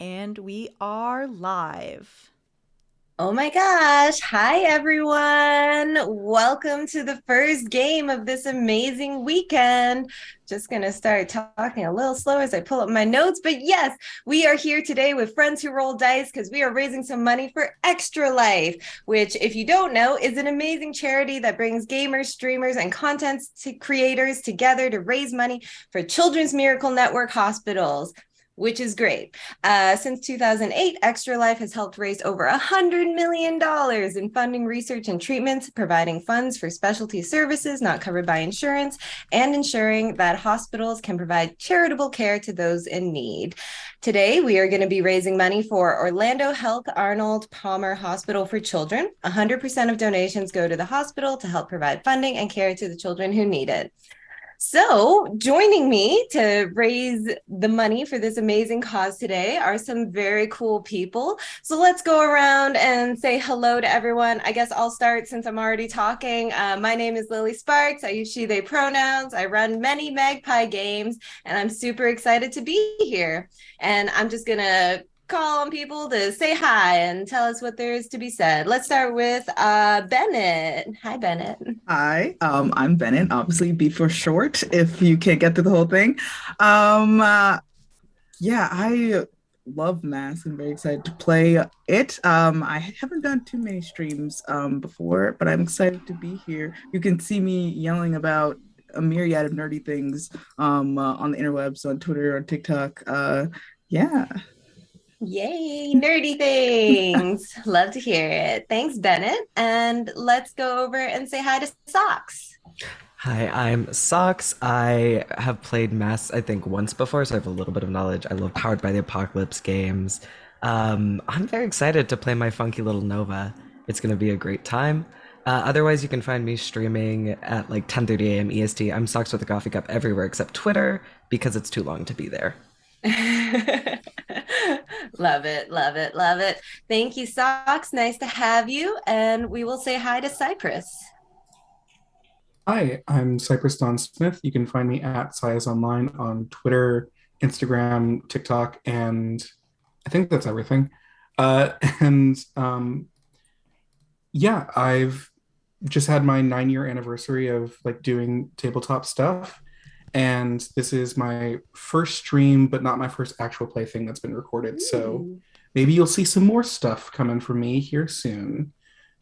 And we are live. Oh my gosh. Hi, everyone. Welcome to the first game of this amazing weekend. Just going to start talking a little slower as I pull up my notes. But yes, we are here today with Friends Who Roll Dice because we are raising some money for Extra Life, which, if you don't know, is an amazing charity that brings gamers, streamers, and content creators together to raise money for Children's Miracle Network hospitals, which is great. Since 2008, Extra Life has helped raise over $100 million in funding research and treatments, providing funds for specialty services not covered by insurance, and ensuring that hospitals can provide charitable care to those in need. Today, we are going to be raising money for Orlando Health Arnold Palmer Hospital for Children. 100% of donations go to the hospital to help provide funding and care to the children who need it. So, joining me to raise the money for this amazing cause today are some very cool people. So, let's go around and say hello to everyone. I guess I'll start since I'm already talking. My name is Lili Sparx. I use she, they pronouns. I run many Magpie games, and I'm super excited to be here. And I'm just going to call on people to say hi and tell us what there is to be said. Let's start with Bennett. Hi, Bennett. Hi, I'm Bennett, obviously B for short, if you can't get through the whole thing. Um, uh, yeah, I love Mask. I'm very excited to play it. I haven't done too many streams before, but I'm excited to be here. You can see me yelling about a myriad of nerdy things on the interwebs, on Twitter, on TikTok. Yeah. Yay, nerdy things. Love to hear it. Thanks, Bennett. And let's go over and say hi to Socks. Hi, I'm Socks. I have played Mass, I think, once before, so I have a little bit of knowledge. I love Powered by the Apocalypse games. I'm very excited to play my funky little Nova. It's going to be a great time. Otherwise, you can find me streaming at like 10:30 a.m. EST. I'm Socks with a coffee cup everywhere except Twitter because it's too long to be there. Love it, love it, love it. Thank you, Socks. Nice to have you. And we will say hi to Cypress. Hi, I'm Cypress Don Smith. You can find me at Sias Online on Twitter, Instagram, TikTok, and I think that's everything. Uh, and yeah, I've just had my 9-year anniversary of like doing tabletop stuff, and this is my first stream, but not my first actual play thing that's been recorded. So Ooh. maybe you'll see some more stuff coming from me here soon.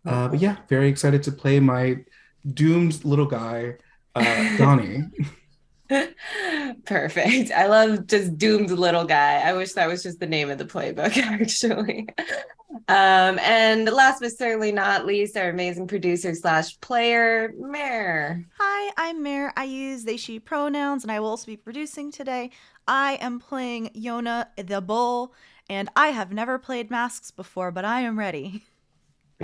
But yeah, very excited to play my doomed little guy, Donnie. Perfect. I love just doomed little guy. I wish that was just the name of the playbook, actually. And last but certainly not least, our amazing producer slash player, Mare. Hi, I'm Mare. I use they, she pronouns, and I will also be producing today. I am playing Yona the Bull, and I have never played Masks before, but I am ready.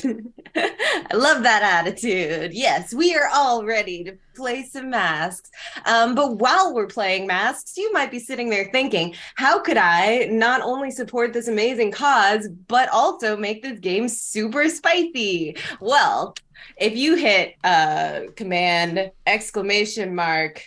I love that attitude. Yes, we are all ready to play some masks. But while we're playing masks, you might be sitting there thinking, how could I not only support this amazing cause, but also make this game super spicy? Well, if you hit command exclamation mark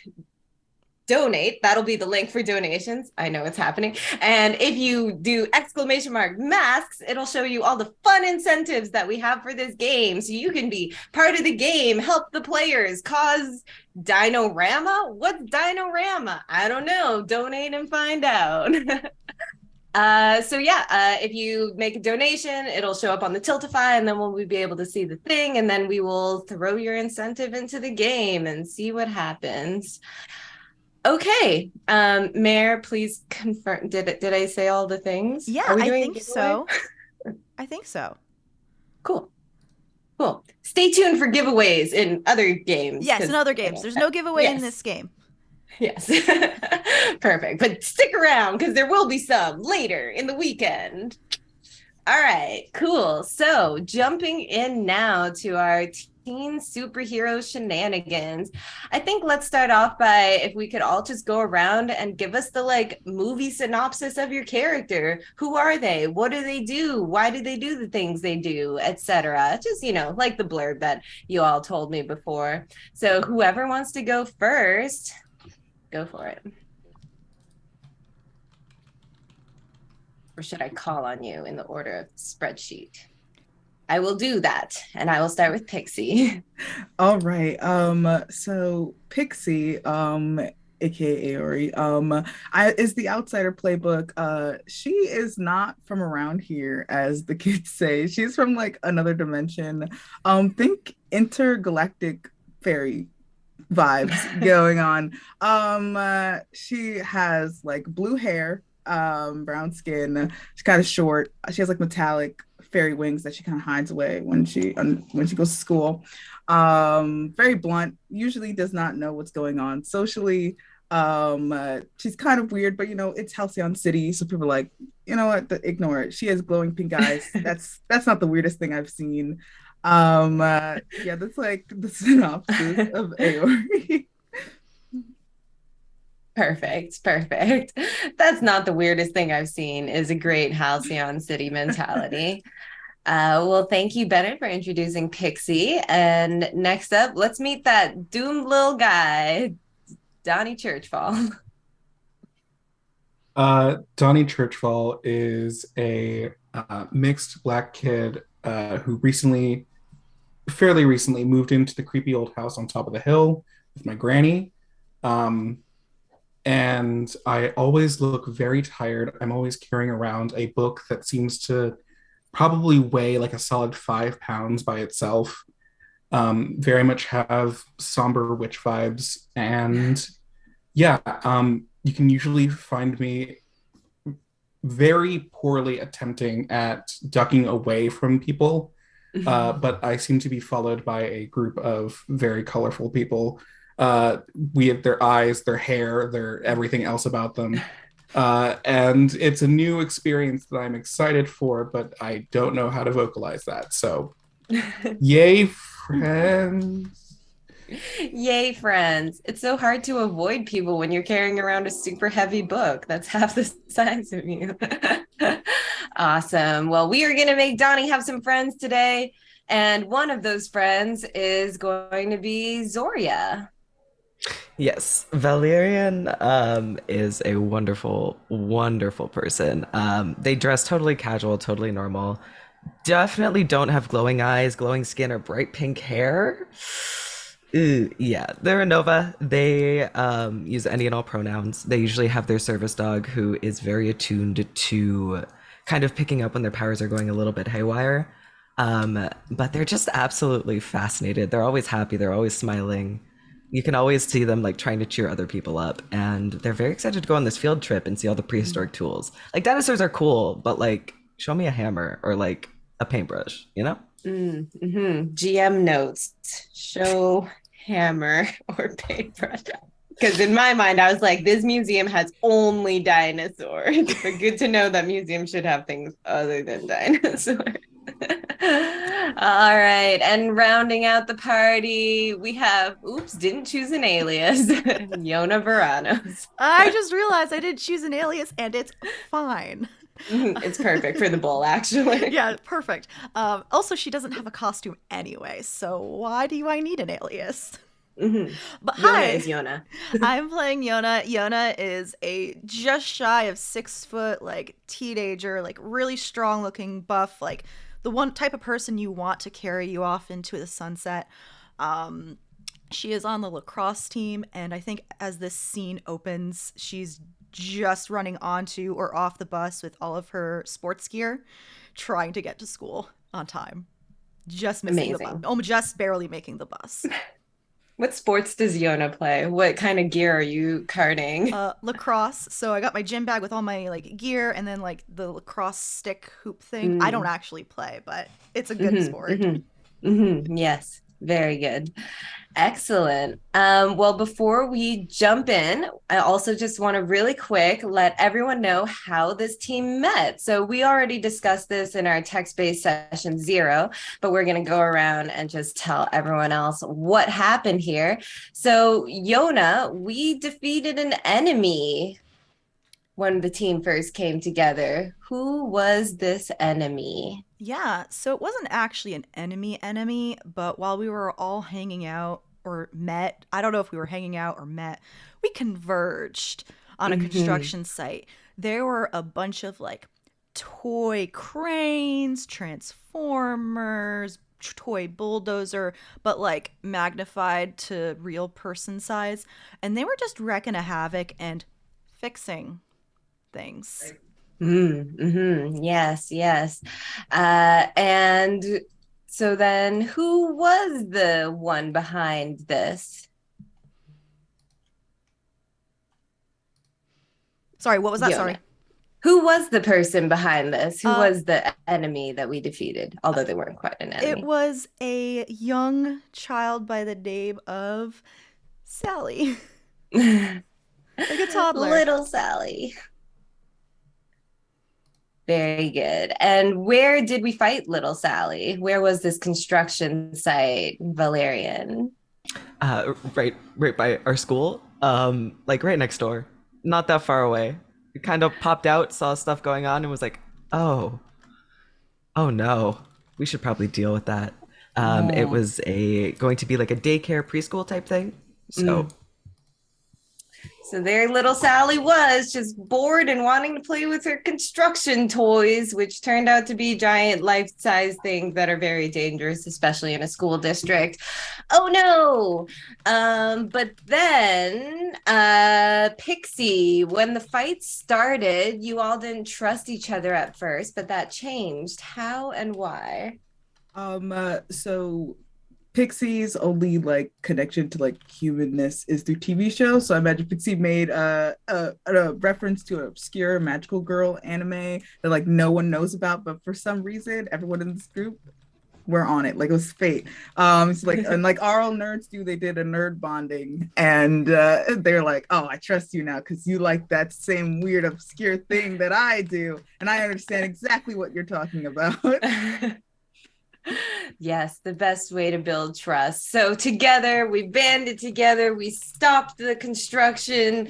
donate, that'll be the link for donations. I know it's happening. And if you do exclamation mark masks, it'll show you all the fun incentives that we have for this game. So you can be part of the game, help the players, cause dinorama. What's dinorama? I don't know. Donate and find out. If you make a donation, it'll show up on the Tiltify, and then we'll be able to see the thing, and then we will throw your incentive into the game and see what happens. Okay. Mayor, please confirm. Did I say all the things? Yeah, Are we I doing a think giveaway? so. I think so. Cool. Cool. Stay tuned for giveaways in other games Yes, in because other games. There's no giveaway in yes. this game. Yes. Perfect. But stick around because there will be some later in the weekend. All right, cool. So, jumping in now to our teen superhero shenanigans. I think let's start off by if we could all just go around and give us the like movie synopsis of your character. Who are they? What do they do? Why do they do the things they do, etc. Just, like the blurb that you all told me before. So, whoever wants to go first, go for it. or should I call on you in the order of the spreadsheet? I will do that, and I will start with Pixie. All right. So Pixie, aka Aori, is the Outsider playbook. She is not from around here, as the kids say. She's from like another dimension. Think intergalactic fairy vibes going on. She has like blue hair, brown skin. She's kind of short. She has like metallic fairy wings that she kind of hides away when she goes to school. Very blunt. Usually does not know what's going on socially. She's kind of weird, but it's Halcyon City, so people are like, you know what, ignore it. She has glowing pink eyes. That's not the weirdest thing I've seen. Yeah, that's like the synopsis of Aori. Perfect. That's not the weirdest thing I've seen, is a great Halcyon City mentality. Well, thank you, Bennett, for introducing Pixie. And next up, let's meet that doomed little guy, Donnie Churchfall. Donnie Churchfall is a mixed Black kid who fairly recently, moved into the creepy old house on top of the hill with my granny. Um, and I always look very tired. I'm always carrying around a book that seems to probably weigh like a solid 5 pounds by itself. Very much have somber witch vibes. And yeah, you can usually find me very poorly attempting at ducking away from people. But I seem to be followed by a group of very colorful people. We have their eyes, their hair, their everything else about them. And it's a new experience that I'm excited for, but I don't know how to vocalize that. So, yay, friends. Yay, friends. It's so hard to avoid people when you're carrying around a super heavy book that's half the size of you. Awesome. Well, we are going to make Donnie have some friends today. And one of those friends is going to be Zoria. Yes, Valerian is a wonderful, wonderful person. They dress totally casual, totally normal. Definitely don't have glowing eyes, glowing skin, or bright pink hair. Ooh, yeah, they're a Nova. They use any and all pronouns. They usually have their service dog who is very attuned to kind of picking up when their powers are going a little bit haywire. But they're just absolutely fascinated. They're always happy. They're always smiling. You can always see them like trying to cheer other people up, and they're very excited to go on this field trip and see all the prehistoric tools. Like dinosaurs are cool, but like show me a hammer or like a paintbrush, you know? GM notes: show hammer or paintbrush. Because in my mind, I was like, this museum has only dinosaurs. But good to know that museums should have things other than dinosaurs. All right. And rounding out the party, we have, didn't choose an alias, Yona Veranos. I just realized I didn't choose an alias, and it's fine. It's perfect for the bowl, actually. Yeah, perfect. Also, she doesn't have a costume anyway, so why do I need an alias? But Yona hi, is Yona. I'm playing Yona. Yona is a just shy of 6 foot, like teenager, like really strong looking buff, like the one type of person you want to carry you off into the sunset. She is on the lacrosse team, and I think as this scene opens, she's just running onto or off the bus with all of her sports gear, trying to get to school on time. Just missing the bus. Oh, just barely making the bus. What sports does Yona play? What kind of gear are you carting? Lacrosse. So I got my gym bag with all my like gear, and then like the lacrosse stick hoop thing. I don't actually play, but it's a good sport. Yes, very good. Excellent. Well, before we jump in, I also just want to really quick let everyone know how this team met. So we already discussed this in our text-based session 0, but we're going to go around and just tell everyone else what happened here. So Yona, we defeated an enemy when the team first came together. Who was this enemy? Yeah, so it wasn't actually an enemy, but while we were all hanging out or met, I don't know if we were hanging out or met, we converged on a construction site. There were a bunch of like toy cranes, transformers, toy bulldozer, but like magnified to real person size. And they were just wrecking a havoc and fixing things. Yes, yes. And so then who was the one behind this? Sorry, what was that? Yona. Sorry. Who was the person behind this? Who Uh, was the enemy that we defeated? Although they weren't quite an It enemy. was a young child by the name of Sally, like a toddler. Little Sally. Very good. And where did we fight Little Sally? Where was this construction site, Valerian? Right by our school. Like right next door. Not that far away. We kind of popped out, saw stuff going on, and was like, oh, oh no, we should probably deal with that. It was going to be like a daycare preschool type thing. So So there little Sally was, just bored and wanting to play with her construction toys, which turned out to be giant life-size things that are very dangerous, especially in a school district. Oh no. But then Pixie, when the fight started, you all didn't trust each other at first, but that changed. How and why? So Pixie's only like connection to like humanness is through TV shows. So I imagine Pixie made a reference to an obscure magical girl anime that like no one knows about, but for some reason everyone in this group we're on it. Like it was fate. It's like and like all nerds do, they did a nerd bonding, and they're like, oh, I trust you now because you like that same weird obscure thing that I do, and I understand exactly what you're talking about. Yes, the best way to build trust. So together, we banded together, we stopped the construction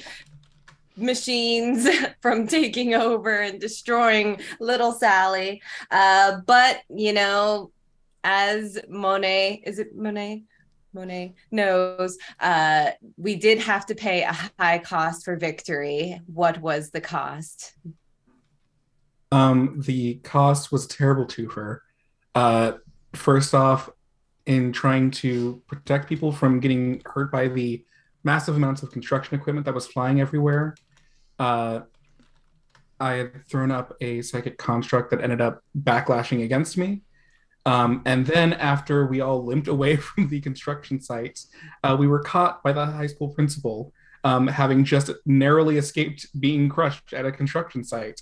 machines from taking over and destroying little Sally. But, you know, as Monet, is it Monet? Monet knows, we did have to pay a high cost for victory. What was the cost? The cost was terrible to her. First off, in trying to protect people from getting hurt by the massive amounts of construction equipment that was flying everywhere, I had thrown up a psychic construct that ended up backlashing against me. And then after we all limped away from the construction sites, we were caught by the high school principal, having just narrowly escaped being crushed at a construction site.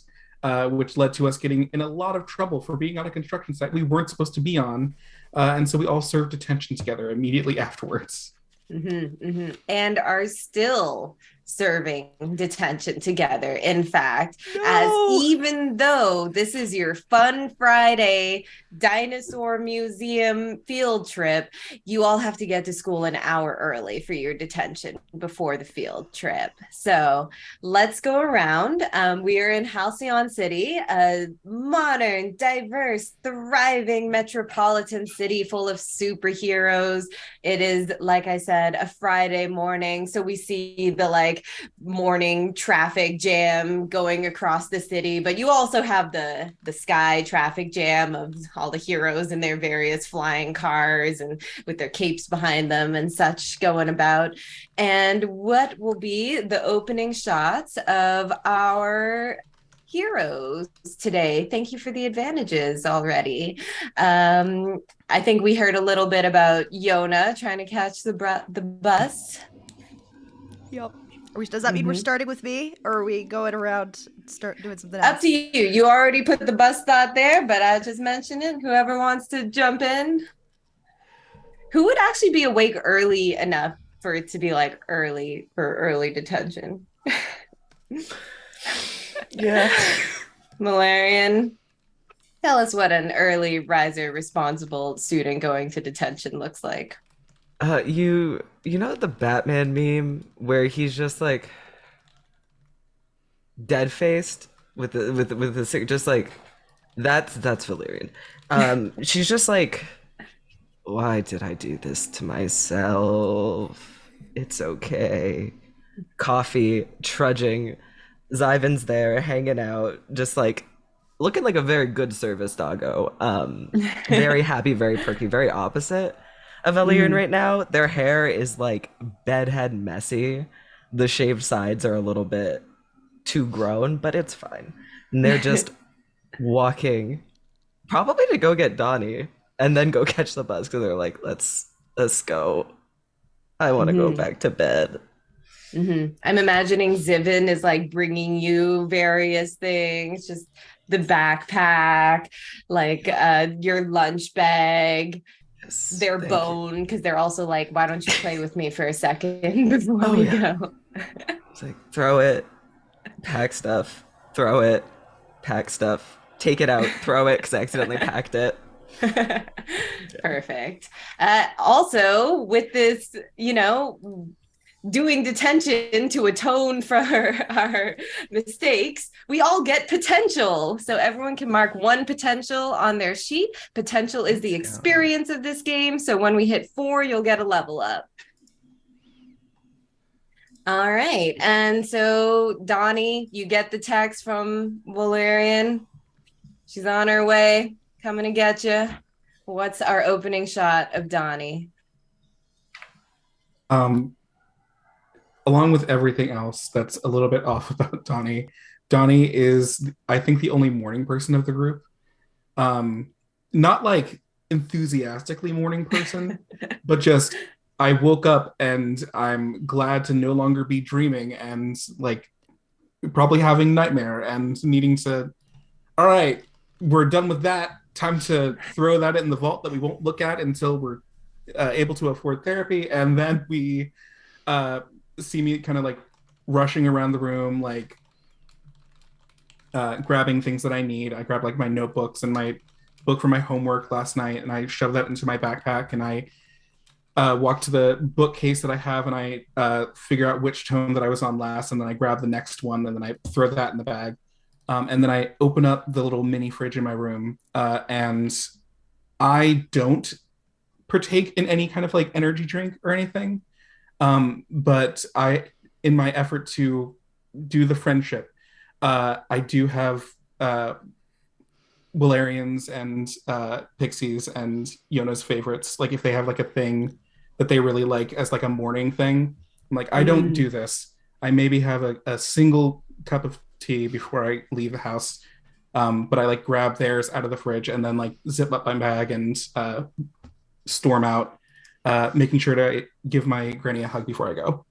Which led to us getting in a lot of trouble for being on a construction site we weren't supposed to be on. And so we all served detention together immediately afterwards. And are still serving detention together. In fact, No! as even though this is your fun Friday dinosaur museum field trip, you all have to get to school an hour early for your detention before the field trip. So let's go around. We are in Halcyon City, a modern, diverse, thriving metropolitan city full of superheroes. It is, like I said, a Friday morning. So we see the like morning traffic jam going across the city, but you also have the sky traffic jam of all the heroes in their various flying cars and with their capes behind them and such going about. And what will be the opening shots of our heroes today? Thank you for the advantages already. I think we heard a little bit about Yona trying to catch the bus. Yep. Does that mean we're starting with me, or are we going around start doing something Up else? to you. You already put the bus thought there, but I just mentioned it. Whoever wants to jump in. Who would actually be awake early enough for it to be like early for early detention? yeah. Malarian, tell us what an early riser responsible student going to detention looks like. You know the Batman meme where he's just like dead faced with the just like that's Valerian. She's just like, why did I do this to myself? It's okay. Coffee, trudging. Zyvan's there hanging out, just like looking like a very good service doggo. Very happy, very perky, very opposite of Valyrian Mhm. right now. Their hair is like bedhead messy. The shaved sides are a little bit too grown, but it's fine. And they're just walking, probably to go get Donnie and then go catch the bus because they're like, let's go. I want to go Mhm. back to bed. I'm imagining Zivin is like bringing you various things, just the backpack, like your lunch bag, Yes, their thank you. bone, because they're also like, why don't you play with me for a second before Oh we yeah. go? It's like throw it, pack stuff, throw it, pack stuff, take it out, throw it because I accidentally packed it. Perfect. Also, with this, doing detention to atone for our mistakes, we all get potential. So everyone can mark one potential on their sheet. Potential is the Let's go. experience of this game. So when we hit 4, you'll get a level up. All right. And so, Donnie, you get the text from Valerian. She's on her way, coming to get you. What's our opening shot of Donnie? Um, Along with everything else that's a little bit off about Donnie, Donnie is, I think, the only morning person of the group. Um, Not like enthusiastically morning person, but just I woke up and I'm glad to no longer be dreaming and like probably having nightmare and needing to, all right, we're done with that. Time to throw that in the vault that we won't look at until we're able to afford therapy. And then we uh, see me kind of like rushing around the room, like grabbing things that I need. I grabbed like my notebooks and my book for my homework last night, and I shoved that into my backpack. And I walk to the bookcase that I have, and I figure out which tome that I was on last, and then I grab the next one, and then I throw that in the bag. And then I open up the little mini fridge in my room, and I don't partake in any kind of like energy drink or anything. But in my effort to do the friendship, I do have uh, Valerians and Pixies and Yona's favorites. Like if they have like a thing that they really like as like a morning thing, I'm like, I don't do Mm. this. I maybe have a single cup of tea before I leave the house. But I like grab theirs out of the fridge and then like zip up my bag and storm out, making sure to give my granny a hug before I go.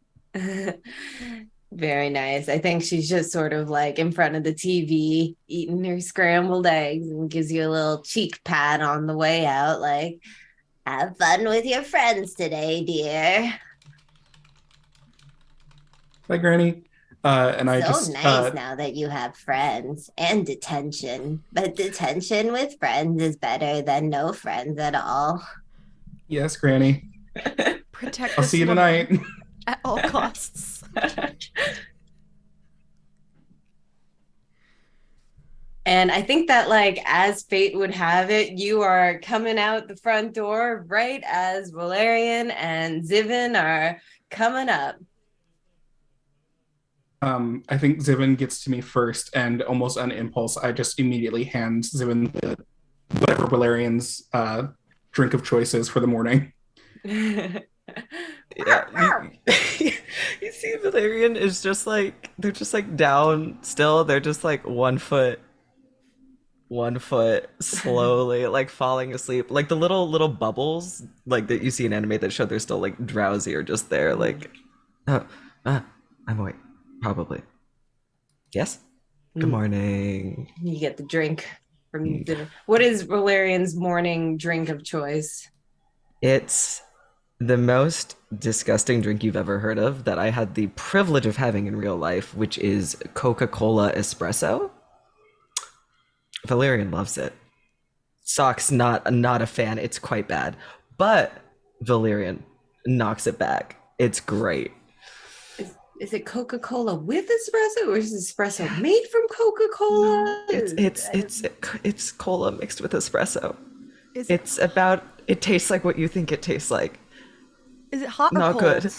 Very nice. I think she's just sort of like in front of the TV eating her scrambled eggs and gives you a little cheek pat on the way out, like, have fun with your friends today, dear. Bye, granny. And I So just, nice now that you have friends and detention. But detention with friends is better than no friends at all. yes, granny. Protect I'll this see you tonight. woman at all costs. And I think that, like, as fate would have it, you are coming out the front door right as Valerian and Zivin are coming up. I think Zivin gets to me first, and almost on impulse, I just immediately hand Zivin whatever Valerian's drink of choice is for the morning. Yeah, you see Valerian is just like they're just like down still. They're just like one foot slowly like falling asleep. Like the little bubbles like that you see in anime that show they're still like drowsy or just there like oh, I'm awake. Probably. Yes? Good morning. You get the drink from Zivin. What is Valerian's morning drink of choice? It's the most disgusting drink you've ever heard of that I had the privilege of having in real life, which is Coca-Cola espresso. Valerian loves it. Sock's not a fan. It's quite bad. But Valerian knocks it back. It's great. Is it Coca-Cola with espresso, or is espresso made from Coca-Cola? It's cola mixed with espresso. Is, It tastes like what you think it tastes like. is it hot or Not cold? good.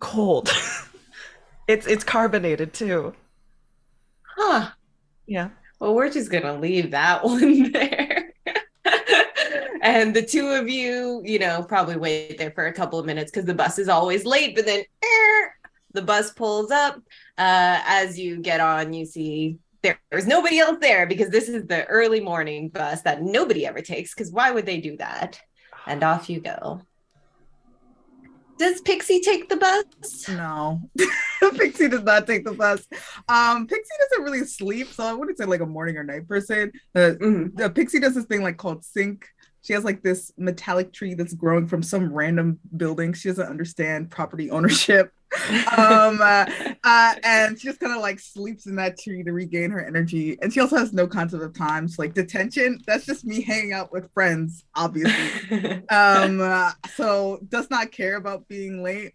Cold. It's carbonated too. Huh. Yeah. Well, we're just going to leave that one there. And the two of you, probably wait there for a couple of minutes because the bus is always late, but then the bus pulls up. As you get on, you see there's nobody else there because this is the early morning bus that nobody ever takes, because why would they do that? And off you go. Does Pixie take the bus? No. Pixie does not take the bus. Pixie doesn't really sleep, so I wouldn't say like a morning or night person. The Pixie does this thing like called sync. She has like this metallic tree that's growing from some random building. She doesn't understand property ownership. And she just kind of like sleeps in that tree to regain her energy. And she also has no concept of time. So like detention, that's just me hanging out with friends, obviously. So does not care about being late.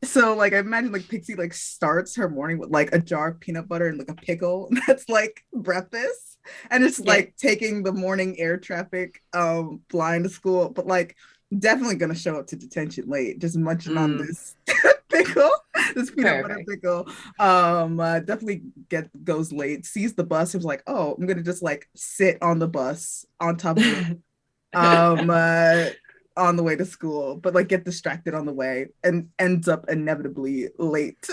So like I imagine like Pixie like starts her morning with like a jar of peanut butter and like a pickle. That's like breakfast. And it's like taking the morning air traffic flying to school, but like definitely gonna show up to detention late, just munching on this pickle, this peanut butter pickle. Definitely goes late, sees the bus, and was like, oh, I'm gonna just like sit on the bus on top of it. On the way to school, but like get distracted on the way and ends up inevitably late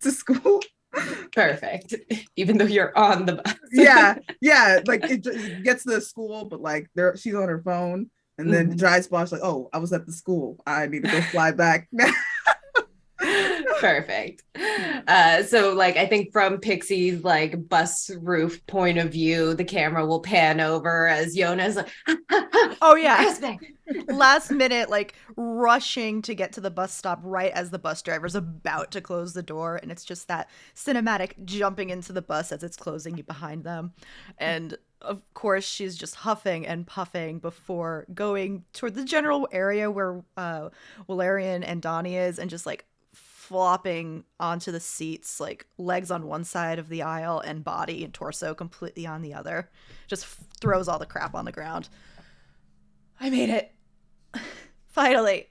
to school. Perfect. Even though you're on the bus. yeah. Like it gets to the school, but like she's on her phone, and then drives by. She's like, "Oh, I was at the school. I need to go fly back." Perfect. So like I think from Pixie's like bus roof point of view, the camera will pan over as Yona's like, oh yeah, last minute like rushing to get to the bus stop right as the bus driver's about to close the door, and it's just that cinematic jumping into the bus as it's closing behind them. And of course she's just huffing and puffing before going toward the general area where Valerian and Donnie is, and just like flopping onto the seats, like legs on one side of the aisle and body and torso completely on the other. Just throws all the crap on the ground. I made it. Finally.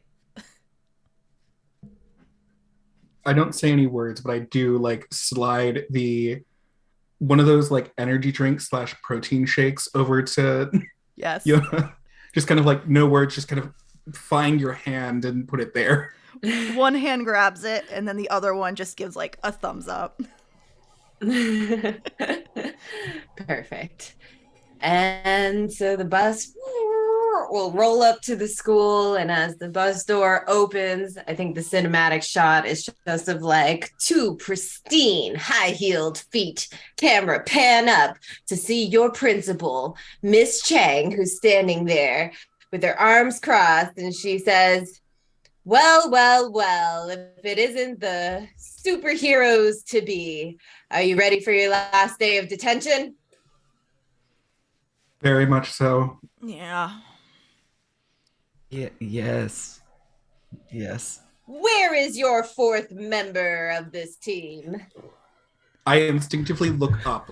I don't say any words, but I do like slide one of those like energy drinks / protein shakes over to yes. Just kind of like no words, just kind of find your hand and put it there. One hand grabs it, and then the other one just gives like a thumbs up. Perfect. And so the bus will roll up to the school, and as the bus door opens, I think the cinematic shot is just of like two pristine high-heeled feet. Camera pan up to see your principal, Miss Chang, who's standing there with her arms crossed, and she says, well, if it isn't the superheroes to be, are you ready for your last day of detention? Very much so. Yeah. Yes. Where is your fourth member of this team? I instinctively look up.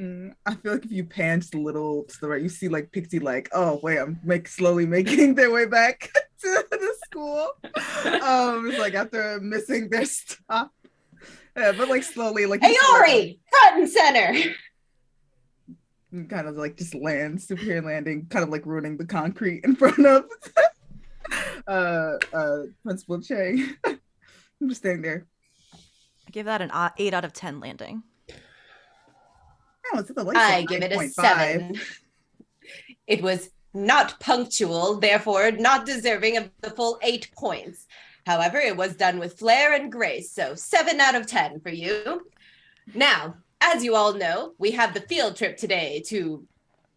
I feel like if you pan just a little to the right, you see like Pixie like, oh wait, I'm slowly making their way back to the school. It's like after missing their stop. Yeah, but like slowly, like Ayori, front and center. Kind of like just superhero landing, kind of like ruining the concrete in front of Principal Chang. I'm just standing there. I give that an 8 out of 10 landing. I give it a 7. It was not punctual, therefore not deserving of the full 8 points. However, it was done with flair and grace, so 7 out of 10 for you. Now, as you all know, we have the field trip today to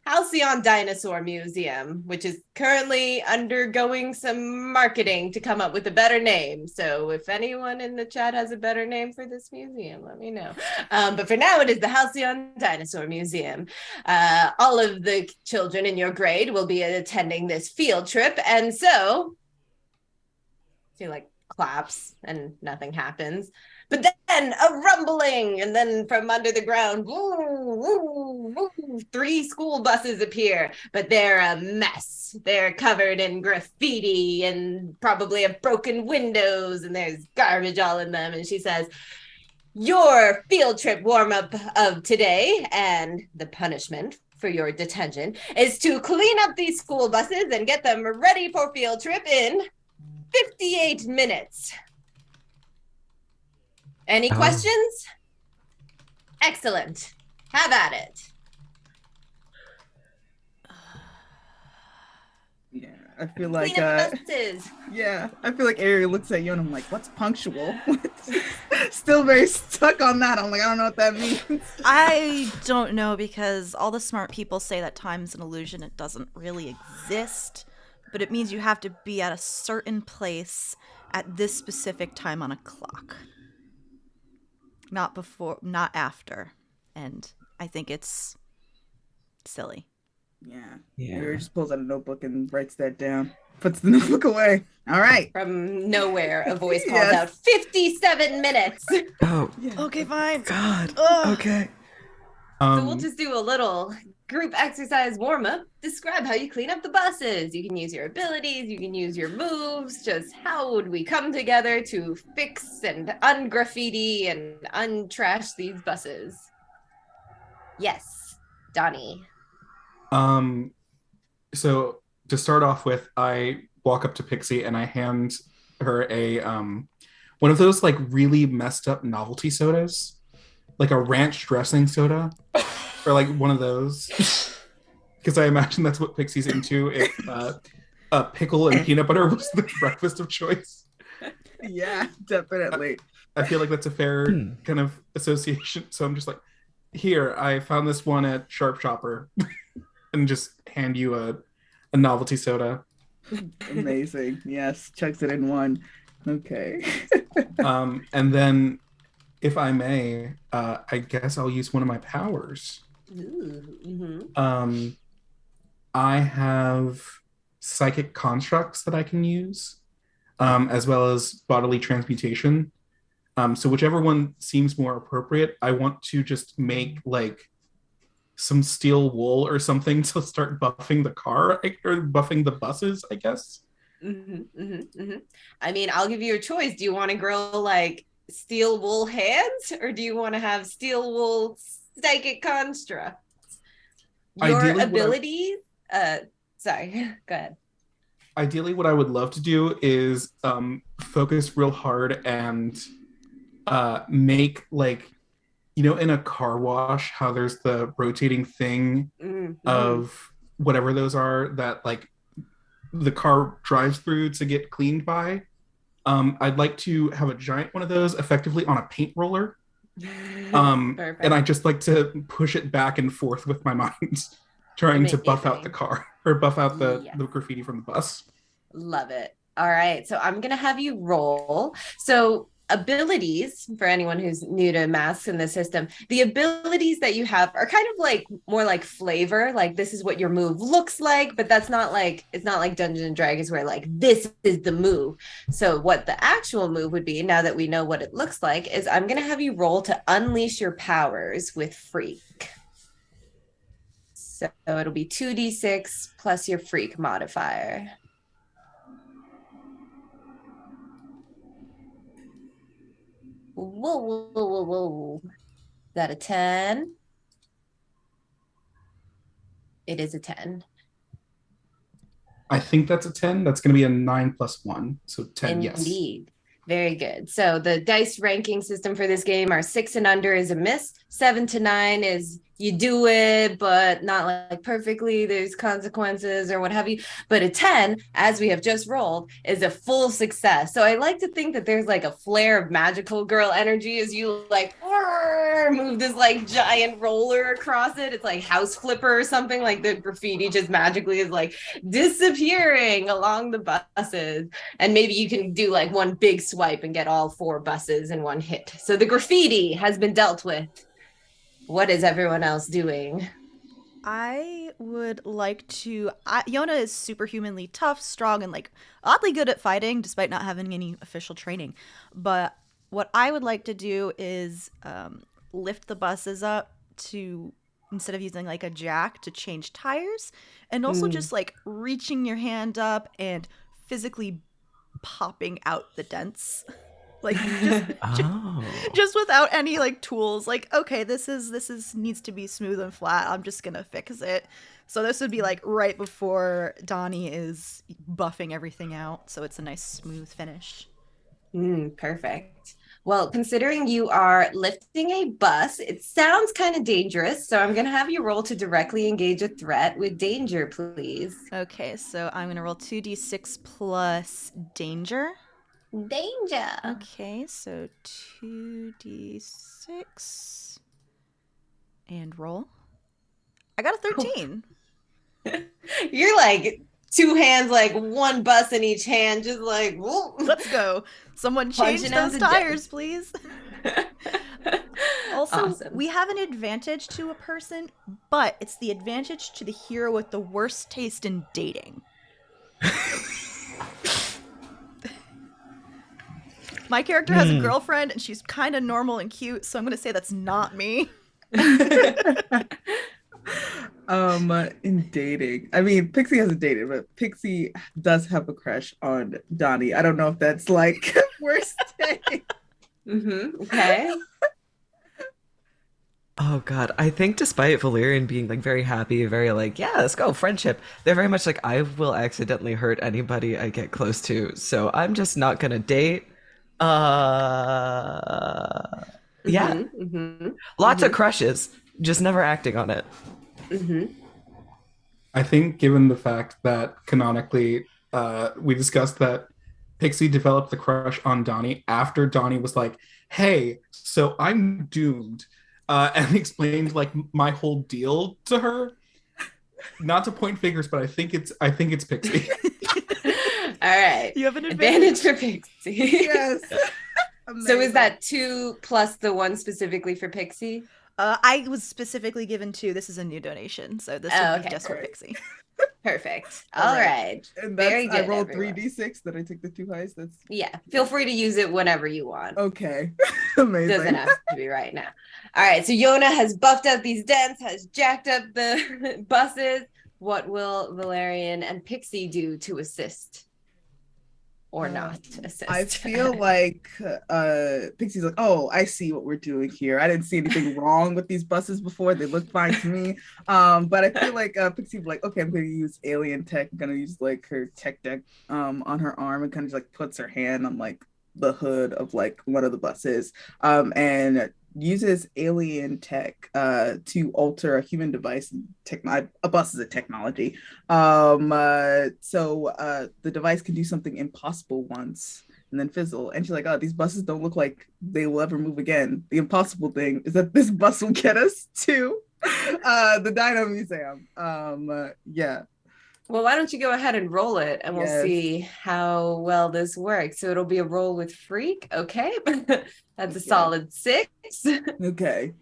Halcyon Dinosaur Museum, which is currently undergoing some marketing to come up with a better name. So if anyone in the chat has a better name for this museum, let me know. But for now, it is the Halcyon Dinosaur Museum. All of the children in your grade will be attending this field trip. And so she like claps and nothing happens. But then a rumbling, and then from under the ground, woo, woo, woo, 3 school buses appear, but they're a mess. They're covered in graffiti and probably have broken windows, and there's garbage all in them. And she says, Your field trip warm up of today and the punishment for your detention is to clean up these school buses and get them ready for field trip in 58 minutes. Any questions? Excellent. Have at it. Yeah, I feel like Clean up buses. yeah, I feel like Ari looks at you and I'm like, what's punctual? Still very stuck on that. I'm like, I don't know what that means. I don't know, because all the smart people say that time's an illusion. It doesn't really exist, but it means you have to be at a certain place at this specific time on a clock. Not before, not after. And I think it's silly. Yeah. Ari just pulls out a notebook and writes that down. Puts the notebook away. All right. From nowhere, a voice calls Yes. out 57 minutes. Oh, Okay, fine. God. Ugh. Okay. So we'll just do a little group exercise warm up. Describe how you clean up the buses. You can use your abilities, you can use your moves. Just how would we come together to fix and ungraffiti and untrash these buses? Yes, Donnie. So to start off with, I walk up to Pixie and I hand her a one of those like really messed up novelty sodas, like a ranch dressing soda, or like one of those, because I imagine that's what Pixie's into. If a pickle and peanut butter was the breakfast of choice. Yeah, definitely. I feel like that's a fair kind of association. So I'm just like, here, I found this one at Sharp Shopper, and just hand you a novelty soda. Amazing. Yes, chucks it in one. Okay. And then, if I may, I guess I'll use one of my powers. Ooh, I have psychic constructs that I can use, as well as bodily transmutation. So whichever one seems more appropriate, I want to just make like some steel wool or something to start buffing the car or buffing the buses, I guess. I mean, I'll give you a choice. Do you want to grow like steel wool hands, or do you want to have steel wool psychic constructs? Your Ideally, abilities. Sorry, go ahead. Ideally, what I would love to do is focus real hard and make like, you know, in a car wash, how there's the rotating thing of whatever those are that like the car drives through to get cleaned by. I'd like to have a giant one of those effectively on a paint roller. And I just like to push it back and forth with my mind, trying to buff out the car or buff out the graffiti from the bus. Love it. All right. So I'm going to have you roll. So abilities, for anyone who's new to masks in the system, the abilities that you have are kind of like more like flavor, like this is what your move looks like, but that's not like, it's not like Dungeons and Dragons where like this is the move. So what the actual move would be, now that we know what it looks like, is I'm going to have you roll to unleash your powers with freak. So it'll be 2d6 plus your freak modifier. Whoa. Is that a 10? It is a 10. I think that's a 10. That's going to be a 9 plus 1. So 10, yes. Indeed. Very good. So the dice ranking system for this game are 6 and under is a miss. 7 to 9 is you do it, but not like perfectly. There's consequences or what have you. But a 10, as we have just rolled, is a full success. So I like to think that there's like a flare of magical girl energy as you like move this like giant roller across it. It's like house flipper or something, like the graffiti just magically is like disappearing along the buses. And maybe you can do like one big swipe and get all 4 buses in one hit. So the graffiti has been dealt with. What is everyone else doing? I would like to. Yona is superhumanly tough, strong, and like oddly good at fighting, despite not having any official training. But what I would like to do is lift the buses up to, instead of using like a jack, to change tires, and also just like reaching your hand up and physically popping out the dents. Like just Oh. just without any like tools. Like, okay, this is needs to be smooth and flat. I'm just gonna fix it. So this would be like right before Donnie is buffing everything out, so it's a nice smooth finish. Perfect. Well, considering you are lifting a bus, it sounds kind of dangerous. So I'm going to have you roll to directly engage a threat with danger, please. Okay, so I'm gonna roll 2d6 plus danger. Danger. Okay, so 2d6 and roll. I got a 13. You're like two hands, like one bus in each hand, just like, whoa. Let's go. Someone change Punching out those the tires, please. Also, Awesome. we have an advantage to a person, but it's the advantage to the hero with the worst taste in dating. My character has a girlfriend, and she's kind of normal and cute, so I'm going to say that's not me. In dating, I mean, Pixie hasn't dated, but Pixie does have a crush on Donnie. I don't know if that's like worst dating. Okay. Oh god, I think despite Valerian being like very happy, very like, yeah, let's go, friendship, they're very much like, I will accidentally hurt anybody I get close to, so I'm just not gonna date. Yeah. Lots of crushes, just never acting on it. I think, given the fact that canonically, we discussed that Pixie developed the crush on Donnie after Donnie was like, "Hey, so I'm doomed," and explained like my whole deal to her. Not to point fingers, but I think it's Pixie. All right. You have an advantage for Pixie. Yes. So is that 2 plus the 1 specifically for Pixie? I was specifically given 2. This is a new donation, so this would be just for Pixie. Perfect. All right. And Very good. I rolled everyone. 3d6. Then I took the 2 highest. That's Feel free to use it whenever you want. okay. Amazing. Doesn't have to be right now. All right. So Yona has buffed out these dents, has jacked up the buses. What will Valerian and Pixie do to assist? Or not assist? I feel like Pixie's like, oh, I see what we're doing here. I didn't see anything wrong with these buses before. They look fine to me. But I feel like Pixie like, okay, I'm gonna use alien tech. I'm gonna use like her tech deck on her arm and kind of just like puts her hand on like the hood of like one of the buses and uses alien tech to alter a human device. A bus is a technology. So the device can do something impossible once and then fizzle. And she's like, oh, these buses don't look like they will ever move again. The impossible thing is that this bus will get us to the Dino Museum. Yeah. Well, why don't you go ahead and roll it and we'll see how well this works. So it'll be a roll with freak. Okay. That's a solid 6. Okay.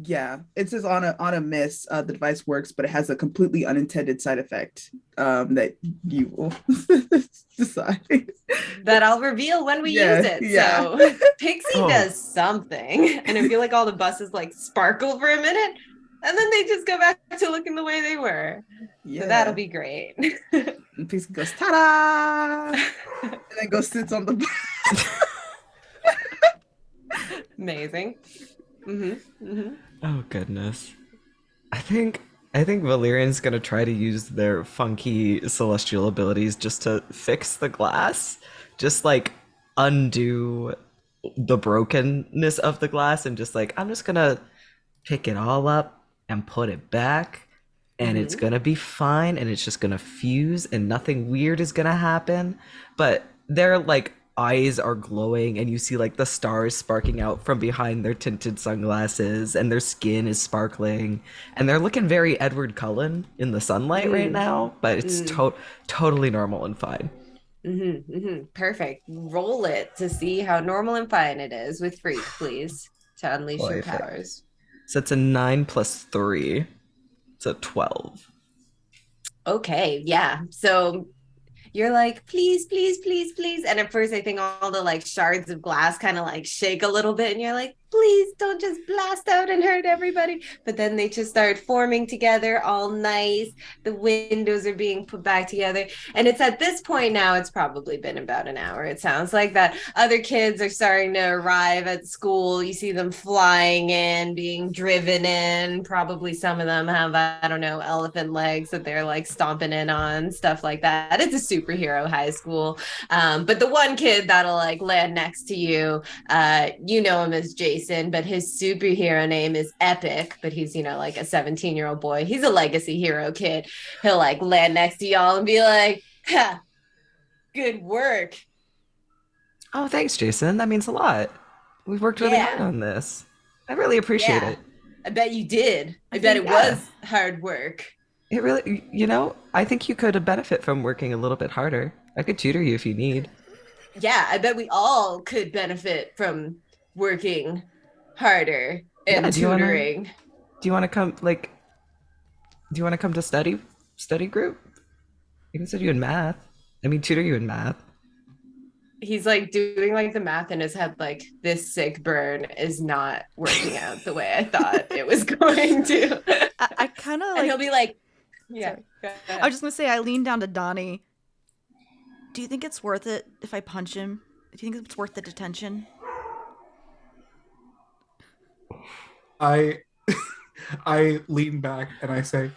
Yeah, it says on a miss, the device works, but it has a completely unintended side effect that you will decide. That I'll reveal when we use it. Yeah. So Pixie does something. And I feel like all the buses like sparkle for a minute. And then they just go back to looking the way they were. Yeah. So that'll be great. And Pixie goes, ta-da! And then goes sits on the bus. Amazing. Oh goodness. I think Valerian's gonna try to use their funky celestial abilities just to fix the glass. Just like undo the brokenness of the glass and just like, I'm just gonna pick it all up and put it back and it's gonna be fine and it's just gonna fuse and nothing weird is gonna happen. But their like eyes are glowing and you see like the stars sparking out from behind their tinted sunglasses and their skin is sparkling and they're looking very Edward Cullen in the sunlight right now, but it's totally normal and fine. Perfect. Roll it to see how normal and fine it is with freak, please, to unleash your powers. So it's a 9 plus 3. It's a 12. Okay, yeah. So you're like, please, please, please, please. And at first I think all the like shards of glass kind of like shake a little bit and you're like, please don't just blast out and hurt everybody. But then they just start forming together, all nice. The windows are being put back together. And it's at this point now, it's probably been about an hour. It sounds like that other kids are starting to arrive at school. You see them flying in, being driven in. Probably some of them have, I don't know, elephant legs that they're like stomping in on, stuff like that. It's a superhero high school. But the one kid that'll like land next to you, you know him as Jason, but his superhero name is Epic, but he's, you know, like a 17-year-old boy. He's a legacy hero kid. He'll like land next to y'all and be like, ha, good work. Oh, thanks, Jason. That means a lot. We've worked really hard on this. I really appreciate it. I bet you did. I bet it was hard work. It really, you know, I think you could benefit from working a little bit harder. I could tutor you if you need. Yeah, I bet we all could benefit from working harder and tutoring. Do you want to come, like, do you want to come to study group? I can study you in math. I mean, tutor you in math. He's like doing like the math in his head, like this sick burn is not working out the way I thought it was going to. I kind of like. And he'll be like, yeah. I was just gonna say, I leaned down to Donnie. Do you think it's worth it if I punch him? Do you think it's worth the detention? I lean back and I say,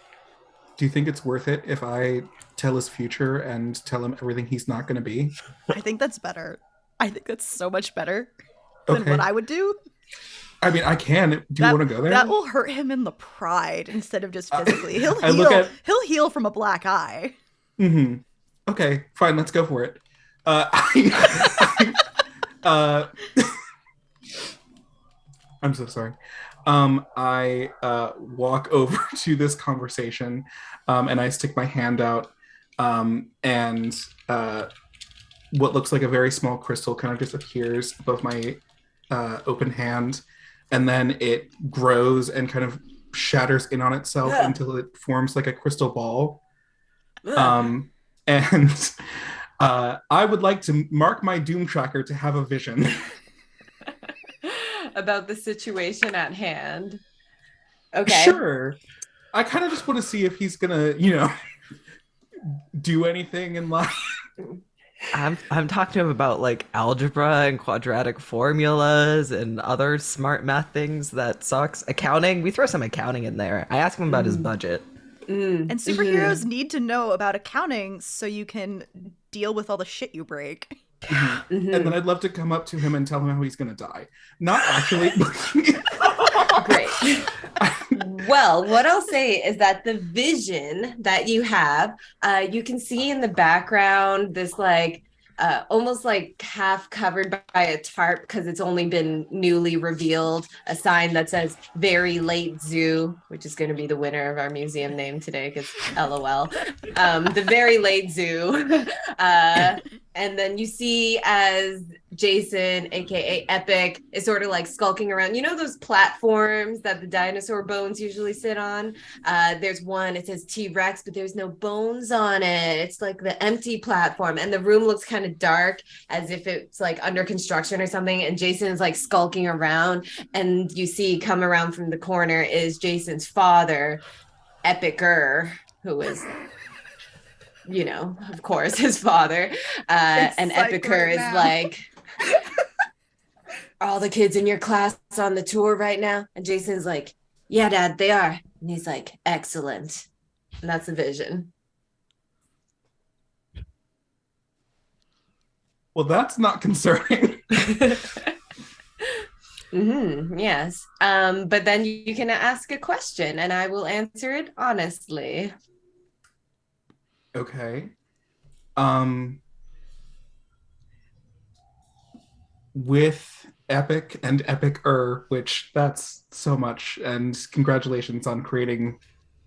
do you think it's worth it if I tell his future and tell him everything he's not going to be? I think that's better. I think that's so much better than what I would do. I mean, I can. Do you want to go there? That will hurt him in the pride instead of just physically. He'll heal from a black eye. Mm-hmm. Okay, fine. Let's go for it. I'm so sorry. I walk over to this conversation and I stick my hand out and what looks like a very small crystal kind of just appears above my open hand, and then it grows and kind of shatters in on itself until it forms like a crystal ball. And I would like to mark my doom tracker to have a vision. About the situation at hand. Okay. Sure. I kind of just want to see if he's gonna, you know, do anything in life. I'm talking to him about like algebra and quadratic formulas and other smart math things that sucks. Accounting. We throw some accounting in there. I ask him about his budget. And superheroes need to know about accounting so you can deal with all the shit you break. And then I'd love to come up to him and tell him how he's gonna die. Not actually. Great. Well, what I'll say is that the vision that you have, you can see in the background this like almost like half covered by a tarp because it's only been newly revealed, a sign that says "Very Late Zoo," which is going to be the winner of our museum name today because LOL. The Very Late Zoo. And then you see as Jason, aka Epic, is sort of like skulking around. You know those platforms that the dinosaur bones usually sit on? There's one, it says T-Rex, but there's no bones on it. It's like the empty platform. And the room looks kind of dark as if it's like under construction or something. And Jason is like skulking around. And you see come around from the corner is Jason's father, Epicer, who is... you know, of course, his father. And Epicer is like, are all the kids in your class on the tour right now? And Jason's like, yeah, Dad, they are. And he's like, excellent. And that's the vision. Well, that's not concerning. Yes. But then you can ask a question and I will answer it honestly. Okay. With Epic and Epicer, which that's so much, and congratulations on creating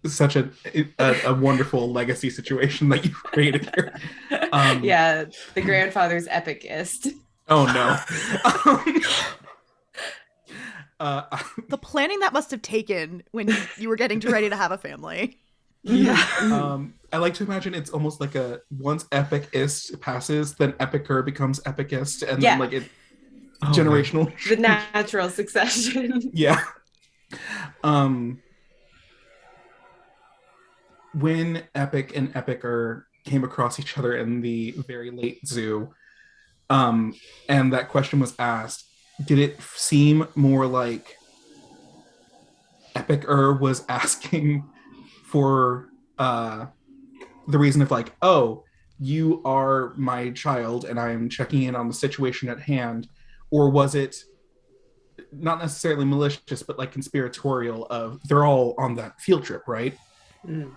such a wonderful legacy situation that you've created here. Yeah, the grandfather's epicist. Oh no. The planning that must have taken when you were getting ready to have a family. Yeah. I like to imagine it's almost like a once epicist passes, then Epicer becomes epicist, and then like it. Oh, right. generational. The natural succession. Yeah. When Epic and Epicer came across each other in the very late zoo, and that question was asked, did it seem more like Epicer was asking for the reason of like, oh, you are my child and I'm checking in on the situation at hand? Or was it not necessarily malicious, but like conspiratorial of they're all on that field trip, right? Mm.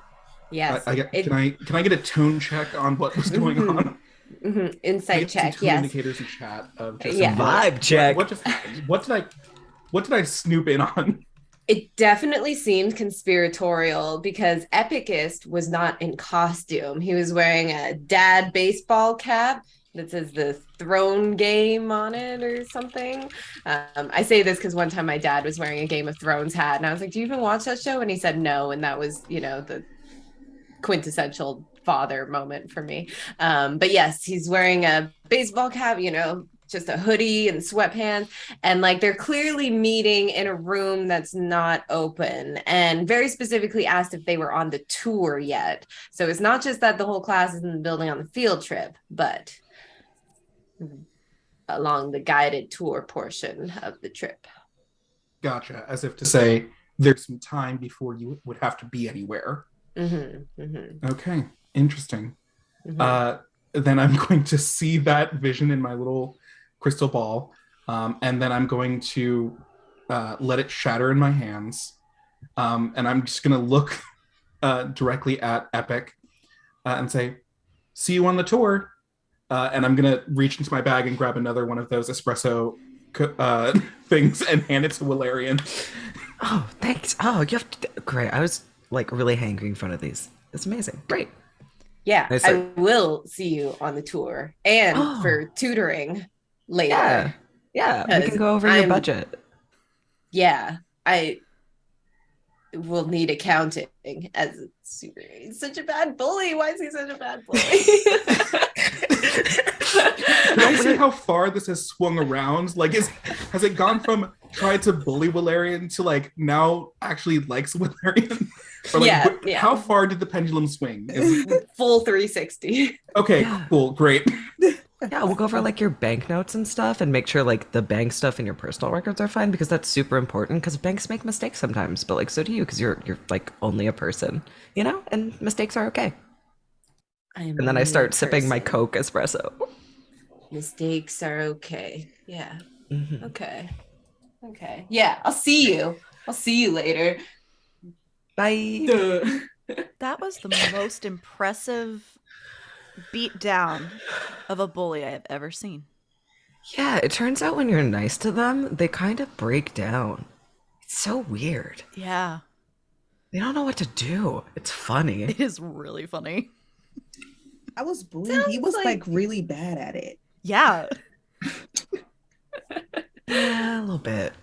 Yes. Can I get a tone check on what was going on? Can I Insight get some check. tone Yes. indicators in chat of just Yeah. Vibe check. what just happened? What did I snoop in on? It definitely seemed conspiratorial because Epicist was not in costume. He was wearing a dad baseball cap that says the throne game on it or something. I say this because one time my dad was wearing a Game of Thrones hat and I was like, do you even watch that show? And he said no. And that was, the quintessential father moment for me. But yes, he's wearing a baseball cap, just a hoodie and sweatpants, and like they're clearly meeting in a room that's not open, and very specifically asked if they were on the tour yet. So it's not just that the whole class is in the building on the field trip, but along the guided tour portion of the trip. Gotcha. As if to say there's some time before you would have to be anywhere. Okay, interesting. Then I'm going to see that vision in my little crystal ball, and then I'm going to let it shatter in my hands, and I'm just going to look directly at Epic and say, see you on the tour. And I'm going to reach into my bag and grab another one of those espresso things and hand it to Walarian. Oh, thanks. Oh, you have to. Great. I was like really hangry in front of these. It's amazing. Great. Yeah, Nice. I will see you on the tour and for tutoring later. Yeah, we can go over your budget. Yeah, I will need accounting as he's such a bad bully. Why is he such a bad bully? Can I see how far this has swung around? Like, has it gone from try to bully Walarian to like now actually likes Walarian? Or like, yeah. How far did the pendulum swing? Full 360. Okay, cool, great. Yeah, we'll go over like your banknotes and stuff and make sure like the bank stuff and your personal records are fine, because that's super important, because banks make mistakes sometimes, but like so do you, because you're like only a person, and mistakes are okay. And then I start sipping my Coke espresso. Mistakes are okay. Yeah. Okay. Yeah, I'll see you later. Bye. That was the most impressive beat down of a bully I have ever seen. Yeah, it turns out when you're nice to them, they kind of break down. It's so weird. Yeah. They don't know what to do. It's funny. It is really funny. I was bullied. He was like really bad at it. Yeah. Yeah, a little bit.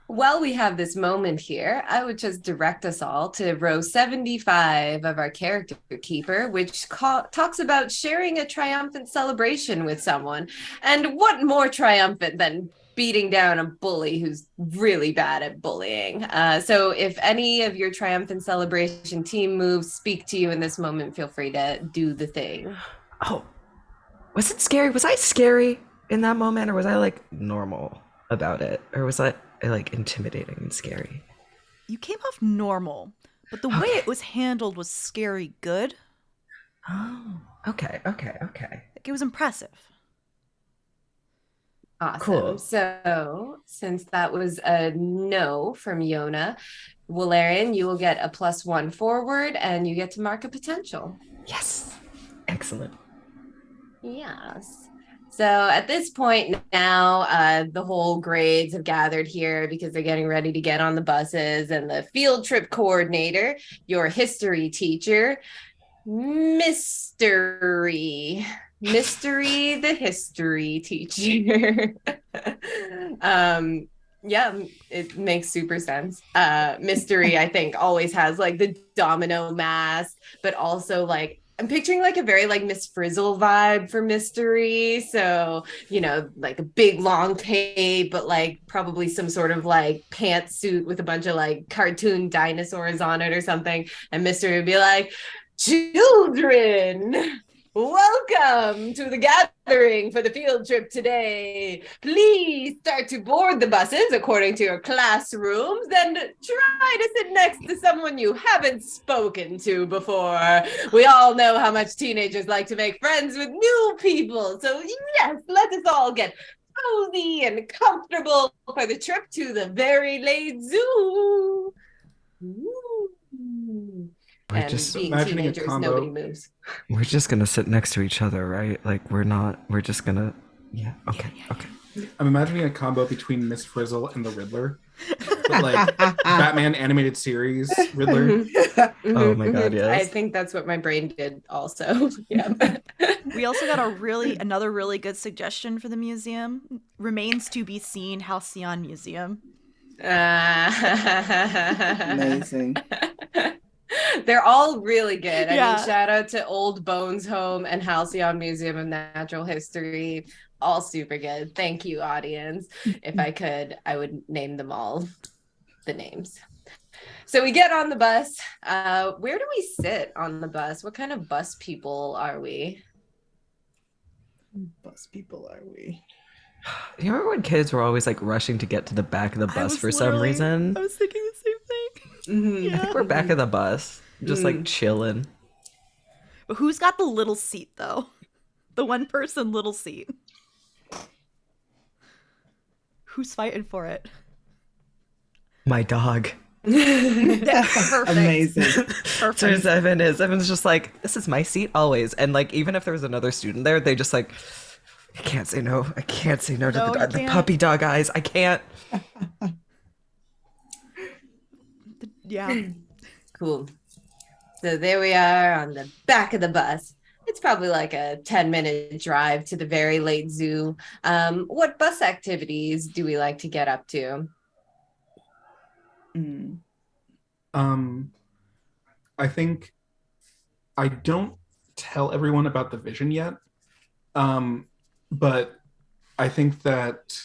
While we have this moment here, I would just direct us all to row 75 of our character keeper, which talks about sharing a triumphant celebration with someone. And what more triumphant than beating down a bully who's really bad at bullying? So if any of your triumphant celebration team moves speak to you in this moment, feel free to do the thing. Oh, was it scary? Was I scary in that moment, or was I like normal about it? Or was I like intimidating and scary? You came off normal, but the way it was handled was scary good. Oh, okay. Like, it was impressive. Awesome. Cool. So since that was a no from Yona, Walarian, you will get a +1 forward and you get to mark a potential. Yes. Excellent. Yes. So at this point now, the whole grades have gathered here because they're getting ready to get on the buses, and the field trip coordinator, your history teacher, Mystery, the history teacher. Yeah, it makes super sense. Mystery, I think, always has like the domino mask, but also like I'm picturing like a very like Miss Frizzle vibe for mystery. So, like a big long tape, but like probably some sort of like pantsuit with a bunch of like cartoon dinosaurs on it or something. And mystery would be like, children, welcome to the gathering for the field trip today. Please start to board the buses according to your classrooms and try to sit next to someone you haven't spoken to before. We all know how much teenagers like to make friends with new people. So yes, let us all get cozy and comfortable for the trip to the very late zoo. Ooh. We're And just being imagining a teenagers, combo. nobody moves. we're just gonna sit next to each other, right? Like we're just gonna yeah, okay, okay. I'm imagining a combo between Miss Frizzle and the Riddler, but like Batman animated series Riddler. Oh my God, I yes. think that's what my brain did also. Yeah. We also got another really good suggestion for the museum. Remains to be seen Halcyon Museum. Amazing. They're all really good. I Yeah. mean, shout out to Old Bones Home and Halcyon Museum of Natural History. All super good. Thank you, audience. If I could, I would name them all the names. So we get on the bus. Where do we sit on the bus? What kind of bus people are we? Bus people are we? You remember when kids were always like rushing to get to the back of the bus for some reason? I was thinking the same thing. Mhm. I think we're back of the bus, just like Mm. chilling. But who's got the little seat though? The one person little seat. Who's fighting for it? My dog. Yeah, perfect. Amazing. Perfect. There's Evan's just like, this is my seat always. And like, even if there was another student there, they just like, I can't say no. I can't say no to No, you the can't. puppy dog eyes. I can't. Yeah. Cool. So there we are on the back of the bus. It's probably like a 10-minute drive to the very late zoo. What bus activities do we like to get up to? Mm. I think I don't tell everyone about the vision yet, but I think that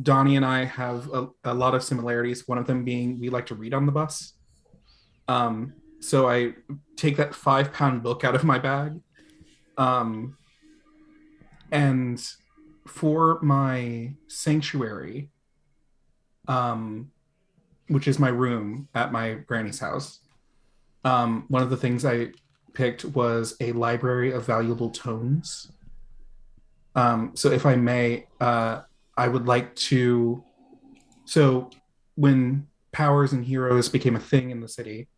Donnie and I have a lot of similarities. One of them being we like to read on the bus. So I take that 5-pound book out of my bag. And for my sanctuary, which is my room at my granny's house, one of the things I picked was a library of valuable tomes. So if I may, I would like to. So when powers and heroes became a thing in the city,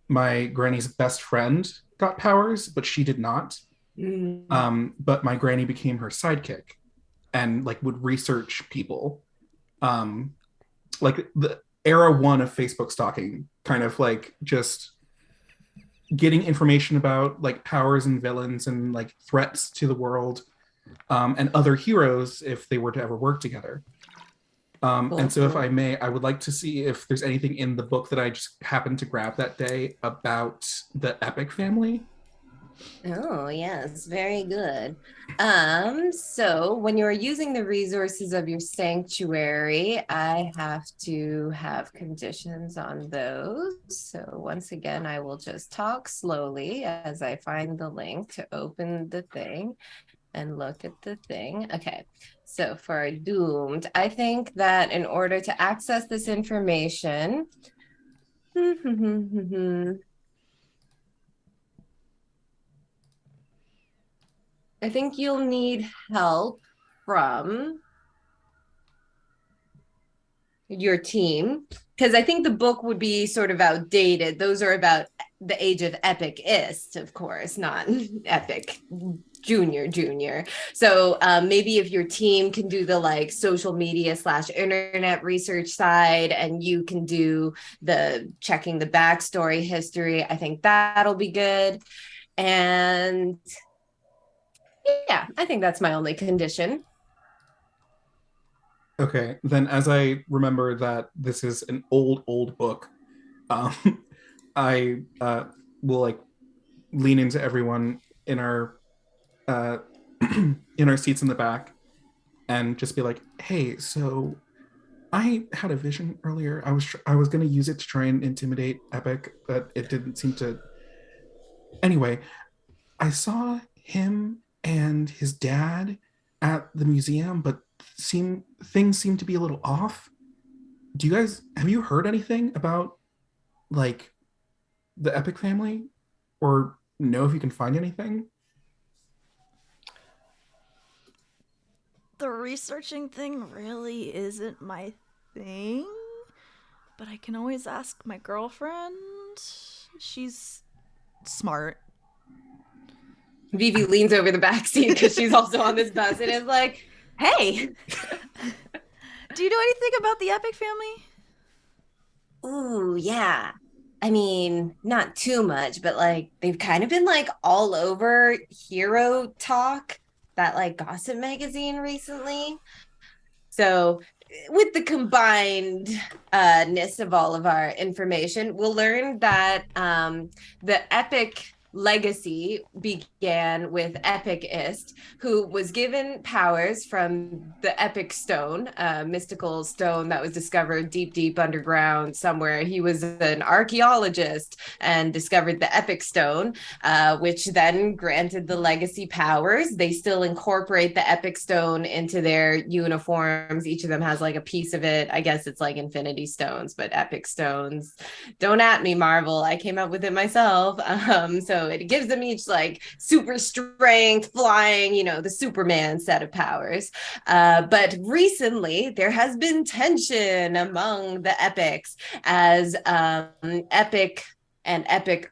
my granny's best friend got powers, but she did not. But my granny became her sidekick and like would research people. Like the era one of Facebook stalking, kind of like just getting information about like powers and villains and like threats to the world, and other heroes if they were to ever work together. And so if I may, I would like to see if there's anything in the book that I just happened to grab that day about the Epic family. Oh, yes, very good. So when you're using the resources of your sanctuary, I have to have conditions on those. So once again, I will just talk slowly as I find the link to open the thing and look at the thing. Okay, so for doomed, I think that in order to access this information, I think you'll need help from your team, because I think the book would be sort of outdated. Those are about the age of Epic-ist, of course, not Epic junior. So maybe if your team can do the like social media / internet research side, and you can do the checking the backstory history, I think that'll be good. And yeah, I think that's my only condition. Okay, then as I remember that this is an old book, I will like lean into everyone in our uh, in our seats in the back and just be like, "Hey, so I had a vision earlier. I was going to use it to try and intimidate Epic, but it didn't seem to. Anyway, I saw him and his dad at the museum, but things seem to be a little off. Do you guys have you heard anything about like the Epic family, or know if you can find anything?" The researching thing really isn't my thing, but I can always ask my girlfriend. She's smart. Vivi leans over the back seat because she's also on this bus and is like, hey. Do you know anything about the Epic family? Ooh, yeah. I mean, not too much, but like they've kind of been like all over Hero Talk, that like gossip magazine recently. So with the combined ness of all of our information, we'll learn that the Epic legacy began with Epicist, who was given powers from the Epic Stone, a mystical stone that was discovered deep, deep underground somewhere. He was an archaeologist and discovered the Epic Stone, which then granted the legacy powers. They still incorporate the Epic Stone into their uniforms. Each of them has like a piece of it. I guess it's like Infinity Stones, but Epic Stones. Don't at me, Marvel. I came up with it myself. So it gives them each like super strength, flying, the Superman set of powers. But recently, there has been tension among the epics as Epic and Epic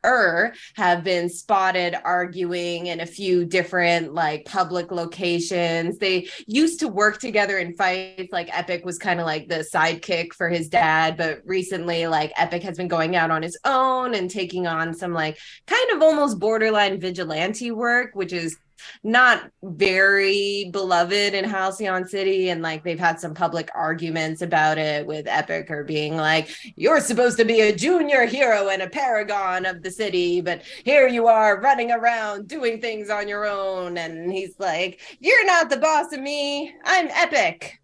have been spotted arguing in a few different like public locations. They used to work together in fights. Like Epic was kind of like the sidekick for his dad, but recently like Epic has been going out on his own and taking on some like kind of almost borderline vigilante work, which is not very beloved in Halcyon City, and like they've had some public arguments about it, with Epic or being like, you're supposed to be a junior hero and a paragon of the city, but here you are running around doing things on your own. And he's like, you're not the boss of me, I'm Epic.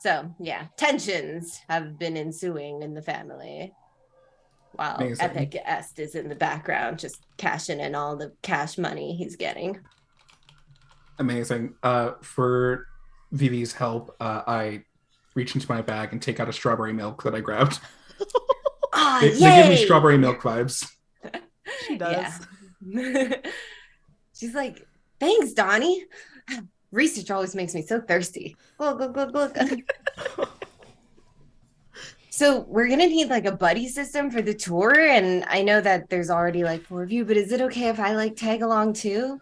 So yeah, tensions have been ensuing in the family, while Amazing. Epic Est is in the background just cashing in all the cash money he's getting. Amazing. For Vivi's help, I reach into my bag and take out a strawberry milk that I grabbed. They give me strawberry milk vibes. She does. Yeah. She's like, thanks, Donnie. Research always makes me so thirsty. Look. So we're going to need like a buddy system for the tour. And I know that there's already like 4 of you, but is it okay if I like tag along too?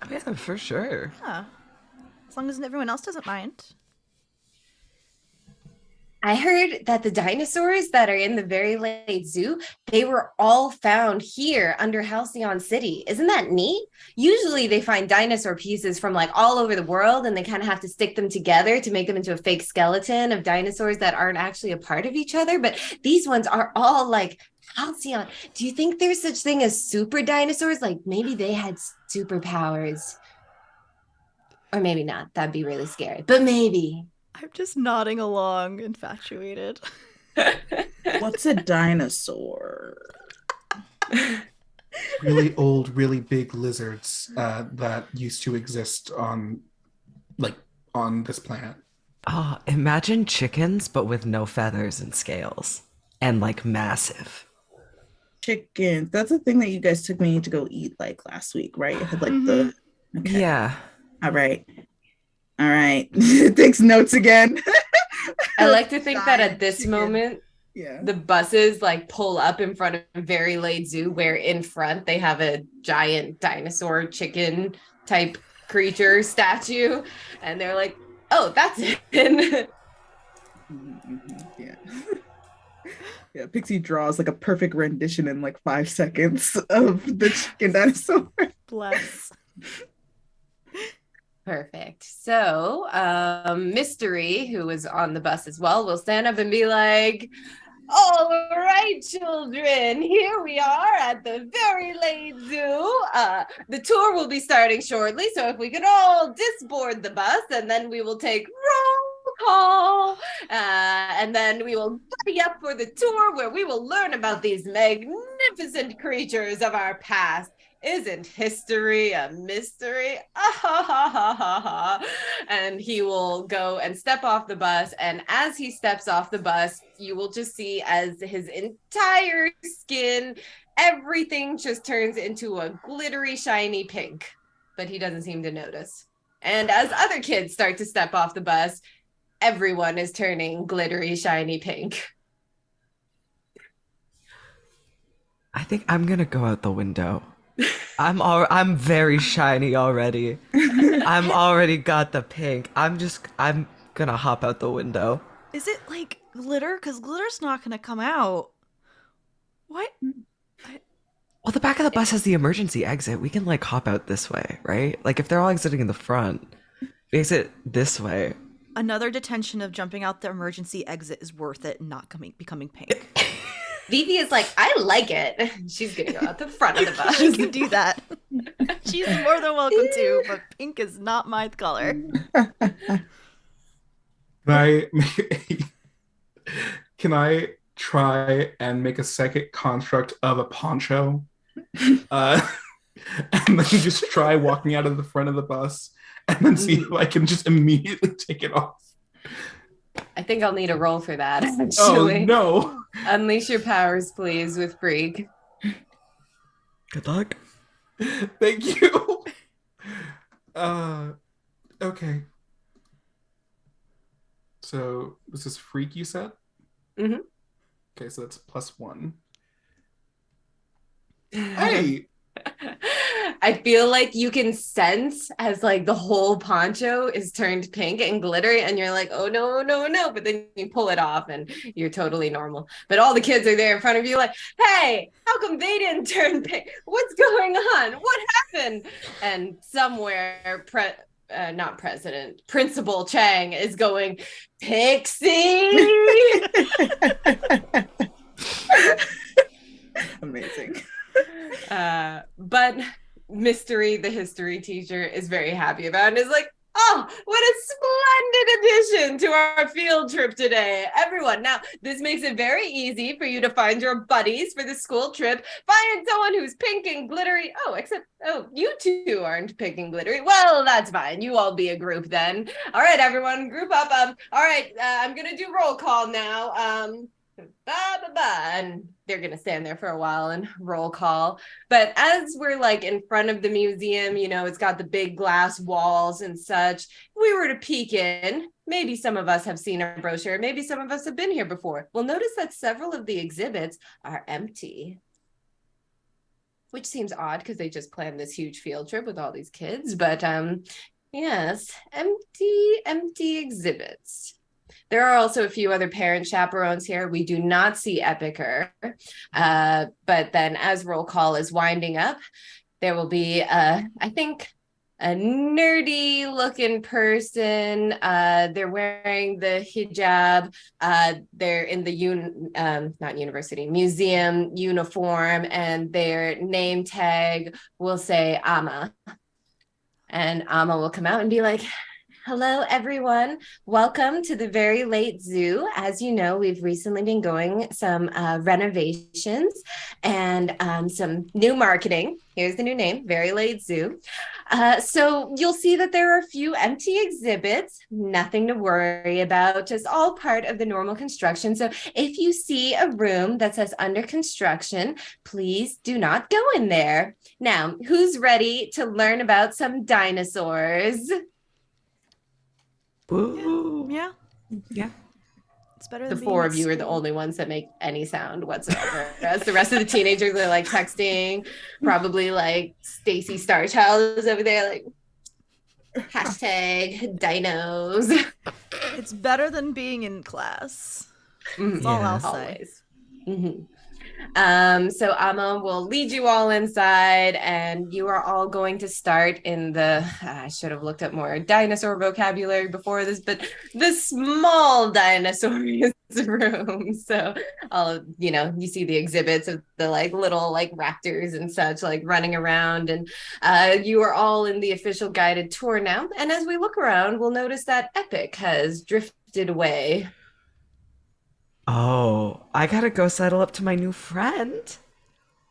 Yeah, for sure. Yeah. As long as everyone else doesn't mind. I heard that the dinosaurs that are in the very late zoo, they were all found here under Halcyon City. Isn't that neat? Usually they find dinosaur pieces from like all over the world, and they kind of have to stick them together to make them into a fake skeleton of dinosaurs that aren't actually a part of each other. But these ones are all like Halcyon. Do you think there's such thing as super dinosaurs? Like maybe they had superpowers. Or maybe not. That'd be really scary. But maybe. I'm just nodding along, infatuated. What's a dinosaur? Really old, really big lizards that used to exist on this planet. Oh, imagine chickens, but with no feathers and scales. And like massive. Chickens. That's a thing that you guys took me to go eat like last week, right? It had like the... Okay. Yeah. All right. Takes notes again. I like to think that at this moment, yeah, the buses like pull up in front of a very late zoo, where in front they have a giant dinosaur chicken type creature statue, and they're like, oh, that's it. Yeah. Yeah, Pixie draws like a perfect rendition in like 5 seconds of the chicken dinosaur. Bless. Perfect. So Mystery, who was on the bus as well, will stand up and be like, All right, children, here we are at the very late zoo. The tour will be starting shortly, so if we could all disboard the bus, and then we will take roll call, and then we will buddy up for the tour where we will learn about these magnificent creatures of our past. Isn't history a mystery? And he will go and step off the bus. And as he steps off the bus, you will just see as his entire skin, everything just turns into a glittery, shiny pink. But he doesn't seem to notice. And as other kids start to step off the bus, everyone is turning glittery, shiny pink. I think I'm gonna go out the window. I'm very shiny already. I'm already got the pink. I'm gonna hop out the window. Is it like glitter? Because glitter's not gonna come out. What? Well, the back of the bus has the emergency exit. We can like hop out this way, right? Like if they're all exiting in the front, we exit this way. Another detention of jumping out the emergency exit is worth it and not becoming pink. Vivi is like, I like it. She's gonna go out the front of the bus. She can do that. She's more than welcome to, but pink is not my color. Can I try and make a second construct of a poncho? And then just try walking out of the front of the bus and then see if I can just immediately take it off. I think I'll need a roll for that, actually. Oh, no. Unleash your powers, please, with Freak. Good luck. Thank you. Okay. So this is Freak, you said? Mm-hmm. Okay, so that's +1. Hey! I feel like you can sense as like the whole poncho is turned pink and glittery, and you're like, oh no, no, no. But then you pull it off and you're totally normal. But all the kids are there in front of you, like, hey, how come they didn't turn pink? What's going on? What happened? And somewhere, Principal Chang is going, Pixie! Amazing. But Mystery, the history teacher, is very happy about it and is like, oh, what a splendid addition to our field trip today. Everyone, now this makes it very easy for you to find your buddies for the school trip. Find someone who's pink and glittery. Oh, you two aren't pink and glittery. Well, that's fine. You all be a group then. All right, everyone, group up. All right, I'm going to do roll call now. And they're gonna stand there for a while and roll call. But as we're like in front of the museum, you know, it's got the big glass walls and such. If we were to peek in, maybe some of us have seen a brochure, maybe some of us have been here before. We'll notice that several of the exhibits are empty, which seems odd because they just planned this huge field trip with all these kids. But yes, empty exhibits. There are also a few other parent chaperones here. We do not see Epicer. But then as roll call is winding up, there will be, I think, a nerdy looking person. They're wearing the hijab. They're in the museum uniform, and their name tag will say Amma. And Amma will come out and be like, hello, everyone. Welcome to the Very Late Zoo. As you know, we've recently been going some renovations and some new marketing. Here's the new name, Very Late Zoo. So you'll see that there are a few empty exhibits, nothing to worry about, just all part of the normal construction. So if you see a room that says under construction, please do not go in there. Now, who's ready to learn about some dinosaurs? Ooh. Yeah. Yeah. It's better The than four being of you are the only ones that make any sound whatsoever. As the rest of the teenagers are like texting, probably like Stacy Starchild is over there like hashtag dinos. It's better than being in class. Mhm. That's all Yeah. I'll say. Always. Mm-hmm. So Amma will lead you all inside, and you are all going to start in the. I should have looked up more dinosaur vocabulary before this, but the small dinosaurius room. So, all you see the exhibits of the like little like raptors and such like running around, and you are all in the official guided tour now. And as we look around, we'll notice that Epic has drifted away. Oh, I gotta go settle up to my new friend.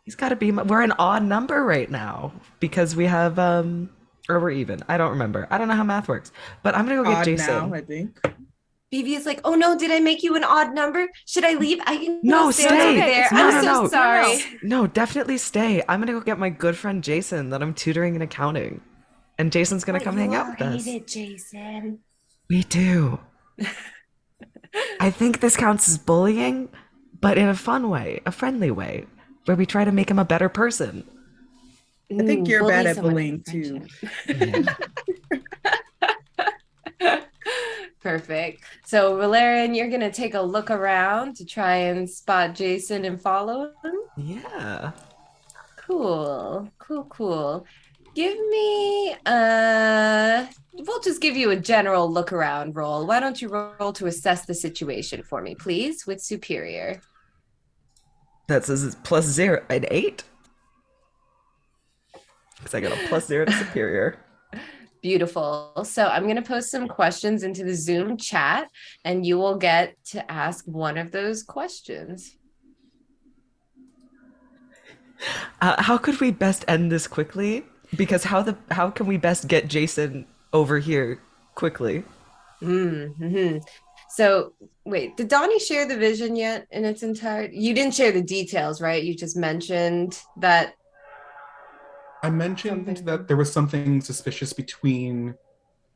He's gotta be we're an odd number right now because we have or we're even. I don't remember. I don't know how math works. But I'm gonna go get Odd now, Jason. I think. Vivi is like, oh no, did I make you an odd number? Should I leave? I can No, go stand stay. over there. It's No, I'm no, fine. so no. sorry. No, definitely stay. I'm gonna go get my good friend Jason that I'm tutoring in accounting. And Jason's gonna But come you hang out all with us. hate it, Jason. We do. I think this counts as bullying, but in a fun way, a friendly way, where we try to make him a better person. I think you're Bully bad at someone bullying in too. friendship. Yeah. Perfect. So, Valerian, you're going to take a look around to try and spot Jason and follow him. Yeah. Cool. Cool, cool. Give me we'll just give you a general look around roll. Why don't you roll to assess the situation for me, please, with superior. That says it's plus zero, an 8? Because I got a plus 0 to superior. Beautiful. So I'm going to post some questions into the Zoom chat, and you will get to ask one of those questions. How could we best end this quickly? Because how can we best get Jason over here quickly? Mm-hmm. So wait, did Donnie share the vision yet in its entirety? You didn't share the details, right? You just mentioned that I mentioned something. that there was something suspicious between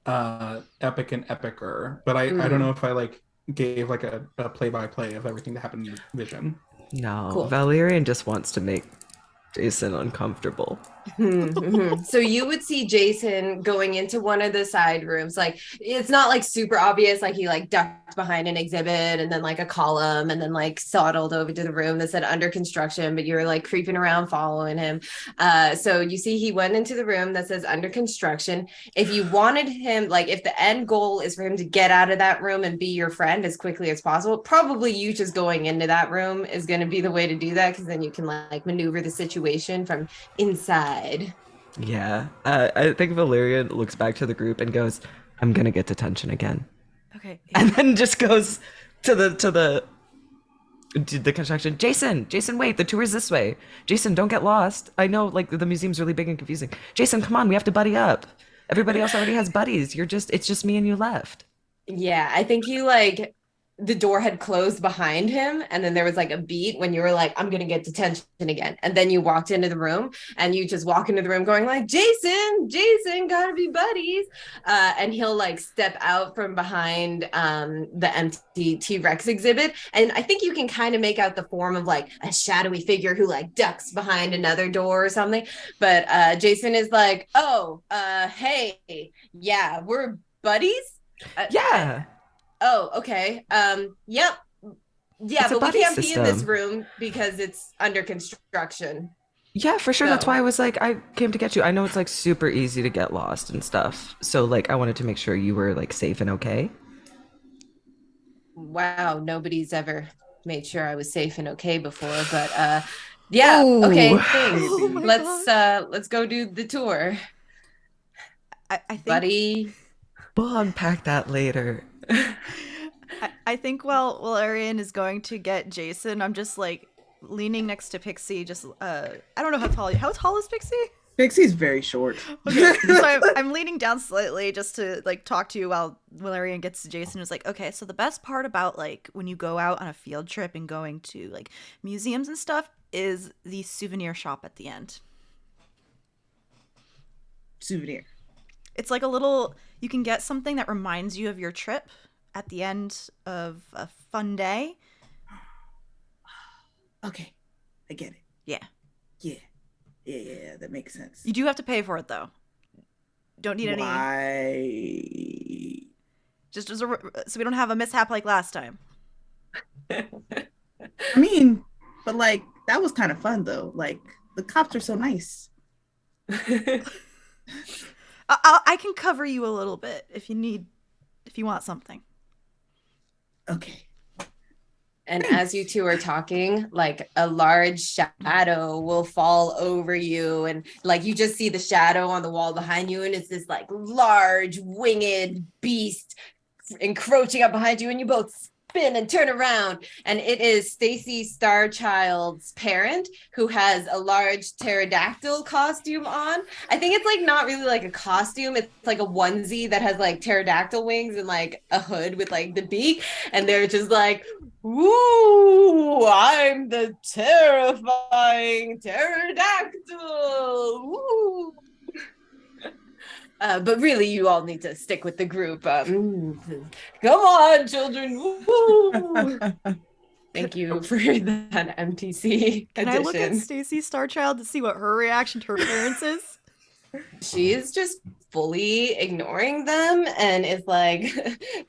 Epic and Epicer, but I don't know if I like gave like a play-by-play of everything that happened in the vision. No, Cool. Valerian just wants to make Jason uncomfortable. So you would see Jason going into one of the side rooms. Like it's not like super obvious, like he like ducked behind an exhibit and then like a column and then like sidled over to the room that said under construction, but you're like creeping around following him. So you see he went into the room that says under construction. If you wanted him, like if the end goal is for him to get out of that room and be your friend as quickly as possible, probably you just going into that room is going to be the way to do that, because then you can like maneuver the situation from inside. Yeah. I think Valerian looks back to the group and goes, I'm gonna get detention again. Okay. And then just goes to the construction. Jason, wait, the tour is this way. Jason, don't get lost. I know like the museum's really big and confusing. Jason, come on, we have to buddy up. Everybody else already has buddies. It's just me and you left. Yeah, I think you like the door had closed behind him, and then there was like a beat when you were like, I'm gonna get detention again. And then you walked into the room, and you just walk into the room going like, Jason, gotta be buddies. And he'll like step out from behind the empty T-Rex exhibit. And I think you can kind of make out the form of like a shadowy figure who like ducks behind another door or something. But Jason is like, hey, yeah, we're buddies. Yeah. Oh, okay. Yep. Yeah, It's a but we buddy can't be in this system. room because it's under construction. Yeah, for sure. That's So, why I was like, I came to get you. I know it's like super easy to get lost and stuff. So like I wanted to make sure you were like safe and okay. wow, nobody's ever made sure I was safe and okay before, but yeah, Ooh. okay, thanks. Oh my Let's go do the tour, I think buddy. We'll unpack that later. I think while Valerian is going to get Jason, I'm just like leaning next to Pixie. Just I don't know how tall is Pixie? Pixie's very short. Okay, so I'm leaning down slightly just to like talk to you while Valerian gets to Jason. Is like, okay, so the best part about like when you go out on a field trip and going to like museums and stuff is the souvenir shop at the end. Souvenir. It's like a little, you can get something that reminds you of your trip at the end of a fun day. Okay, I get it. Yeah. Yeah, that makes sense. You do have to pay for it though. Don't need any. Why? Just as so we don't have a mishap like last time. I mean, but like, that was kind of fun though. Like the cops are so nice. I can cover you a little bit if you want something. Okay. And as you two are talking, like a large shadow will fall over you. And like you just see the shadow on the wall behind you. And it's this like large winged beast encroaching up behind you. And you both spin and turn around. And it is Stacy Starchild's parent who has a large pterodactyl costume on. I think it's like not really like a costume. It's like a onesie that has like pterodactyl wings and like a hood with like the beak. And they're just like, ooh, I'm the terrifying pterodactyl. Ooh. But really, you all need to stick with the group. Come on, children. Woo. Thank you for that MTC Can addition. I look at Stacy Starchild to see what her reaction to her parents is? She is just fully ignoring them and is like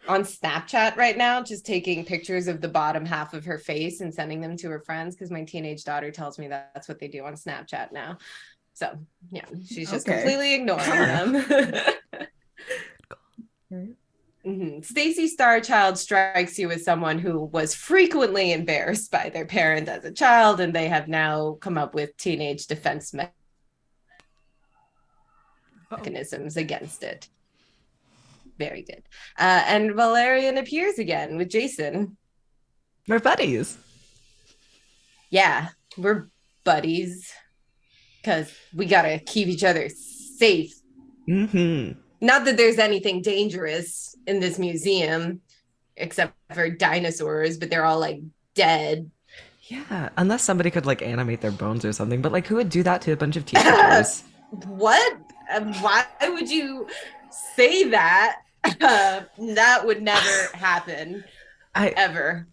on Snapchat right now, just taking pictures of the bottom half of her face and sending them to her friends because my teenage daughter tells me that that's what they do on Snapchat now. So yeah, she's just completely ignoring them. Mm-hmm. Stacy Starchild strikes you as someone who was frequently embarrassed by their parent as a child, and they have now come up with teenage defense mechanisms against it. Very good. And Valerian appears again with Jason. We're buddies. Yeah, we're buddies because we gotta keep each other safe. Mm-hmm. Not that there's anything dangerous in this museum except for dinosaurs, but they're all like dead. Yeah, unless somebody could like animate their bones or something, but like who would do that to a bunch of teenagers? What? Why would you say that? That would never happen. Ever.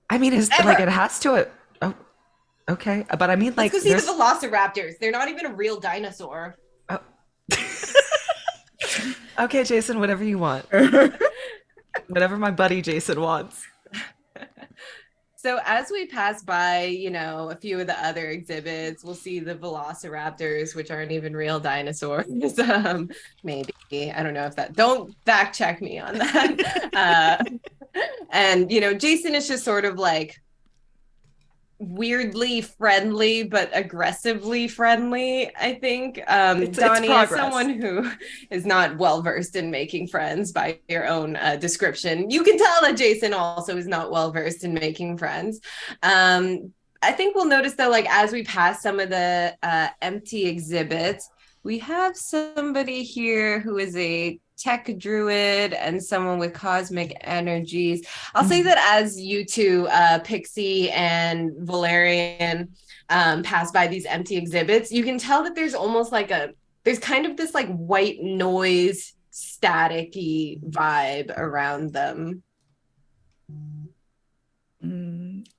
I mean, it's Ever. like it has to. Oh, okay, but I mean, like, let's go see the velociraptors. They're not even a real dinosaur. Oh. Okay, Jason, whatever you want. Whatever my buddy Jason wants. So as we pass by, you know, a few of the other exhibits, we'll see the velociraptors, which aren't even real dinosaurs. Maybe. I don't know if that, don't fact check me on that. And, you know, Jason is just sort of like weirdly friendly, but aggressively friendly, I think. Donnie, as someone who is not well-versed in making friends by your own description, you can tell that Jason also is not well-versed in making friends. I think we'll notice though, like as we pass some of the empty exhibits, we have somebody here who is a tech druid and someone with cosmic energies. I'll say that as you two, Pixie and Valerian, pass by these empty exhibits, you can tell that there's almost like there's kind of this like white noise, static-y vibe around them.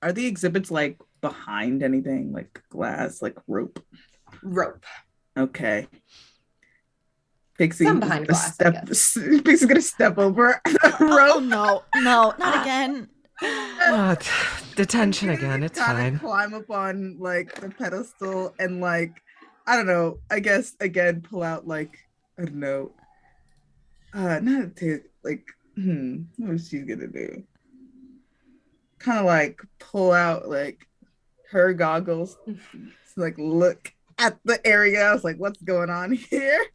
Are the exhibits like behind anything, like glass, like rope? Rope. Okay. Pixie Some behind glass, Pixie's gonna step over the rope. Oh no, not again. Detention again. It's fine. Climb up on like the pedestal and like I don't know. I guess again pull out like I don't know. Not to like. What is she gonna do? Kind of like pull out like her goggles to like look at the area. I was like, what's going on here?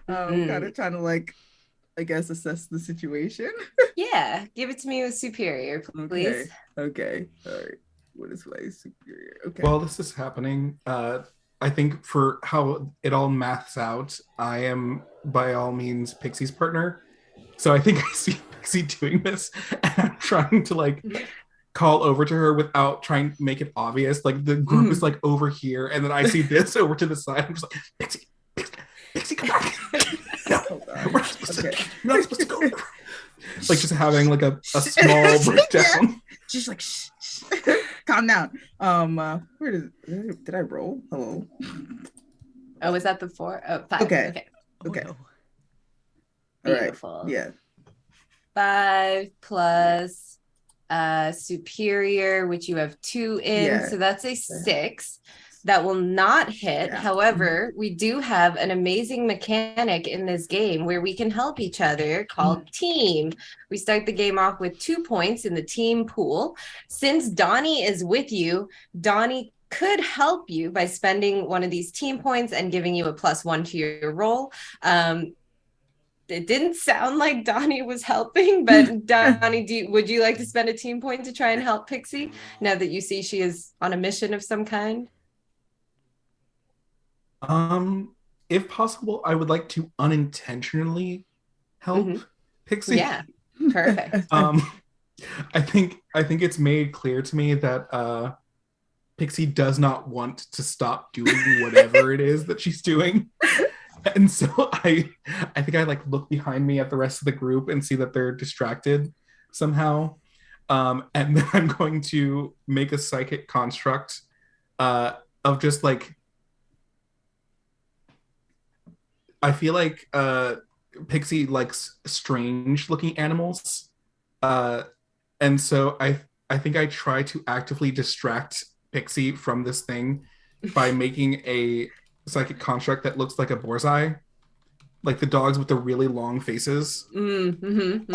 Kind of trying to like, I guess, assess the situation. Yeah, give it to me with superior, please. Okay. All right. What is my superior? Okay. While this is happening, I think for how it all maths out, I am by all means Pixie's partner. So I think I see Pixie doing this and I'm trying to like call over to her without trying to make it obvious. Like the group is like over here and then I see this over to the side. I'm just like, Pixie, come back. No, we're not supposed to go. Like just having like a small breakdown. She's like, shh, calm down. Where did I roll? Hello. Oh, was that the 4? Oh, 5. Okay. Oh, no. Beautiful. All right. Yeah. 5 plus superior, which you have 2 in, Yeah. so that's a 6. That will not hit. Yeah. However, we do have an amazing mechanic in this game where we can help each other called team. We start the game off with 2 points in the team pool. Since Donnie is with you, Donnie could help you by spending one of these team points and giving you a +1 to your roll. It didn't sound like Donnie was helping, but Donnie, would you like to spend a team point to try and help Pixie now that you see she is on a mission of some kind? If possible, I would like to unintentionally help Pixie. Yeah, perfect. I think it's made clear to me that Pixie does not want to stop doing whatever it is that she's doing. And so I think I like look behind me at the rest of the group and see that they're distracted somehow. And then I'm going to make a psychic construct of just like, I feel like Pixie likes strange looking animals. And so I think I try to actively distract Pixie from this thing by making a psychic construct that looks like a boar's eye, like the dogs with the really long faces. And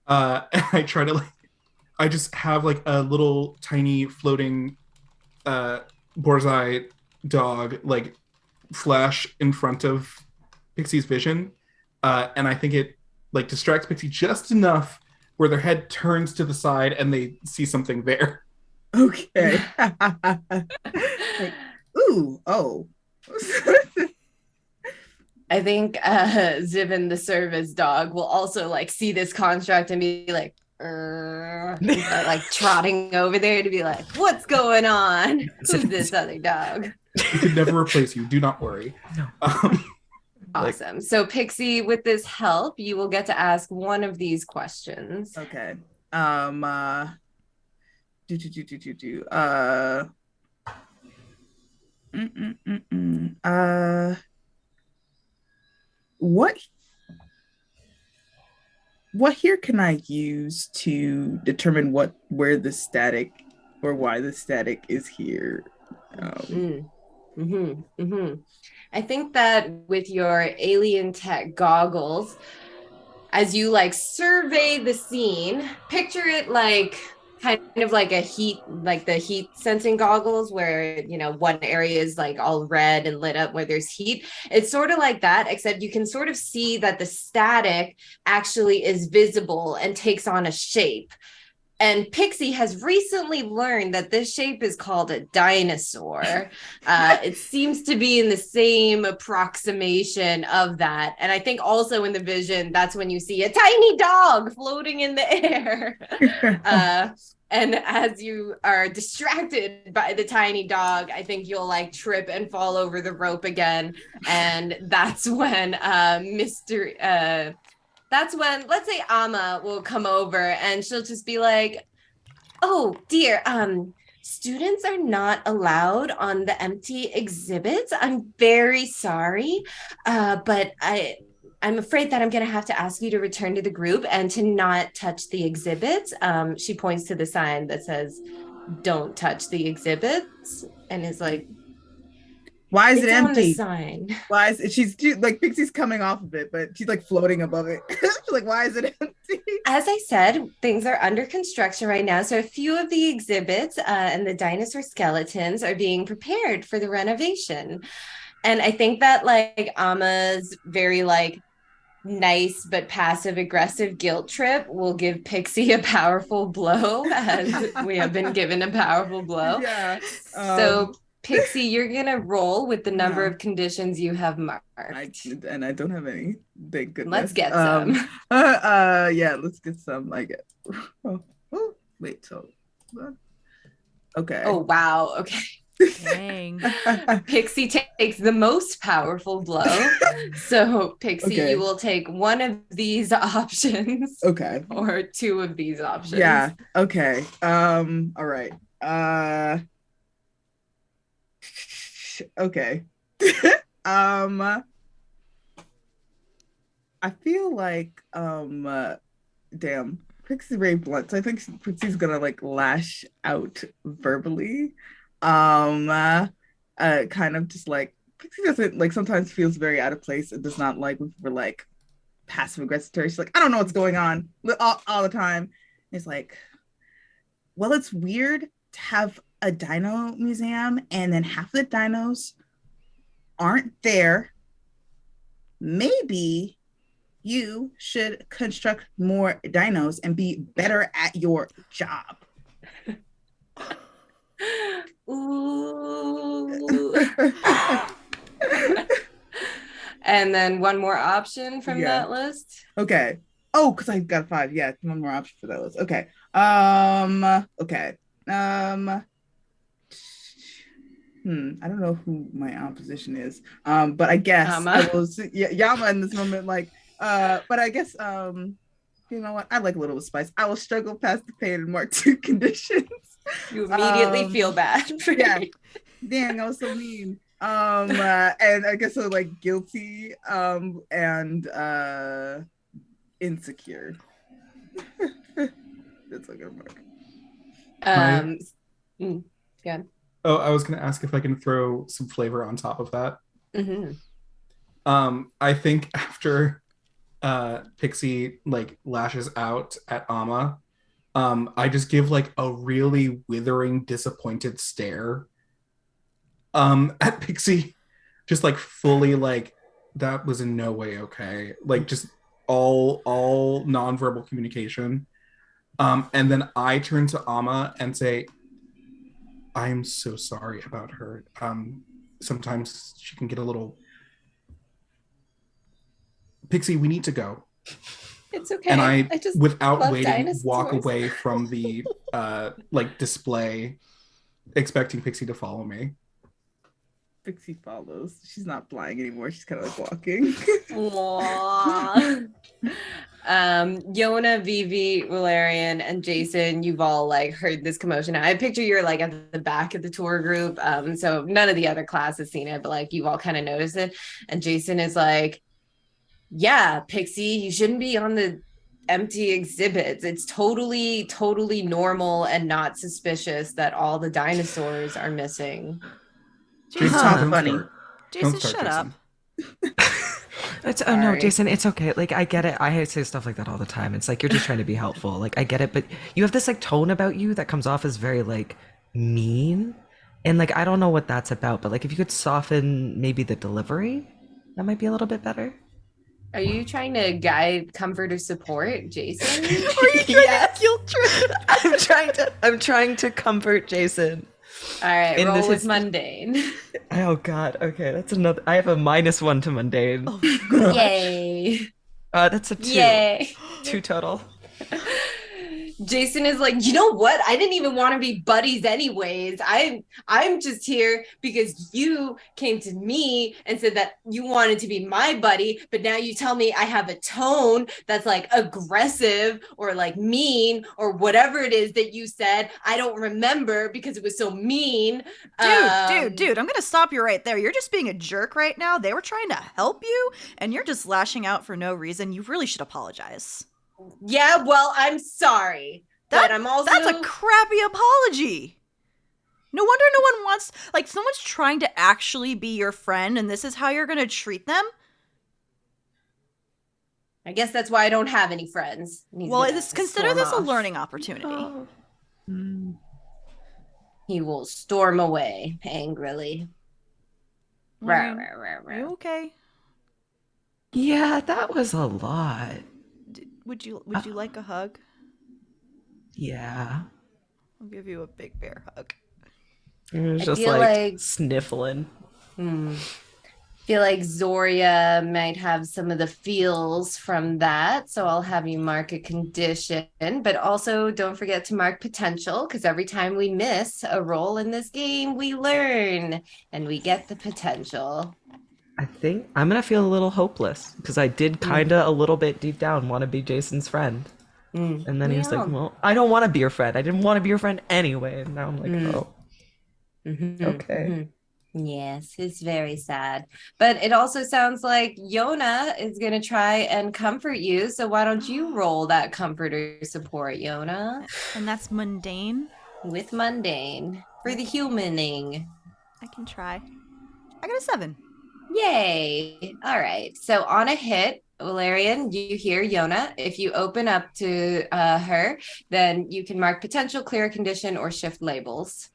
I try to like, I just have like a little tiny floating boar's eye dog like flash in front of Pixie's vision, and I think it like distracts Pixie just enough where their head turns to the side and they see something there. Okay. Like, ooh, oh. I think Zivin, the service dog, will also like see this construct and be like, like trotting over there to be like, what's going on? Who's this other dog? We could never replace you. Do not worry. Awesome. So Pixie, with this help, you will get to ask one of these questions. Okay. What here can I use to determine where the static or why the static is here? I think that with your alien tech goggles, as you like survey the scene, picture it like kind of like a heat, like the heat sensing goggles where, you know, one area is like all red and lit up where there's heat. It's sort of like that, except you can sort of see that the static actually is visible and takes on a shape. And Pixie has recently learned that this shape is called a dinosaur. It seems to be in the same approximation of that. And I think also in the vision, that's when you see a tiny dog floating in the air. And as you are distracted by the tiny dog, I think you'll like trip and fall over the rope again. And that's when that's when, let's say, Amma will come over and she'll just be like, oh dear, students are not allowed on the empty exhibits. I'm very sorry, but I'm afraid that I'm going to have to ask you to return to the group and to not touch the exhibits. She points to the sign that says, don't touch the exhibits, and is like, why is it empty? On the sign. Why is it? She's like Pixie's coming off of it, but she's like floating above it. She's like, why is it empty? As I said, things are under construction right now. So a few of the exhibits and the dinosaur skeletons are being prepared for the renovation. And I think that like Amma's very like nice but passive aggressive guilt trip will give Pixie a powerful blow, as we have been given a powerful blow. Yeah. So Pixie, you're gonna roll with the number of conditions you have marked. I don't have any. Thank goodness. Let's get some. Yeah, let's get some. I guess. Wait. So, okay. Oh wow. Okay. Dang. Pixie takes the most powerful blow. So Pixie, you will take one of these options. Okay. Or two of these options. Yeah. Okay. All right. Okay. I feel like damn. Pixie's very blunt, so I think Pixie's gonna like lash out verbally. Kind of just like Pixie doesn't like sometimes feels very out of place. It does not like when people are like passive aggressive. She's like, I don't know what's going on all the time. It's like, well, it's weird to have a dino museum and then half the dinos aren't there. Maybe you should construct more dinos and be better at your job. Ooh. And then one more option from that list. Okay. Oh, because I got 5. Yeah, one more option for that list. Okay. Okay. I don't know who my opposition is. But I guess I will Yama in this moment, like, but I guess you know what? I like a little spice. I will struggle past the pain and Mark 2 conditions. You immediately feel bad. Yeah. Dang, I was so mean. And I guess so like guilty, and insecure. That's a good mark. Yeah. Oh, I was gonna ask if I can throw some flavor on top of that. Mm-hmm. I think after Pixie like lashes out at Amma, I just give like a really withering, disappointed stare at Pixie, just like fully like that was in no way okay. Like just all nonverbal communication. And then I turn to Amma and say, I'm so sorry about her. Sometimes she can get a little. Pixie, we need to go. It's okay. And I just without waiting, dinosaurs. walk away from the like display, expecting Pixie to follow me. Pixie follows. She's not flying anymore. She's kind of like walking. Yona, Vivi, Valerian, and Jason, you've all like heard this commotion. I picture you're like at the back of the tour group. So none of the other class has seen it, but like you've all kind of noticed it. And Jason is like, yeah, Pixie, you shouldn't be on the empty exhibits. It's totally normal and not suspicious that all the dinosaurs are missing. Jason, not funny. Jason, shut up. Oh no, Jason, it's okay. Like I get it. I say stuff like that all the time. It's like you're just trying to be helpful. Like I get it, but you have this like tone about you that comes off as very like mean, and like I don't know what that's about. But like if you could soften maybe the delivery, that might be a little bit better. Are you trying to guide, comfort, or support Jason? Are you trying to guilt trip? I'm trying to comfort Jason. All right, roll with mundane. Oh God. Okay, that's another. I have a -1 to mundane. Oh, gosh. Yay! That's a 2. Yay! 2 total. Jason is like, you know what? I didn't even want to be buddies anyways. I'm just here because you came to me and said that you wanted to be my buddy, but now you tell me I have a tone that's like aggressive or like mean or whatever it is that you said. I don't remember because it was so mean. Dude, I'm gonna stop you right there. You're just being a jerk right now. They were trying to help you and you're just lashing out for no reason. You really should apologize. Yeah, well, I'm sorry. But I'm also... That's a crappy apology. No wonder no one wants... Like, someone's trying to actually be your friend, and this is how you're going to treat them? I guess that's why I don't have any friends. Well, consider this a learning opportunity. Oh. He will storm away angrily. Are you okay? Yeah, that was a lot. Would you like a hug? Yeah. I'll give you a big bear hug. It was just like sniffling. Feel like Zoria might have some of the feels from that, so I'll have you mark a condition, but also don't forget to mark potential, because every time we miss a roll in this game, we learn and we get the potential. I think I'm gonna feel a little hopeless because I did kind of a little bit deep down want to be Jason's friend, and then he was like, "Well, I don't want to be your friend. I didn't want to be your friend anyway." And now I'm like, "Oh, okay." Yes, it's very sad. But it also sounds like Yona is going to try and comfort you. So why don't you roll that comforter support, Yona, And that's mundane. with mundane for the humaning. I can try. I got a 7. Yay. All right. So on a hit, Valerian, you hear Yona. If you open up to her, then you can mark potential, clear a condition, or shift labels.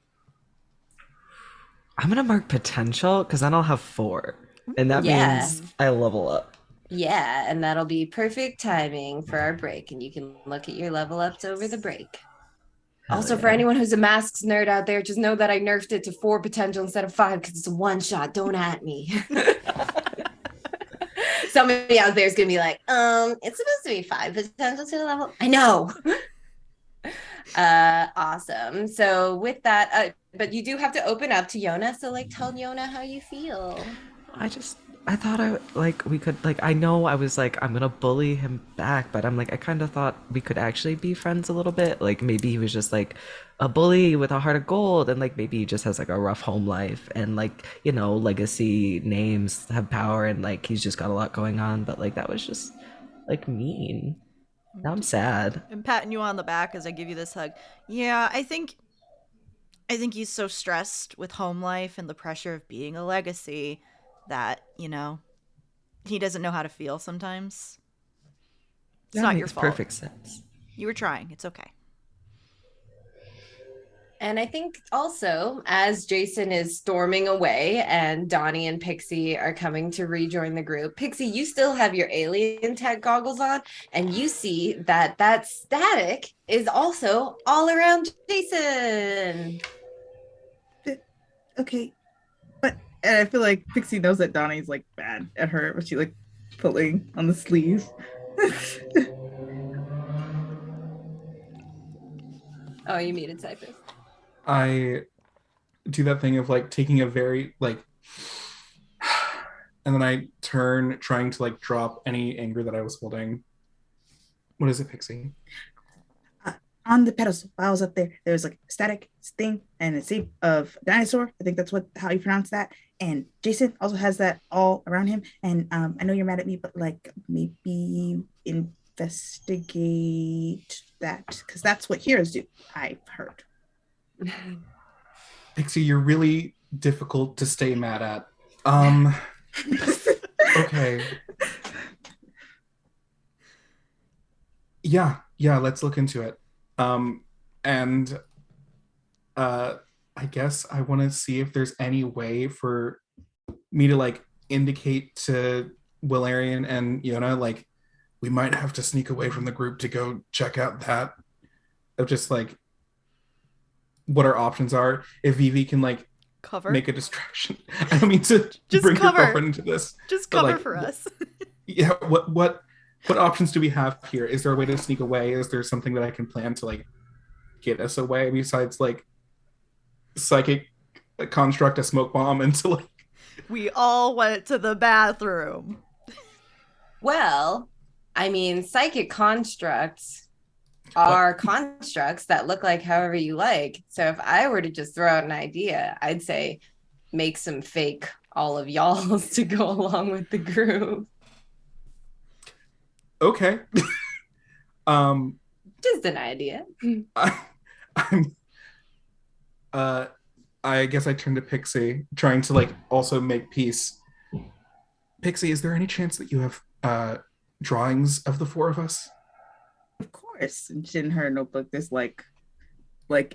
I'm gonna mark potential because then I'll have 4, and that Yeah. means I level up. Yeah, and that'll be perfect timing for our break. And you can look at your level ups over the break. Hell Also, for yeah. anyone who's a masks nerd out there, just know that I nerfed it to 4 potential instead of 5 because it's a one shot. Don't at me. Somebody out there is gonna be like, it's supposed to be 5 potential to the level. I know. Awesome. So with that, but you do have to open up to Yona. So like tell Yona how you feel. I thought we could, I know I was like, I'm gonna bully him back, but I'm like, I kind of thought we could actually be friends a little bit. Like, maybe he was just like a bully with a heart of gold, and like, maybe he just has like a rough home life, and like, legacy names have power, and like, he's just got a lot going on, but like, that was just like mean. Now I'm sad. I'm patting you on the back as I give you this hug. Yeah, I think he's so stressed with home life and the pressure of being a legacy that, he doesn't know how to feel sometimes. It's That not your makes fault. perfect sense. You were trying. It's okay. And I think also, as Jason is storming away and Donnie and Pixie are coming to rejoin the group, Pixie, you still have your alien tech goggles on, and you see that static is also all around Jason. Okay. And I feel like Pixie knows that Donnie's like bad at her, but she like pulling on the sleeves. Oh, you muted Cypress. I do that thing of like taking a very like, and then I turn, trying to like drop any anger that I was holding. What is it, Pixie? On the pedestal, I was up there. There was like a static thing and a shape of a dinosaur. I think that's how you pronounce that. And Jason also has that all around him. And I know you're mad at me, but like maybe investigate that because that's what heroes do. I've heard. Pixie, you're really difficult to stay mad at. Okay. Yeah, let's look into it. And I guess I want to see if there's any way for me to like indicate to Willarian and Yona, like, we might have to sneak away from the group to go check out that, of just like what our options are. If Vivi can like Cover. make a distraction. I don't mean to Just bring cover. your girlfriend into this. Just but, cover like, for us. Yeah, what options do we have here? Is there a way to sneak away? Is there something that I can plan to like get us away besides like psychic construct a smoke bomb into like We all went to the bathroom. Well, I mean, psychic constructs are constructs that look like however you like. So if I were to just throw out an idea, I'd say make some fake all of y'all's to go along with the group. okay. Just an idea. I'm I guess I turn to Pixie, trying to like also make peace. Pixie, is there any chance that you have drawings of the 4 of us? Of course. And in her notebook, there's like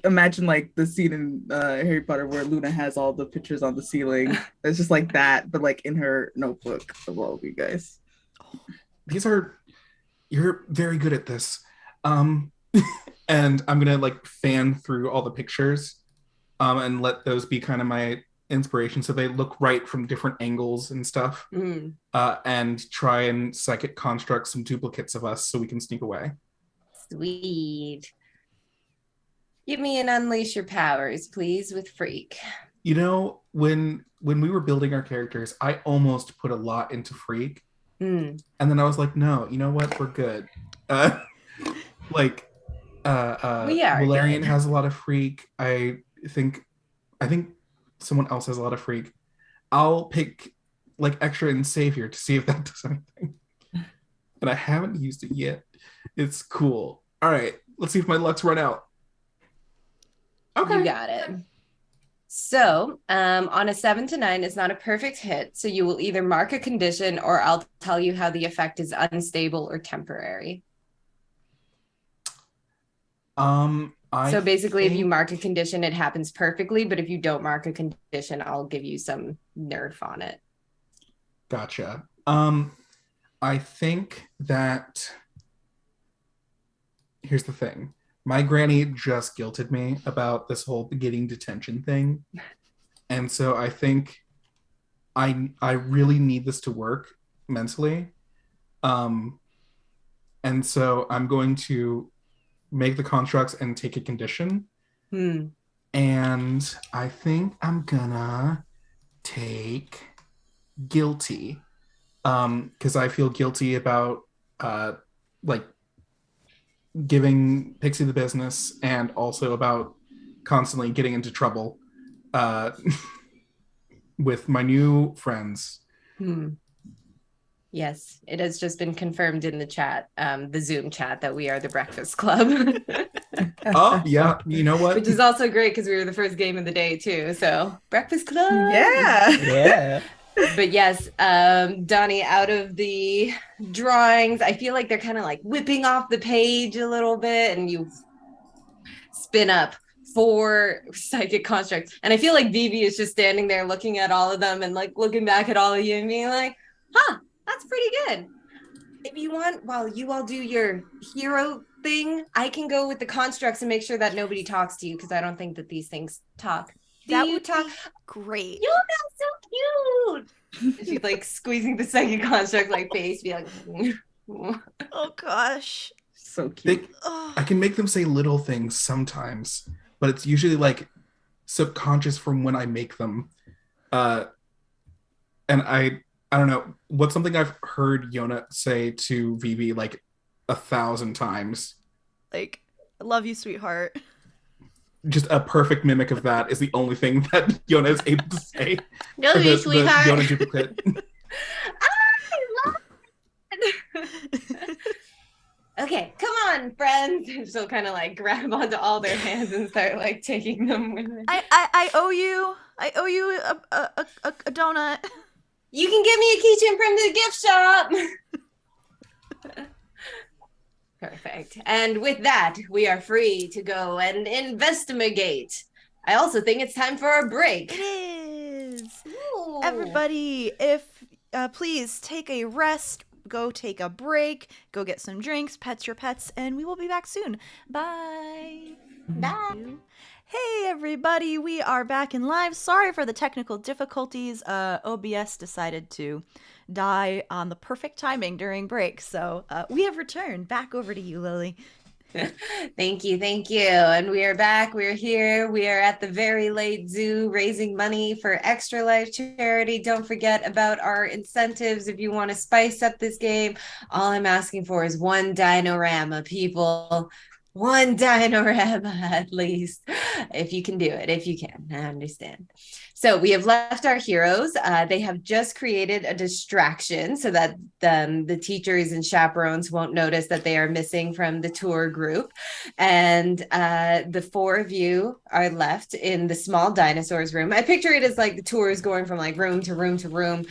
imagine like the scene in Harry Potter where Luna has all the pictures on the ceiling. It's just like that, but like in her notebook of all of you guys. You're very good at this. And I'm gonna like fan through all the pictures, and let those be kind of my inspiration, so they look right from different angles and stuff. And try and psychic construct some duplicates of us so we can sneak away. Sweet. Give me an unleash your powers, please, with Freak. You know, when we were building our characters, I almost put a lot into Freak, and then I was like, no, you know what, we're good. We are Valerian good. has a lot of Freak. I think someone else has a lot of freak, I'll pick like extra and savior to see if that does anything. But I haven't used it yet. It's cool. All right, let's see if my luck's run out. Okay. You got it. So, on a 7 to 9, it's not a perfect hit. So you will either mark a condition or I'll tell you how the effect is unstable or temporary. So basically, if you mark a condition, it happens perfectly. But if you don't mark a condition, I'll give you some nerf on it. Gotcha. I think that here's the thing. My granny just guilted me about this whole getting detention thing. And so I think I really need this to work mentally. And so I'm going to make the constructs and take a condition. And I think I'm gonna take guilty. Because I feel guilty about like giving Pixie the business and also about constantly getting into trouble with my new friends. Yes, it has just been confirmed in the chat, the Zoom chat, that we are the Breakfast Club. Oh, yeah. You know what? Which is also great because we were the first game of the day, too. So, Breakfast Club. Yeah. Yeah. But yes, Donnie, out of the drawings, I feel like they're kind of like whipping off the page a little bit, and you spin up 4 psychic constructs. And I feel like Vivi is just standing there looking at all of them and like looking back at all of you and being like, huh, that's pretty good. If you want, while you all do your hero thing, I can go with the constructs and make sure that nobody talks to you because I don't think that these things talk. That would be great. You're so cute. She's like squeezing the second construct like face, be like, oh gosh, so cute. I can make them say little things sometimes, but it's usually like subconscious from when I make them. And I don't know, what's something I've heard Yona say to Vivi like 1,000 times? Like, I love you, sweetheart. Just a perfect mimic of that is the only thing that Yona is able to say. No, you sweetheart. The Yona duplicate. I love it. Okay, come on, friends. And she'll kind of like grab onto all their hands and start like taking them with her. I owe you a donut. You can give me a keychain from the gift shop. Perfect. And with that, we are free to go and investigate. I also think it's time for a break. It is. Ooh. Everybody, if please take a rest, go take a break, go get some drinks, pet your pets, and we will be back soon. Bye. Bye. Hey everybody, we are back in live. Sorry for the technical difficulties. OBS decided to die on the perfect timing during break, so we have returned. Back over to you, Lily. Thank you. And we are back. We're here. We are at the very late zoo raising money for Extra Life charity. Don't forget about our incentives if you want to spice up this game. All I'm asking for is 1 dinorama, people. 1 dinorama at least, if you can do it, if you can. I understand. So we have left our heroes. They have just created a distraction so that the teachers and chaperones won't notice that they are missing from the tour group. And the 4 of you are left in the small dinosaurs room. I picture it as like the tour is going from like room to room to room.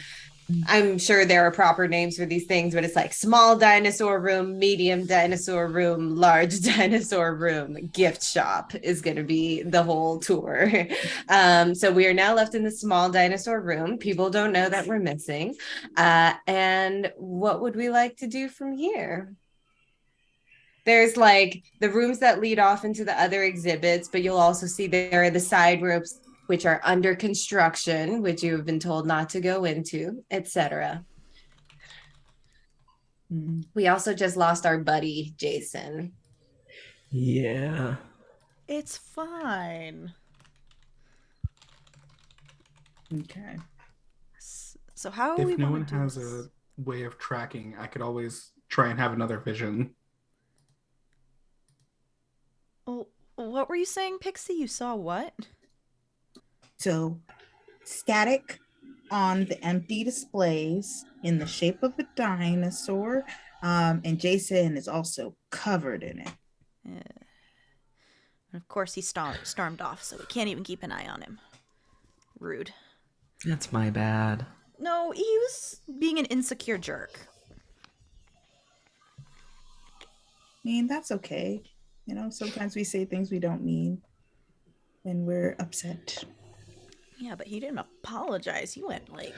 I'm sure there are proper names for these things, but it's like small dinosaur room, medium dinosaur room, large dinosaur room, gift shop is going to be the whole tour. So we are now left in the small dinosaur room. People don't know that we're missing. And what would we like to do from here? There's like the rooms that lead off into the other exhibits, but you'll also see there are the side rooms which are under construction, which you have been told not to go into, etc. We also just lost our buddy, Jason. Yeah. It's fine. Okay. So how are we? If no one has a way of tracking, I could always try and have another vision. Oh, what were you saying, Pixie? You saw what? So static on the empty displays in the shape of a dinosaur. And Jason is also covered in it. Yeah. And of course, he stormed off, so we can't even keep an eye on him. Rude. That's my bad. No, he was being an insecure jerk. I mean, that's okay. You know, sometimes we say things we don't mean when we're upset. Yeah, but he didn't apologize. He went like...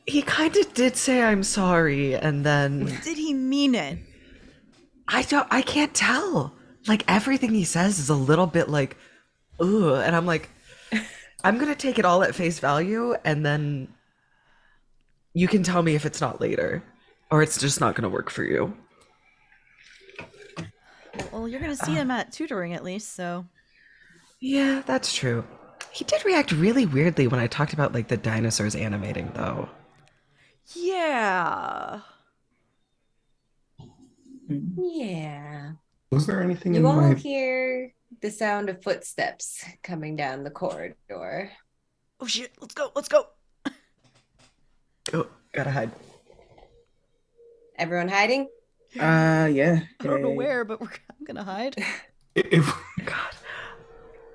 He kind of did say I'm sorry, and then Did he mean it? I can't tell. Like everything he says is a little bit like, ugh, and I'm like, I'm gonna take it all at face value, and then you can tell me if it's not later, or it's just not gonna work for you. Well, you're gonna see him at tutoring at least, so... Yeah, that's true. He did react really weirdly when I talked about like the dinosaurs animating, though. Yeah. Yeah. Was there anything in You all my... hear the sound of footsteps coming down the corridor. Oh shit, let's go, let's go. Oh, gotta hide. Everyone hiding? Yeah. I don't know where, but I'm gonna hide. If, God.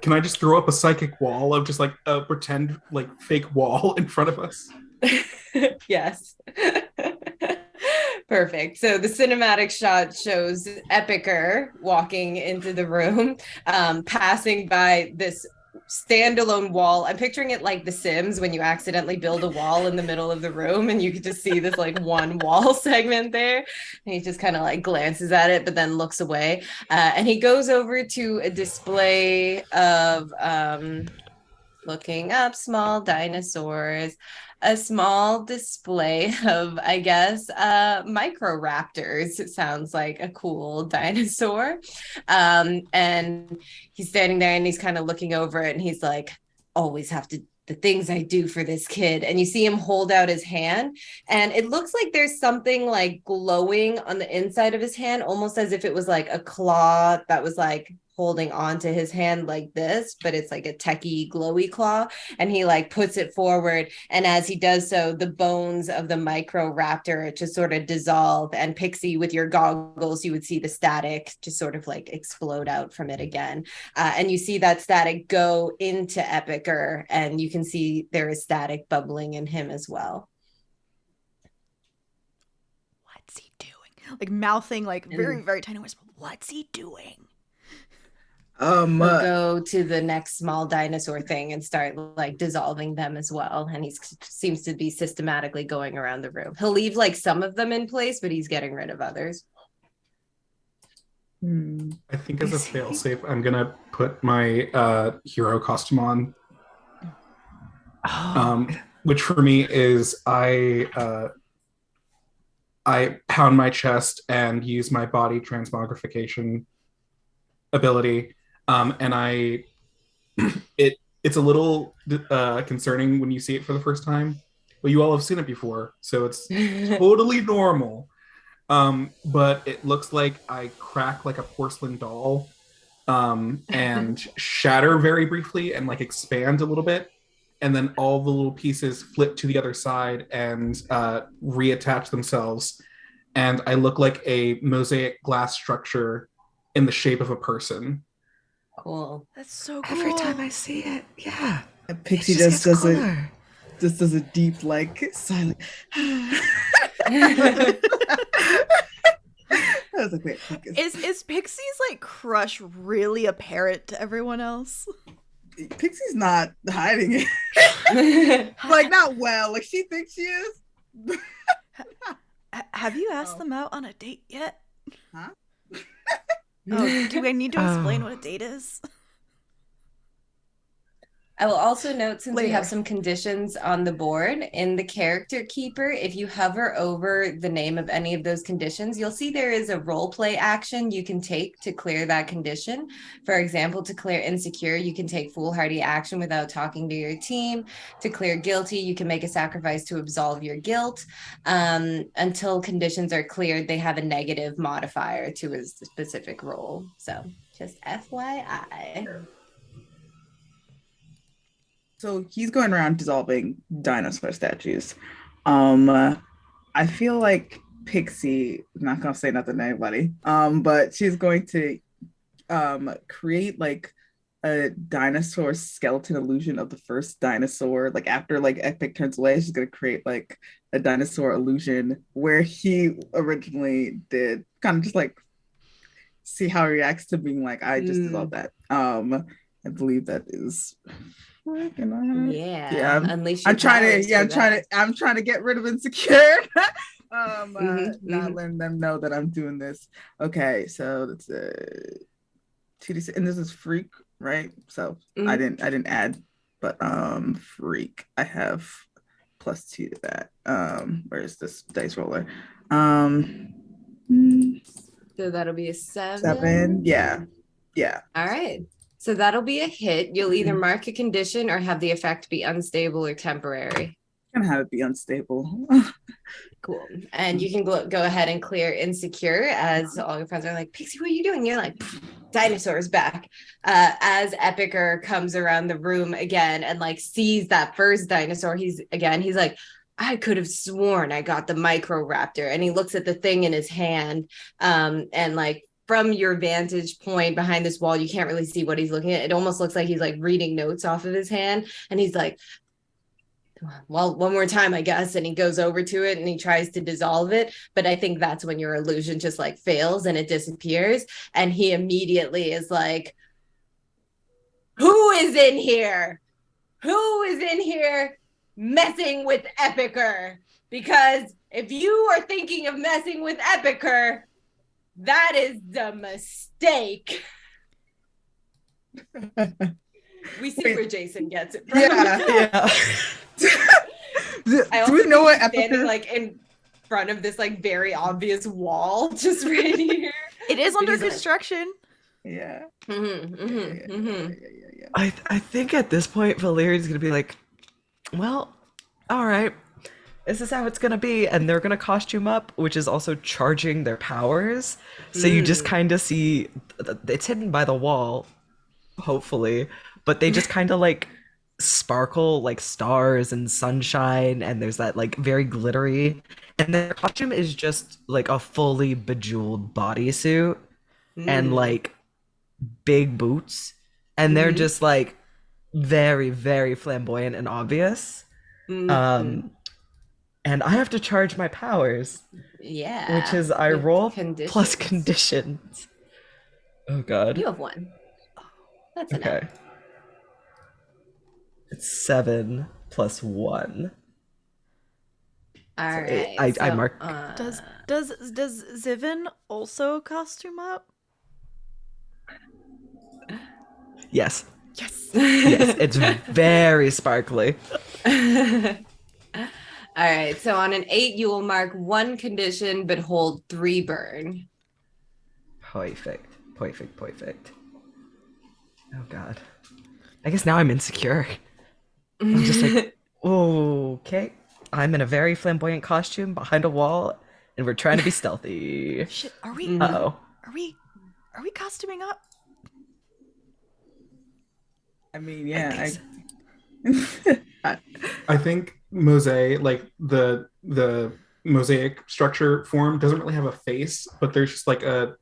can I just throw up a psychic wall of just like a pretend like fake wall in front of us? Yes. Perfect. So the cinematic shot shows Epicer walking into the room, passing by this standalone wall. I'm picturing it like The Sims when you accidentally build a wall in the middle of the room and you can just see this like one wall segment there. And he just kind of like glances at it, but then looks away. And he goes over to a display of looking up small dinosaurs, a small display of, I guess, microraptors. It sounds like a cool dinosaur. And he's standing there and he's kind of looking over it and he's like, always have to, the things I do for this kid. And you see him hold out his hand and it looks like there's something like glowing on the inside of his hand, almost as if it was like a claw that was like holding onto his hand like this, but it's like a techie glowy claw. And he like puts it forward. And as he does so, the bones of the microraptor just sort of dissolve. And Pixie, with your goggles, you would see the static just sort of like explode out from it again. And you see that static go into Epicer, and you can see there is static bubbling in him as well. What's he doing? Like mouthing like very, very tiny whisper. What's he doing? He'll go to the next small dinosaur thing and start like dissolving them as well. And he seems to be systematically going around the room. He'll leave like some of them in place, but he's getting rid of others. I think as a failsafe, I'm gonna put my hero costume on. Which for me is I pound my chest and use my body transmogrification ability. And it's a little concerning when you see it for the first time, but you all have seen it before, so it's totally normal. But it looks like I crack like a porcelain doll and shatter very briefly and like expand a little bit, and then all the little pieces flip to the other side and reattach themselves, and I look like a mosaic glass structure in the shape of a person. Cool. That's so cool. Every time I see it, yeah. Pixie just just cooler. does a deep like silent. I was like, wait, Is Pixie's like crush really apparent to everyone else? Pixie's not hiding it. Like not well. Like she thinks she is. Have you asked them out on a date yet? Huh? Oh, do I need to explain what a date is? I will also note, since we Later. have some conditions on the board, in the character keeper, if you hover over the name of any of those conditions, you'll see there is a role play action you can take to clear that condition. For example, to clear insecure, you can take foolhardy action without talking to your team. To clear guilty, you can make a sacrifice to absolve your guilt. Until conditions are cleared, they have a negative modifier to a specific role. So just FYI. So he's going around dissolving dinosaur statues. I feel like Pixie, not gonna say nothing to anybody, but she's going to create like a dinosaur skeleton illusion of the first dinosaur. Like after like Epic turns away, she's gonna create like a dinosaur illusion where he originally did, kind of just like see how he reacts to being like, I just dissolved that. I believe that is Yeah. Unleash your I'm trying powers to yeah, for that. I'm trying to get rid of insecure. Mhm, Not mhm. letting them know that I'm doing this. Okay, so that's 2D6, and this is freak, right? So I didn't add, but freak. I have +2 to that. Where's this dice roller? Um So that'll be a 7. 7. Yeah. Yeah. All right. So that'll be a hit. You'll either Mhm. mark a condition or have the effect be unstable or temporary. Gonna have it be unstable. Cool. And you can go ahead and clear insecure as all your friends are like, Pixie, what are you doing? You're like, dinosaurs back. As Epicer comes around the room again and like sees that first dinosaur, he's like, I could have sworn I got the Microraptor. And he looks at the thing in his hand. And like from your vantage point behind this wall, you can't really see what he's looking at. It almost looks like he's like reading notes off of his hand. And he's like, well, one more time, I guess. And he goes over to it and he tries to dissolve it. But I think that's when your illusion just like fails and it disappears. And he immediately is like, who is in here? Who is in here messing with Epicer? Because if you are thinking of messing with Epicer, that is the mistake. We see Wait. where Jason gets it from. Yeah. I Do we know what standing Epicer? like in front of this like very obvious wall, just right here. It is under He's like- construction. Yeah. I think at this point Valerian's gonna be like, well, all right, this is how it's gonna be, and they're gonna costume up, which is also charging their powers. So you just kind of see it's hidden by the wall, hopefully, but they just kind of like sparkle like stars and sunshine, and there's that like very glittery, and their costume is just like a fully bejeweled bodysuit and like big boots, and they're just like very, very flamboyant and obvious. And I have to charge my powers, Yeah. which is I With roll conditions. plus conditions. Oh god. You have one. That's enough. Okay. It's 7 plus 1. All So right. I mark. Does Zivin also costume up? Yes. Yes. Yes. It's very sparkly. All right. So on an 8, you will mark 1 condition but hold 3 burn. Perfect. Perfect. Oh god. I guess now I'm insecure. I'm just like, okay. I'm in a very flamboyant costume behind a wall, and we're trying to be stealthy. Shit, are we Uh-oh. are we costuming up? I mean, yeah. I think mosaic, like the mosaic structure form, doesn't really have a face, but there's just like a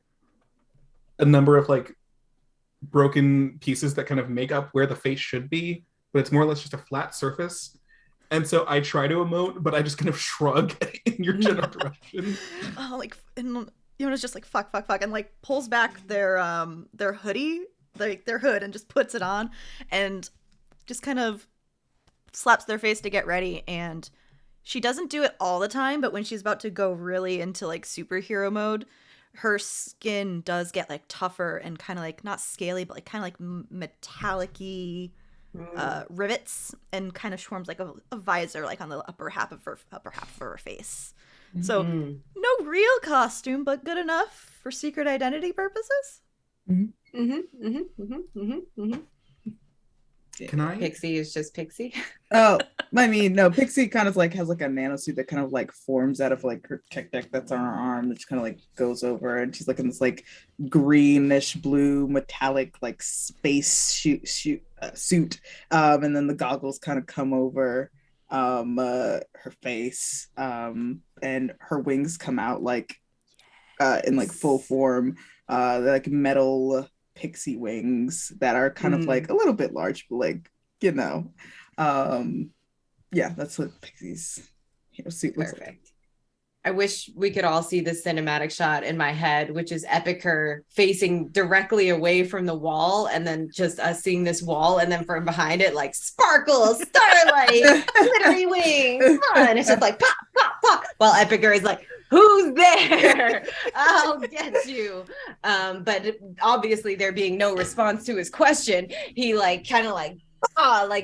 number of like broken pieces that kind of make up where the face should be, but it's more or less just a flat surface. And so I try to emote, but I just kind of shrug in your general direction. Oh, like, and Yona's just like fuck, and like pulls back their hoodie, like their hood, and just puts it on, and just kind of slaps their face to get ready. And she doesn't do it all the time, but when she's about to go really into like superhero mode, her skin does get like tougher and kind of like not scaly, but like kind of like metallic-y rivets, and kind of forms like a visor like on the upper half of her face. So no real costume, but good enough for secret identity purposes. Can I? Pixie is just Pixie. Oh, I mean, no, Pixie kind of like has like a nanosuit that kind of like forms out of like her tech deck that's on her arm, which kind of like goes over, and she's like in this like greenish blue metallic like space suit, and then the goggles kind of come over her face, and her wings come out like in like full form, they're like metal pixie wings that are kind of like a little bit large, but like you know, um, yeah, that's what Pixie's suit looks like. Perfect. I wish we could all see the cinematic shot in my head, which is Epicer facing directly away from the wall, and then just us seeing this wall, and then from behind it, like sparkle, starlight, glittery wings, fun. It's just like pop, pop, pop. While Epicer is like, "Who's there? I'll get you." But obviously, there being no response to his question, he like kind of like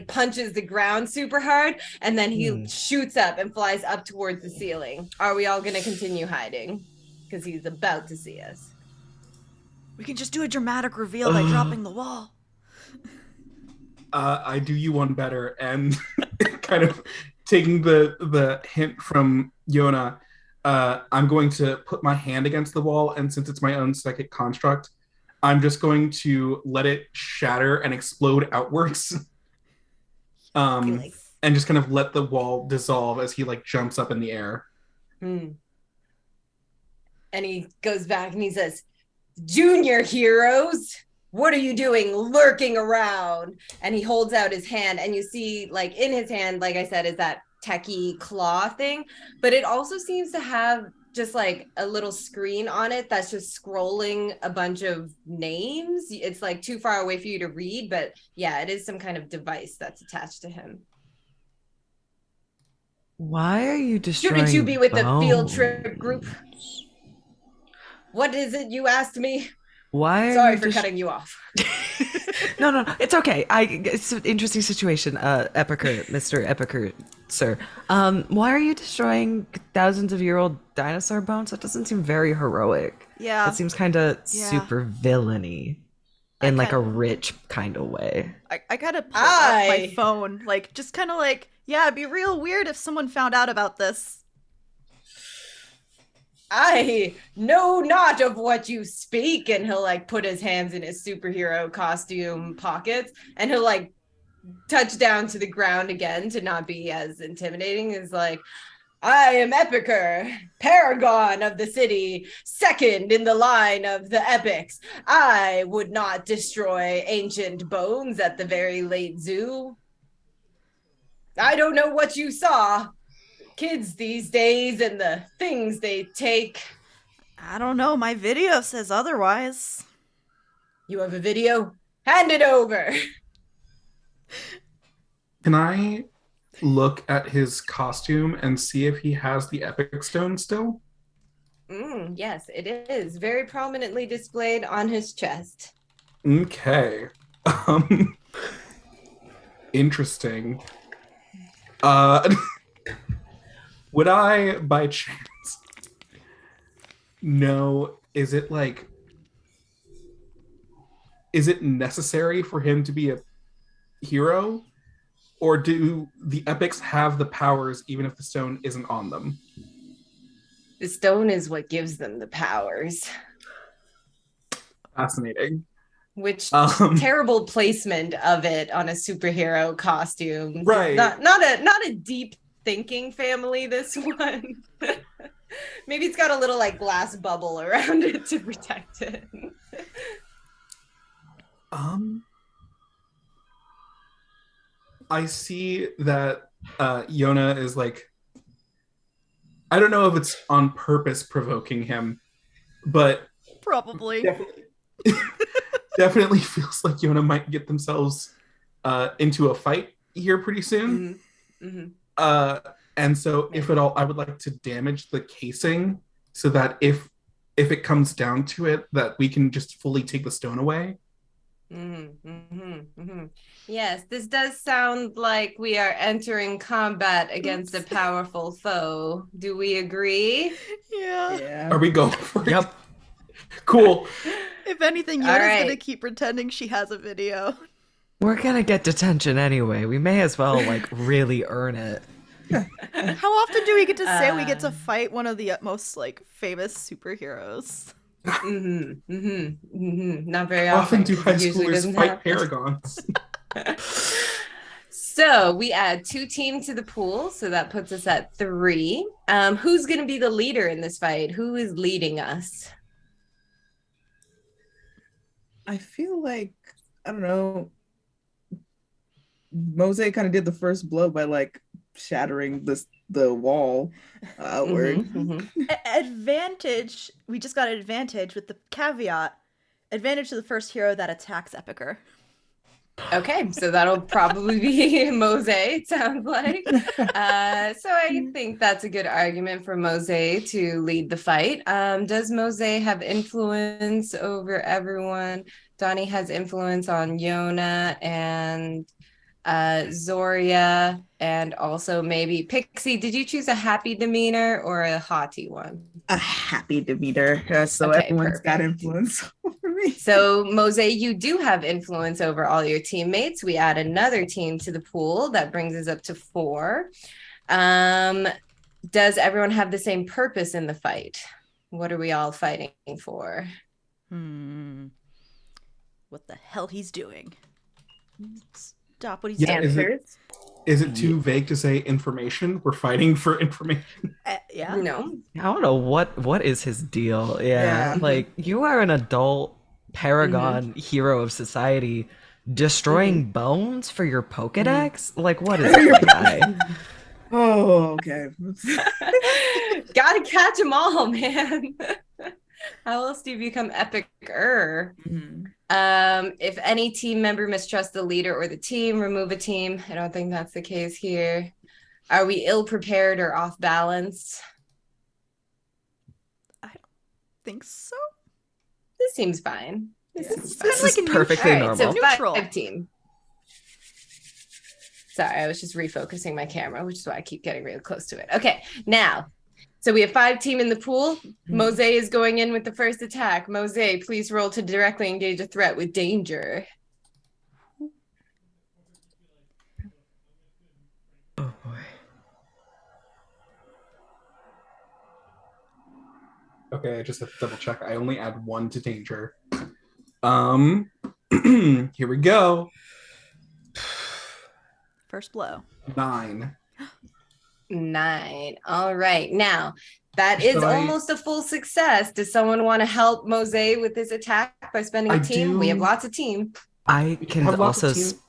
punches the ground super hard, and then he shoots up and flies up towards the ceiling. Are we all gonna continue hiding? Because he's about to see us. We can just do a dramatic reveal by dropping the wall. I do you one better, and kind of taking the hint from Yona, I'm going to put my hand against the wall, and since it's my own psychic construct, I'm just going to let it shatter and explode outwards. And just kind of let the wall dissolve as he like jumps up in the air. And he goes back and he says, "Junior heroes, what are you doing lurking around?" And he holds out his hand, and you see like in his hand, like I said, is that techie claw thing, but it also seems to have just like a little screen on it that's just scrolling a bunch of names. It's like too far away for you to read, but yeah, it is some kind of device that's attached to him. Why are you destroying Shouldn't you be with the field bones? trip group? What is it you asked me? Why? Sorry for cutting you off. No, it's okay. It's an interesting situation. Epicer, Mr. Epicer, sir. Why are you destroying thousands of year old dinosaur bones? That doesn't seem very heroic. Yeah. That seems kind of super villainy in like a rich kind of way. I gotta pull up my phone, like just kind of like, yeah, it'd be real weird if someone found out about this. I know not of what you speak. And he'll like put his hands in his superhero costume pockets, and he'll like touch down to the ground again to not be as intimidating. Is like, "I am Epicer, paragon of the city, second in the line of the epics. I would not destroy ancient bones at the very late zoo. I don't know what you saw. Kids these days and the things they take." I don't know. My video says otherwise. You have a video? Hand it over. Can I look at his costume and see if he has the epic stone still? Yes, it is very prominently displayed on his chest. Okay. Interesting. Would I, by chance, know, is it necessary for him to be a hero? Or do the epics have the powers even if the stone isn't on them? The stone is what gives them the powers. Fascinating. Which terrible placement of it on a superhero costume. Right. Not a deep thinking family, this one. Maybe it's got a little like glass bubble around it to protect it. I see that Yona is like, I don't know if it's on purpose provoking him, but probably definitely feels like Yona might get themselves into a fight here pretty soon. And so if at all, I would like to damage the casing so that if it comes down to it, that we can just fully take the stone away. Yes, this does sound like we are entering combat against a powerful foe. Do we agree? Yeah. Are we going for it? Yep. Cool. If anything, Yoda's gonna keep pretending she has a video. We're gonna get detention anyway. We may as well like really earn it. How often do we get to say we get to fight one of the most like famous superheroes? Not very How often. often do high Usually schoolers doesn't fight happen. paragons? So we add 2 teams to the pool, so that puts us at 3. Who's going to be the leader in this fight? Who is leading us? I feel like, I don't know, Mose kind of did the first blow by like shattering the wall outward. Advantage. We just got an advantage with the caveat. Advantage to the first hero that attacks Epicer. Okay, so that'll probably be Mose, it sounds like. So I think that's a good argument for Mose to lead the fight. Does Mose have influence over everyone? Donnie has influence on Yona and Zoria, and also maybe Pixie. Did you choose a happy demeanor or a haughty one? A happy demeanor, so Okay, everyone's got perfect. influence over me. So, Mose, you do have influence over all your teammates. We add another team to the pool. That brings us up to 4. Does everyone have the same purpose in the fight? What are we all fighting for? What the hell he's doing? Stop what he's Yeah, doing. is it too vague to say information? We're fighting for information. Yeah. No. I don't know what is his deal. Yeah, Yeah. like you are an adult paragon hero of society, destroying bones for your Pokedex. Like, what is it, guy? Oh, okay. Gotta catch them all, man. How else do you become epic-er? If any team member mistrusts the leader or the team, remove a team. I don't think that's the case here. Are we ill-prepared or off-balance? I don't think so. This seems fine. This Yeah. is It's kinda This like is a perfectly All right, so normal. Neutral. 5 team. Sorry, I was just refocusing my camera, which is why I keep getting really close to it. Okay, now, so we have 5 team in the pool. Mose is going in with the first attack. Mose, please roll to directly engage a threat with danger. Oh boy. Okay, I just have to double check. I only add 1 to danger. Here we go. First blow. 9. 9. All right. Now, that is So almost a full success. Does someone want to help Mose with this attack by spending a I team? We have do- lots of team. I can have lots also of team-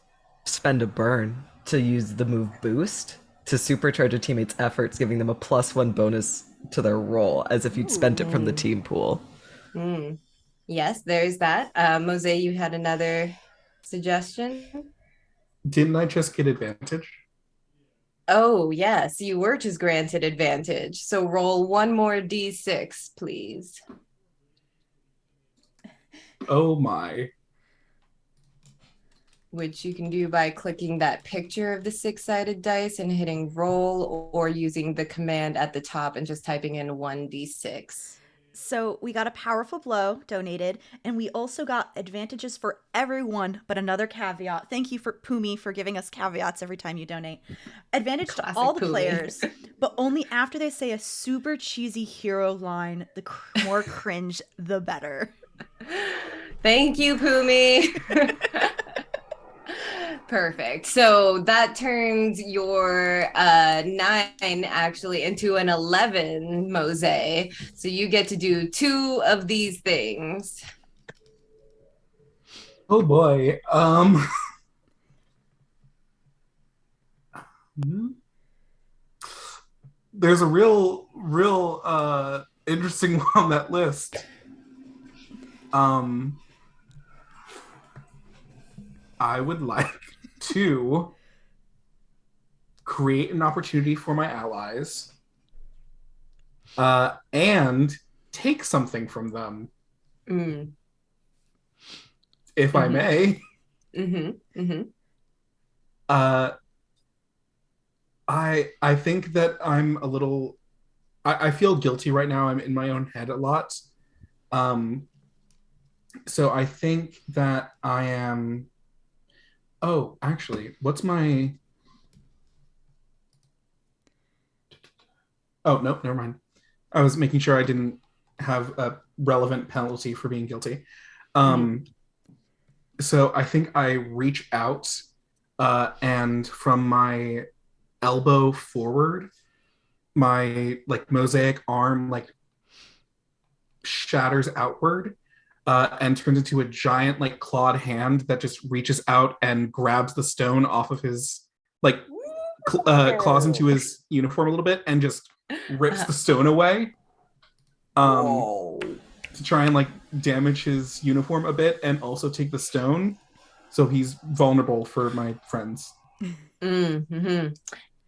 spend a burn to use the move boost to supercharge a teammate's efforts, giving them a +1 bonus to their roll, as if you'd spent it from the team pool. Yes, there's that. Mose, you had another suggestion? Didn't I just get advantage? Oh, yes, you were just granted advantage. So roll 1 more d6, please. Oh my. Which you can do by clicking that picture of the 6-sided dice and hitting roll, or using the command at the top and just typing in 1d6. So we got a powerful blow donated, and we also got advantages for everyone, but another caveat. Thank you for Pumi for giving us caveats every time you donate. Advantage Classic to all the Pumi. players, but only after they say a super cheesy hero line. The more cringe, the better. Thank you, Pumi. Perfect. So that turns your 9 actually into an 11, Mose. So you get to do 2 of these things. Oh boy. There's a real interesting one on that list. I would like to create an opportunity for my allies and take something from them, if I may. I think that I'm a little... I feel guilty right now. I'm in my own head a lot. So I think that I am... Oh, actually, what's my... Oh, no, never mind. I was making sure I didn't have a relevant penalty for being guilty. So I think I reach out and from my elbow forward, my like mosaic arm like shatters outward and turns into a giant like clawed hand that just reaches out and grabs the stone off of his like claws into his uniform a little bit and just rips the stone away Whoa. to try and like damage his uniform a bit and also take the stone so he's vulnerable for my friends. Mm-hmm.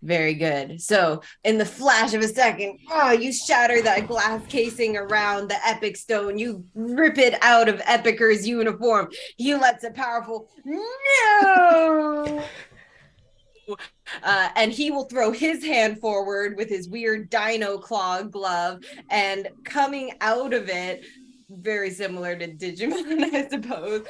Very good. So, in the flash of a second, you shatter that glass casing around the epic stone. You rip it out of Epicker's uniform. He lets a powerful no. And he will throw his hand forward with his weird dino claw glove, and coming out of it, very similar to Digimon, I suppose,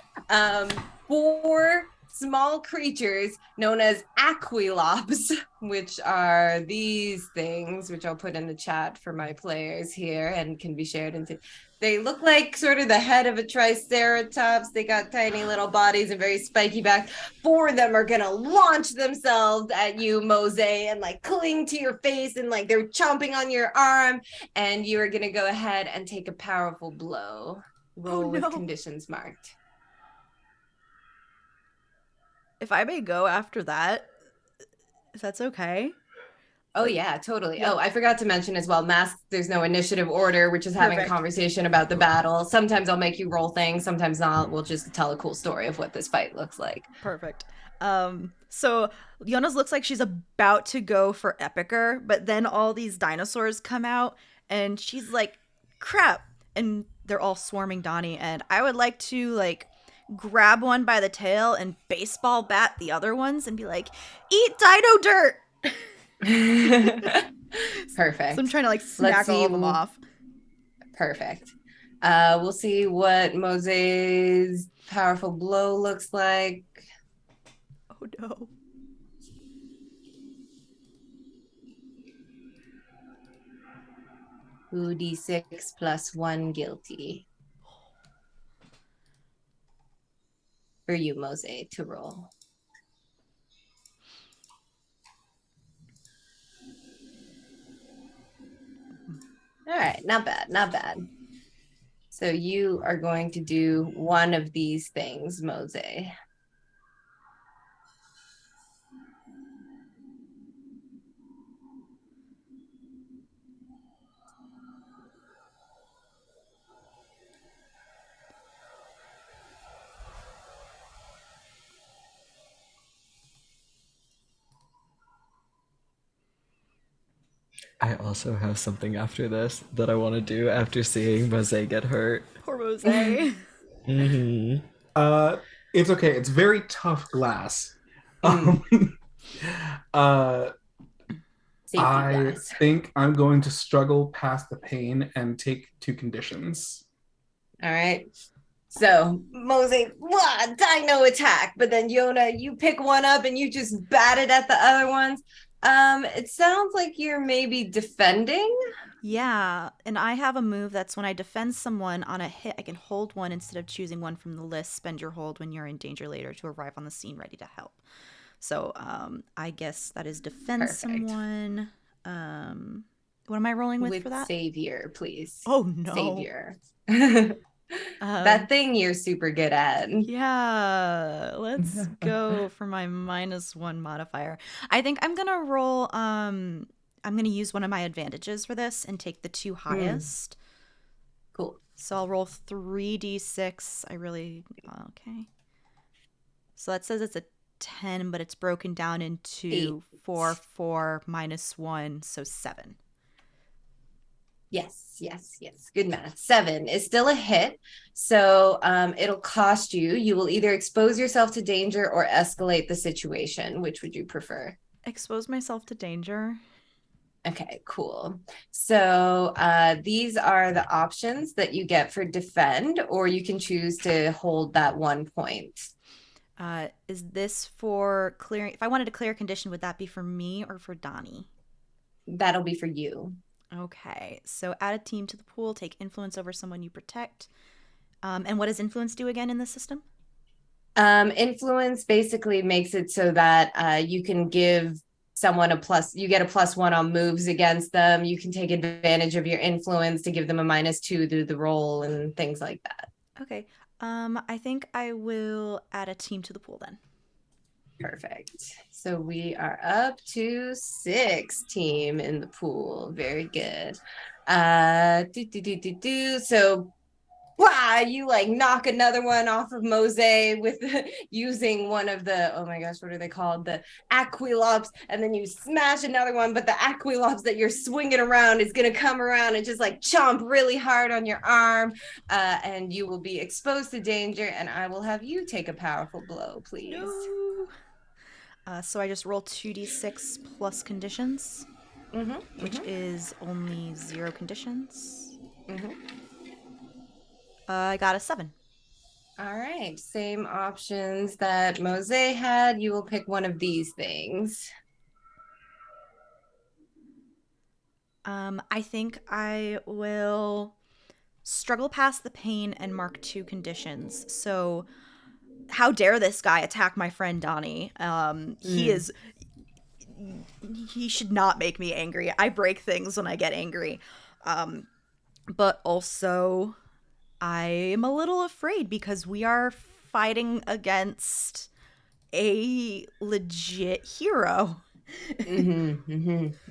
4 small creatures known as Aquilops, which are these things, which I'll put in the chat for my players here and can be shared into. They look like sort of the head of a triceratops. They got tiny little bodies and very spiky backs. 4 of them are gonna launch themselves at you, Mose, and like cling to your face, and like they're chomping on your arm, and you are gonna go ahead and take a powerful blow. Roll with conditions marked. If I may go after that, if that's okay. Oh, yeah, totally. Yeah. Oh, I forgot to mention as well, Mask, there's no initiative order. We're just having a conversation about the battle. Sometimes I'll make you roll things, sometimes not. We'll just tell a cool story of what this fight looks like. Perfect. So Jonas looks like she's about to go for Epicer, but then all these dinosaurs come out, and she's like, crap. And they're all swarming Donnie, and I would like to, like, grab one by the tail and baseball bat the other ones and be like, eat dino dirt! Perfect. So I'm trying to like smack all of them off. Perfect. We'll see what Mose's powerful blow looks like. Oh no. Ooh, D6 plus 1 guilty. For you, Mose, to roll. All right, not bad, not bad. So you are going to do one of these things, Mose. I also have something after this that I want to do after seeing Mose get hurt. Poor Mose. Mm-hmm. It's okay. It's very tough glass. I think I'm going to struggle past the pain and take 2 conditions. All right. So Mose, dino attack, but then Yona, you pick one up and you just bat it at the other ones. It sounds like you're maybe defending. Yeah, and I have a move that's when I defend someone on a hit, I can hold one instead of choosing one from the list. Spend your hold when you're in danger later to arrive on the scene ready to help. So I guess that is defend someone. What am I rolling with for that? Savior, please. Oh no. Savior. That thing you're super good at. Yeah, let's go for my -1 modifier. I think I'm gonna roll. I'm gonna use one of my advantages for this and take the 2 highest. Cool. So I'll roll 3d6. Okay. So that says it's a 10, but it's broken down into 4, 4, -1, so 7. Yes. Good math. 7 is still a hit. So it'll cost you. You will either expose yourself to danger or escalate the situation. Which would you prefer? Expose myself to danger. Okay, cool. So these are the options that you get for defend, or you can choose to hold that 1 point. Is this for clearing? If I wanted to clear a condition, would that be for me or for Donnie? That'll be for you. Okay, so add a team to the pool, take influence over someone you protect. And what does influence do again in this system? Influence basically makes it so that you can give someone you get a +1 on moves against them. You can take advantage of your influence to give them a -2 through the roll and things like that. Okay. I think I will add a team to the pool then. Perfect. So we are up to 6 team in the pool. Very good. So wow, you like knock another one off of Mose with using one of the, oh my gosh, what are they called? The aquilops, and then you smash another one, but the aquilops that you're swinging around is going to come around and just like chomp really hard on your arm, and you will be exposed to danger, and I will have you take a powerful blow, please. No. So I just roll 2d6 plus conditions, which is only 0 conditions. I got a 7. All right, same options that Mose had. You will pick one of these things. I think I will struggle past the pain and mark 2 conditions. So, how dare this guy attack my friend Donnie? He should not make me angry. I break things when I get angry. But also, I am a little afraid because we are fighting against a legit hero.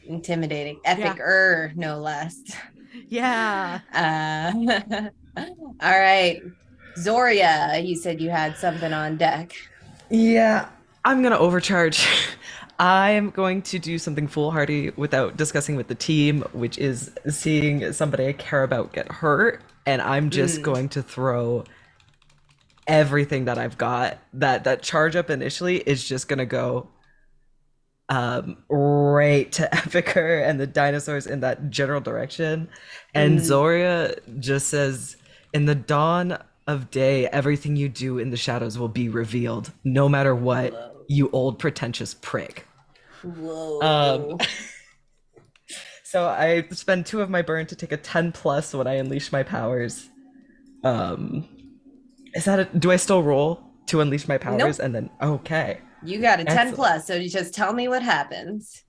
Intimidating. Epic no less. Yeah. All right. Zoria, you said you had something on deck. Yeah, I'm gonna overcharge. I'm going to do something foolhardy without discussing with the team, which is seeing somebody I care about get hurt, and I'm just going to throw everything that I've got. That charge up initially is just gonna go right to Epicer and the dinosaurs in that general direction. And Zoria just says, in the dawn of day, everything you do in the shadows will be revealed, no matter what. Whoa. You old pretentious prick. Whoa. So I spend 2 of my burn to take a 10+ when I unleash my powers. Is that do I still roll to unleash my powers? Nope. And then okay. You got a 10+, so you just tell me what happens.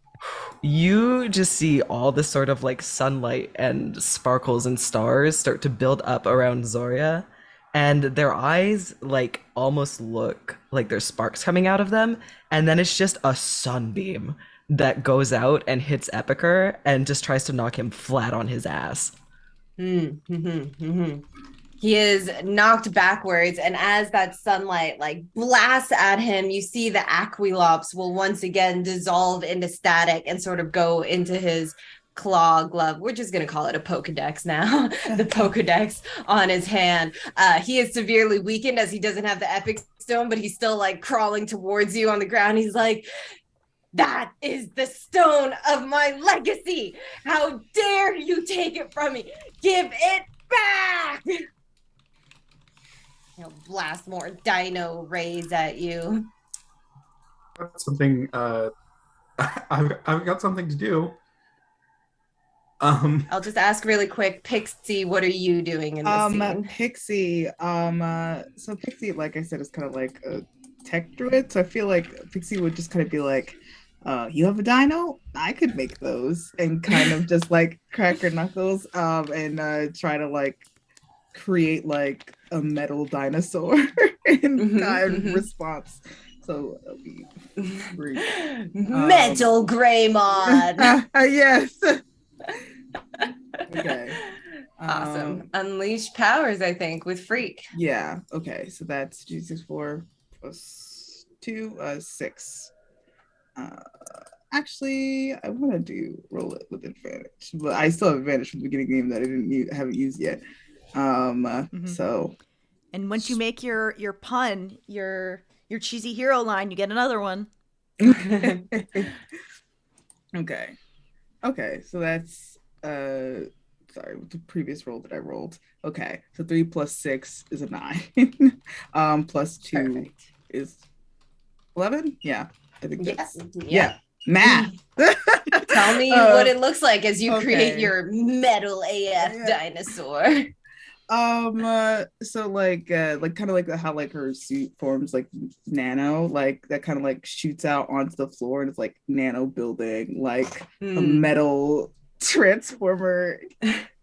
You just see all this sort of like sunlight and sparkles and stars start to build up around Zoria, and their eyes like almost look like there's sparks coming out of them, and then it's just a sunbeam that goes out and hits Epicer and just tries to knock him flat on his ass. He is knocked backwards, and as that sunlight like blasts at him, you see the aquilops will once again dissolve into static and sort of go into his claw glove. We're just going to call it a Pokedex now. The Pokedex on his hand. He is severely weakened as he doesn't have the epic stone, but he's still like crawling towards you on the ground. He's like, that is the stone of my legacy. How dare you take it from me? Give it back. He'll blast more dino rays at you. Something I've got something to do. I'll just ask really quick, Pixie, what are you doing in this scene? Pixie, so Pixie, like I said, is kind of like a tech druid, so I feel like Pixie would just kind of be like, you have a dino? I could make those, and kind of just like crack her knuckles, and try to like create like a metal dinosaur in response. So it'll be great. Metal Greymon. Yes. Okay. Awesome. Unleash powers, I think, with Freak. Yeah. Okay. So that's G64 plus 2, 6. Actually, I want to roll it with advantage, but I still have advantage from the beginning game that I haven't used yet. So. And once you make your pun, your cheesy hero line, you get another one. Okay. So that's sorry, with the previous roll that I rolled. Okay, so 3 plus 6 is a 9. Plus 2 Perfect. Is 11. Yeah, I think that's yeah. Math. Tell me what it looks like as you create your metal AF dinosaur. So like kind of like how like her suit forms like nano, like that kind of like shoots out onto the floor and it's like nano building like a metal transformer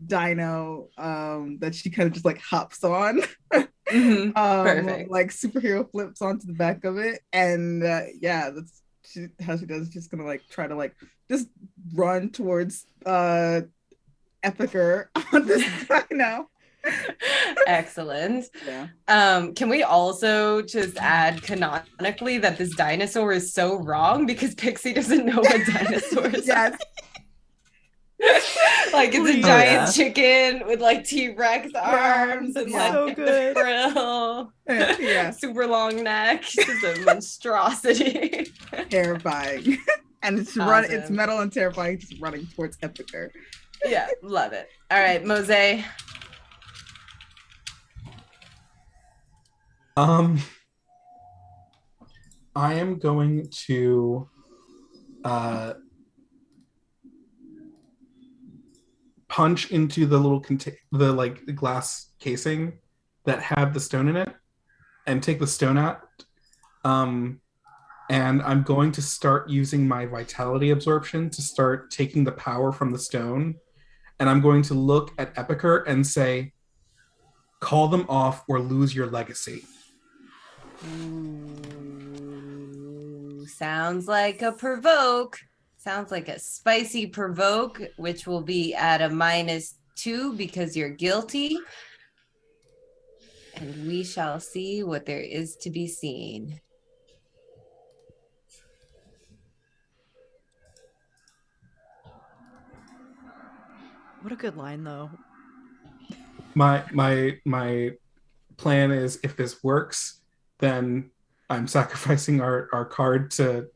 dino that she kind of just like hops on. Perfect. Like superhero flips onto the back of it, and yeah, that's how she does. Just gonna like try to like just run towards Epicer on this dino. Excellent. Yeah. Can we also just add canonically that this dinosaur is so wrong because Pixie doesn't know what dinosaurs are? Yes. Like it's a Please. giant yeah. chicken with like T-Rex arms and Yeah. like So the good. frill, Yeah. super long neck. It's a monstrosity. Terrifying. And it's Awesome. metal and terrifying, just running towards Epicer. Yeah, love it. All right, Mose. I am going to punch into the little the like the glass casing that had the stone in it and take the stone out. Um, and I'm going to start using my vitality absorption to start taking the power from the stone. And I'm going to look at Epicer and say, call them off or lose your legacy. Ooh, sounds like a provoke. Sounds like a spicy provoke, which will be at a -2 because you're guilty. And we shall see what there is to be seen. What a good line, though. My plan is if this works, then I'm sacrificing our card to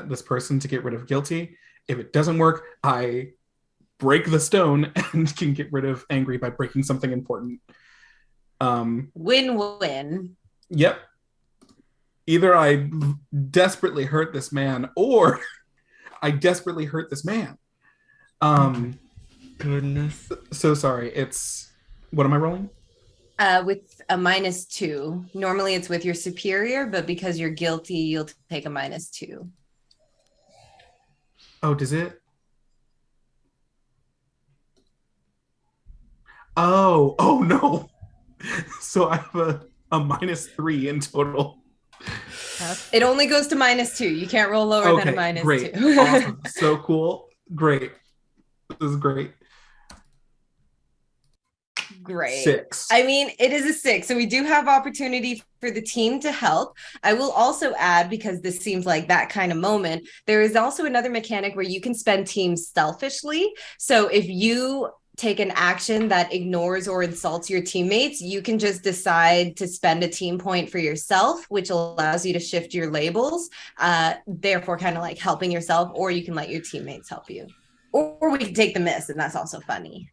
this person to get rid of guilty. If it doesn't work, I break the stone and can get rid of angry by breaking something important. Win-win. Yep. Either I desperately hurt this man or I desperately hurt this man. Goodness. So sorry. It's what am I rolling? With a -2. Normally it's with your superior, but because you're guilty, you'll take a -2. Oh, does it? Oh no. So I have a -3 in total. It only goes to -2. You can't roll lower than a Great. -2. Awesome. So cool. Great. This is great. Great. 6. I mean, it is a 6, so we do have opportunity for the team to help. I will also add, because this seems like that kind of moment, there is also another mechanic where you can spend teams selfishly. So if you take an action that ignores or insults your teammates, you can just decide to spend a team point for yourself, which allows you to shift your labels, therefore kind of like helping yourself, or you can let your teammates help you. Or we can take the miss, and that's also funny.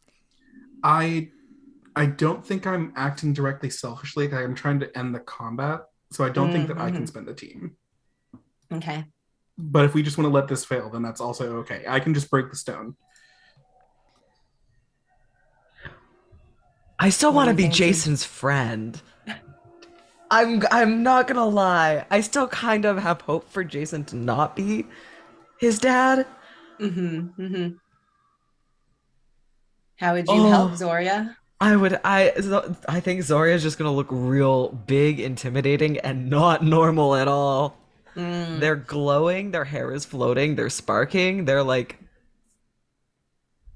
I don't think I'm acting directly selfishly. I'm trying to end the combat, so I don't think that I can spend a team. Okay. But if we just want to let this fail, then that's also okay. I can just break the stone. I still want to be thinking? Jason's friend. I'm not gonna lie. I still kind of have hope for Jason to not be his dad. How would you help, Zoria? I think Zoria's just gonna look real big, intimidating, and not normal at all. They're glowing, their hair is floating, they're sparking, they're like,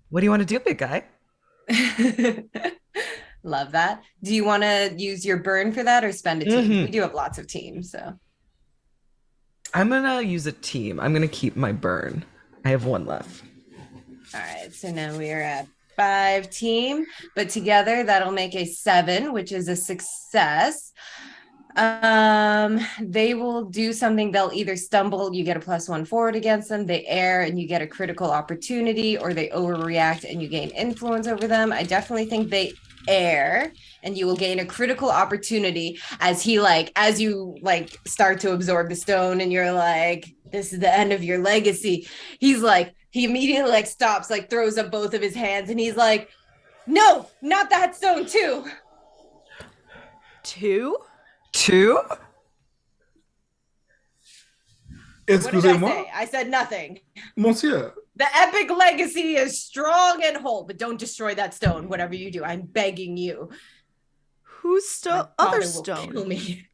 what do you want to do, big guy? Love that. Do you want to use your burn for that or spend a team? We do have lots of teams, so. I'm gonna use a team. I'm gonna keep my burn. I have 1 left. All right, so now we are at 5 team, but together that'll make a 7, which is a success. They will do something. They'll either stumble, you get a +1 forward against them, they err and you get a critical opportunity, or they overreact and you gain influence over them. I definitely think they err, and you will gain a critical opportunity as you start to absorb the stone and you're like, this is the end of your legacy. He immediately stops, throws up both of his hands, and he's like, No, not that stone too. 2? 2? What did I Excusez-moi, say? I said nothing. monsieur. The epic legacy is strong and whole, but don't destroy that stone, whatever you do. I'm begging you. Whose My other father will kill stone? me.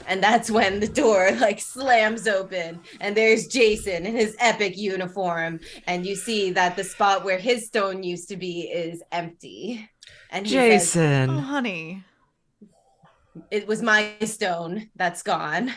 And that's when the door like slams open and there's Jason in his epic uniform. And you see that the spot where his stone used to be is empty. And he says, Oh, Jason. honey. it was my stone that's gone.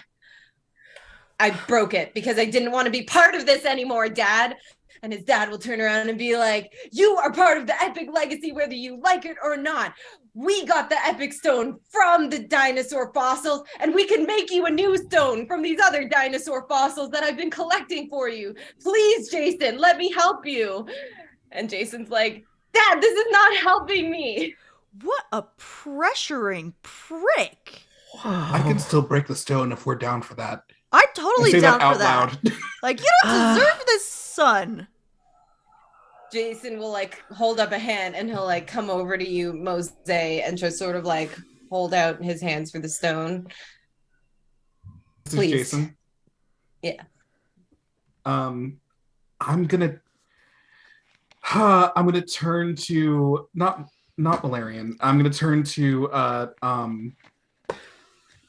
I broke it because I didn't want to be part of this anymore, Dad. And his dad will turn around and be like, you are part of the epic legacy, whether you like it or not. We got the epic stone from the dinosaur fossils, and we can make you a new stone from these other dinosaur fossils that I've been collecting for you. Please, Jason, let me help you. And Jason's like, Dad, this is not helping me. What a pressuring prick. I can still break the stone if we're down for that. I'm I totally say down that out for that. loud. Like, you don't deserve this, son. Jason will like hold up a hand and he'll like come over to you, Mose, and just sort of like hold out his hands for the stone. This Please. is Jason. Yeah. I'm gonna turn to not Valerian. I'm gonna turn to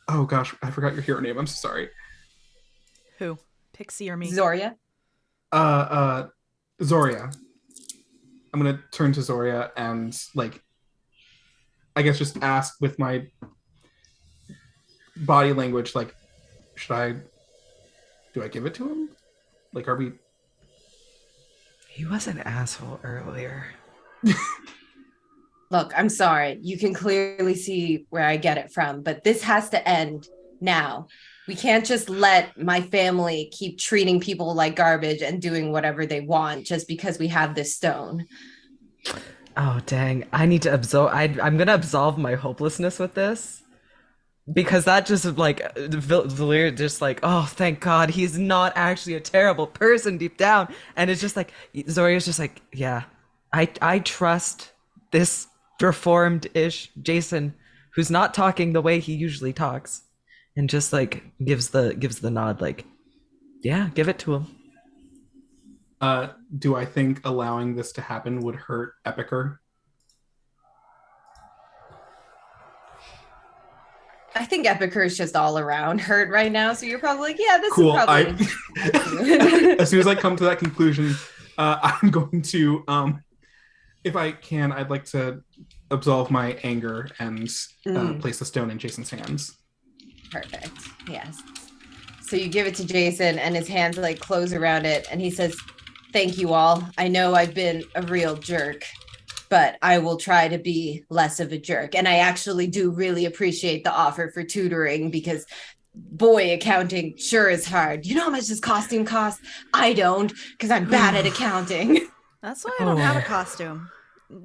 oh gosh, I forgot your hero name. I'm so sorry. Who? Pixie or me? Zoria. Zoria. I'm gonna turn to Zoria and like I guess just ask with my body language, like, do I give it to him? Like, are we? He was an asshole earlier. Look, I'm sorry. You can clearly see where I get it from, but this has to end now. We can't just let my family keep treating people like garbage and doing whatever they want just because we have this stone. Oh, dang. I need to absolve. I'm going to absolve my hopelessness with this. Because that just like, Valir just like, oh, thank God, he's not actually a terrible person deep down. And it's just like, Zoria's just like, yeah, I trust this reformed-ish Jason who's not talking the way he usually talks. And just like gives the nod, like, yeah, give it to him. Do I think allowing this to happen would hurt Epicer? I think Epicer is just all around hurt right now, so you're probably like, yeah, this Cool. is probably. As soon as I come to that conclusion, I'm going to, if I can, I'd like to absolve my anger and place the stone in Jason's hands. Perfect. Yes. So you give it to Jason and his hands like close around it and he says, thank you all. I know I've been a real jerk, but I will try to be less of a jerk. And I actually do really appreciate the offer for tutoring because boy, accounting sure is hard. You know how much this costume costs? I don't, because I'm bad at accounting. That's why I don't have a costume.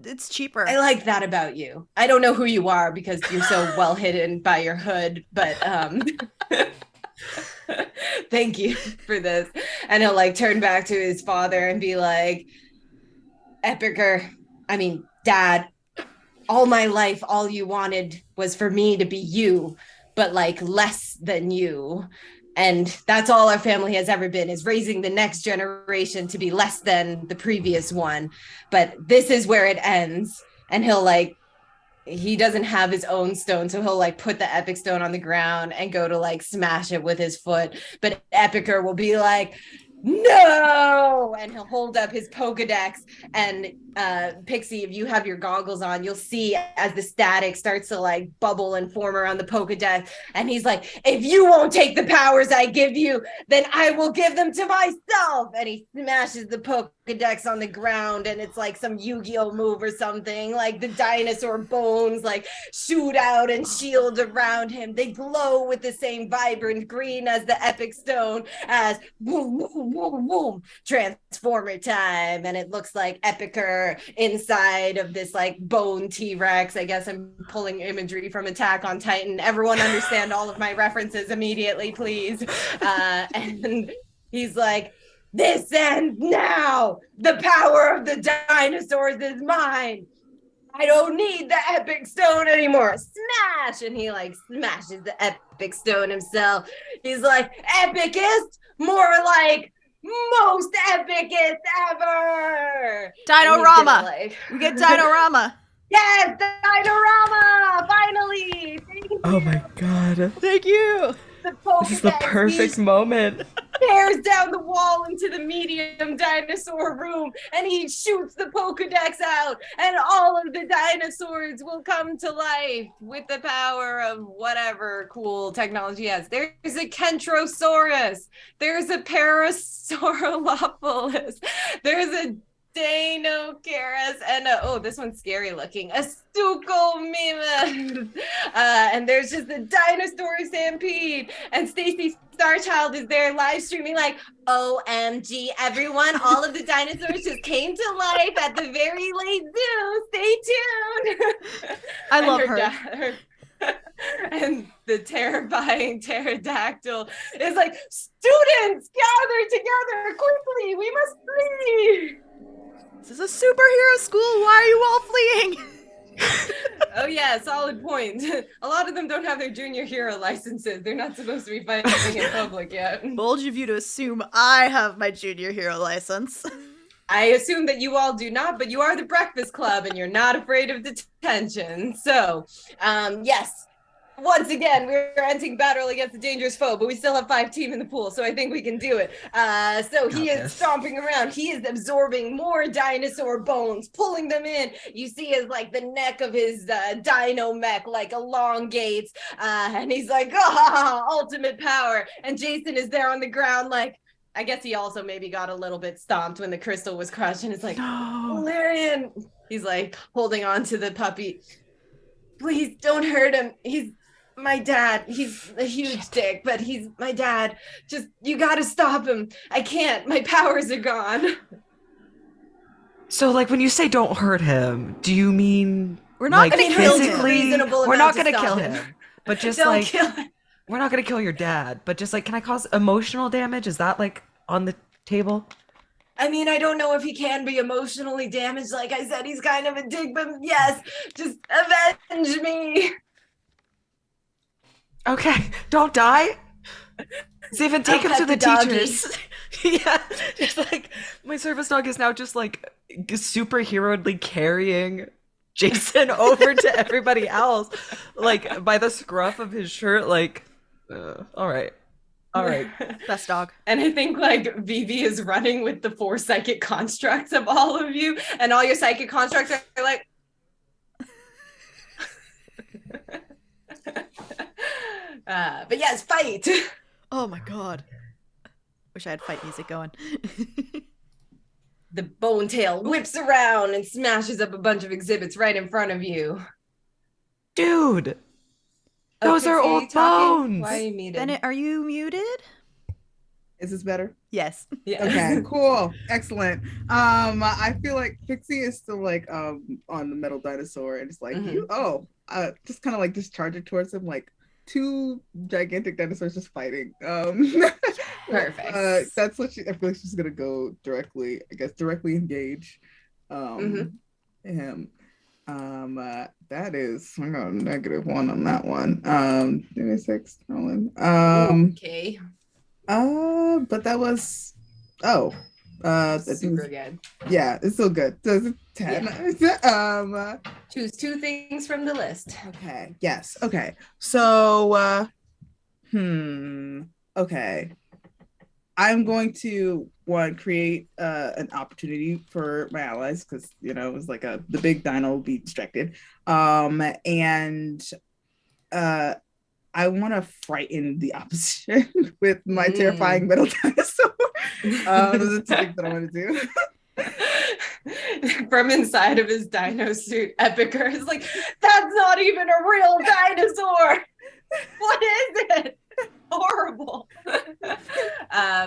It's cheaper. I like that about you. I don't know who you are because you're so well hidden by your hood, but thank you for this. And he'll like turn back to his father and be like, Dad, all my life, all you wanted was for me to be you, but like less than you. And that's all our family has ever been, is raising the next generation to be less than the previous one. But this is where it ends. And he'll like, he doesn't have his own stone, so he'll like put the epic stone on the ground and go to like smash it with his foot. But Epicer will be like, no, and he'll hold up his Pokedex. And Pixie, if you have your goggles on, you'll see as the static starts to like bubble and form around the Pokedex. And he's like, if you won't take the powers I give you, then I will give them to myself. And he smashes the Pokedex on the ground, and it's like some Yu-Gi-Oh move or something. Like the dinosaur bones like shoot out and shield around him. They glow with the same vibrant green as the epic stone, as boom, boom, boom, boom, transformer time. And it looks like Epicer inside of this like bone T-Rex. I guess I'm pulling imagery from Attack on Titan. Everyone understand all of my references immediately, please. And he's like, This ends now. The power of the dinosaurs is mine. I don't need the epic stone anymore. Smash! And he like smashes the epic stone himself. He's like, epicest? More like most epicest ever. Dinorama. Like, we get Dinorama. yes, Dinorama! Finally! Thank you. Oh my god. Thank you. The This is the Pokedex, perfect he moment. tears down the wall into the medium dinosaur room and he shoots the Pokedex out, and all of the dinosaurs will come to life with the power of whatever cool technology he has. There's a Kentrosaurus, there's a Parasaurolophus, there's a Deinocheirus, and this one's scary looking, a Stucomimus, and there's just a dinosaur stampede, and Stacy Starchild is there live streaming like, OMG, everyone, all of the dinosaurs just came to life at the very late zoo. Stay tuned. I love her. And the terrifying pterodactyl is like, students, gather together quickly. We must flee. This is a superhero school. Why are you all fleeing? Oh yeah, solid point. A lot of them don't have their junior hero licenses. They're not supposed to be fighting in public yet. Bold of you to assume I have my junior hero license. I assume that you all do not, but you are the Breakfast Club and you're not afraid of detention. So, yes. Once again, we're entering battle against a dangerous foe, but we still have 5 team in the pool, so I think we can do it. So he is stomping around. He is absorbing more dinosaur bones, pulling them in. You see his, like, the neck of his dino mech, like, elongates, and he's like, ultimate power. And Jason is there on the ground, like, I guess he also maybe got a little bit stomped when the crystal was crushed, and it's like, Valerian. He's, like, holding on to the puppy. Please don't hurt him. He's my dad. He's a huge dick, but he's my dad. Just, you gotta stop him. I can't. My powers are gone. So, like, when you say don't hurt him, do you mean We're not like gonna kill him. physically? We're not gonna kill him, but just Don't like kill him. we're not gonna kill your dad, but just like, can I cause emotional damage? Is that like on the table? I mean, I don't know if he can be emotionally damaged. Like I said, he's kind of a dick, but yes, just avenge me. Okay, don't die. Stephen, take him to the teachers. Yeah, just like my service dog is now just like superheroically carrying Jason over to everybody else, like by the scruff of his shirt. Like, all right. Best dog. And I think like Vivi is running with the 4 psychic constructs of all of you, and all your psychic constructs are like. But yes, fight. Oh my god. Wish I had fight music going. The bone tail whips around and smashes up a bunch of exhibits right in front of you. Dude, those are Pixie, old talking? bones. Why are you muted? Bennett, are you muted? Is this better? Yes. Yeah. Okay, cool, excellent. I feel like Pixie is still like on the metal dinosaur, and it's like just kind of like discharge it towards him, like 2 gigantic dinosaurs just fighting. Perfect. That's what I feel like she's gonna go directly. I guess directly engage him. That is, I got a -1 on that one. Give me 6, Nolan. Okay. But that was Super good. Yeah, it's still good. So it's a 10. Yeah. Choose 2 things from the list. Okay. Yes. Okay. So okay. I'm going to create an opportunity for my allies, because it was like the big dino will be distracted. And I want to frighten the opposition with my terrifying metal dinosaur. Those are 2 things that I want to do. From inside of his dino suit, Epicer is like, that's not even a real dinosaur. What is it? Horrible.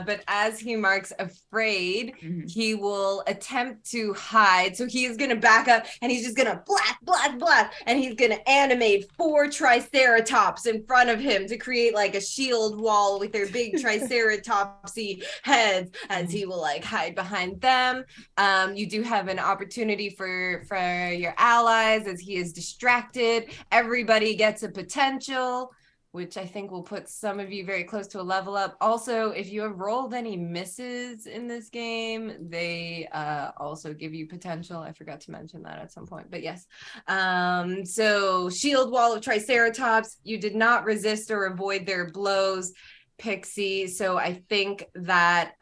but as he marks afraid, Mhm. he will attempt to hide. So he is going to back up and he's just going to blast, and he's going to animate 4 triceratops in front of him to create like a shield wall with their big triceratopsy heads as he will like hide behind them. You do have an opportunity for your allies as he is distracted. Everybody gets a potential, which I think will put some of you very close to a level up. Also, if you have rolled any misses in this game, they also give you potential. I forgot to mention that at some point, but yes. So shield wall of Triceratops, you did not resist or avoid their blows, Pixie. So I think that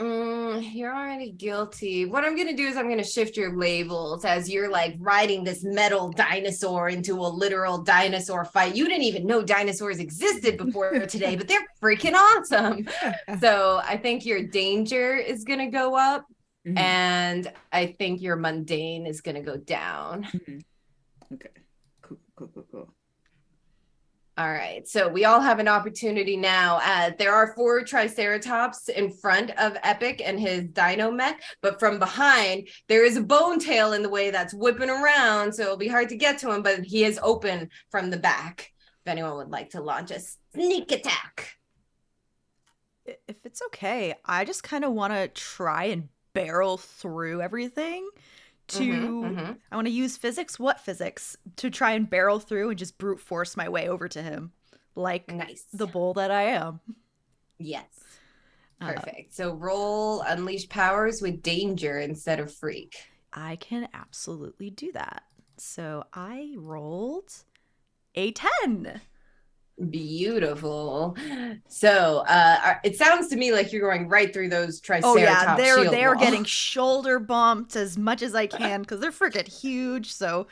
you're already guilty. What I'm gonna do is I'm gonna shift your labels as you're like riding this metal dinosaur into a literal dinosaur fight. You didn't even know dinosaurs existed before today, but they're freaking awesome. So I think your danger is gonna go up, Mhm. and I think your mundane is gonna go down. Mhm. Okay. Cool. All right, so we all have an opportunity now. There are 4 Triceratops in front of Epic and his dino mech, but from behind, there is a bone tail in the way that's whipping around, so it'll be hard to get to him, but he is open from the back. If anyone would like to launch a sneak attack. If it's okay, I just kind of want to try and barrel through everything I want to use physics. What physics? To try and barrel through and just brute force my way over to him. Like Nice. the bull that I am. Yes. Perfect. So roll unleash powers with danger instead of freak. I can absolutely do that. So I rolled a 10. Beautiful. So it sounds to me like you're going right through those Triceratops. Oh yeah, shield they're wall. getting shoulder bumped as much as I can because they're freaking huge. So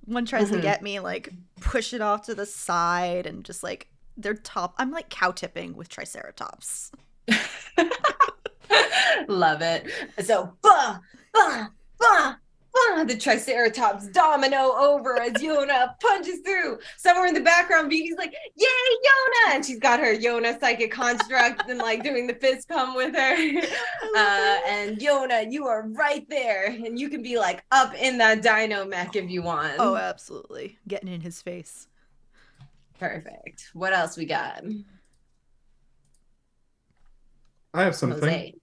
one tries to get me, like push it off to the side and just like they're top. I'm like cow tipping with Triceratops. Love it. So the Triceratops domino over as Yona punches through. Somewhere in the background, Vivi's like, "Yay, Yona!" And she's got her Yona psychic construct and like doing the fist pump with her. And Yona, you are right there, and you can be like up in that dino mech if you want. Oh, absolutely, getting in his face. Perfect. What else we got? I have something.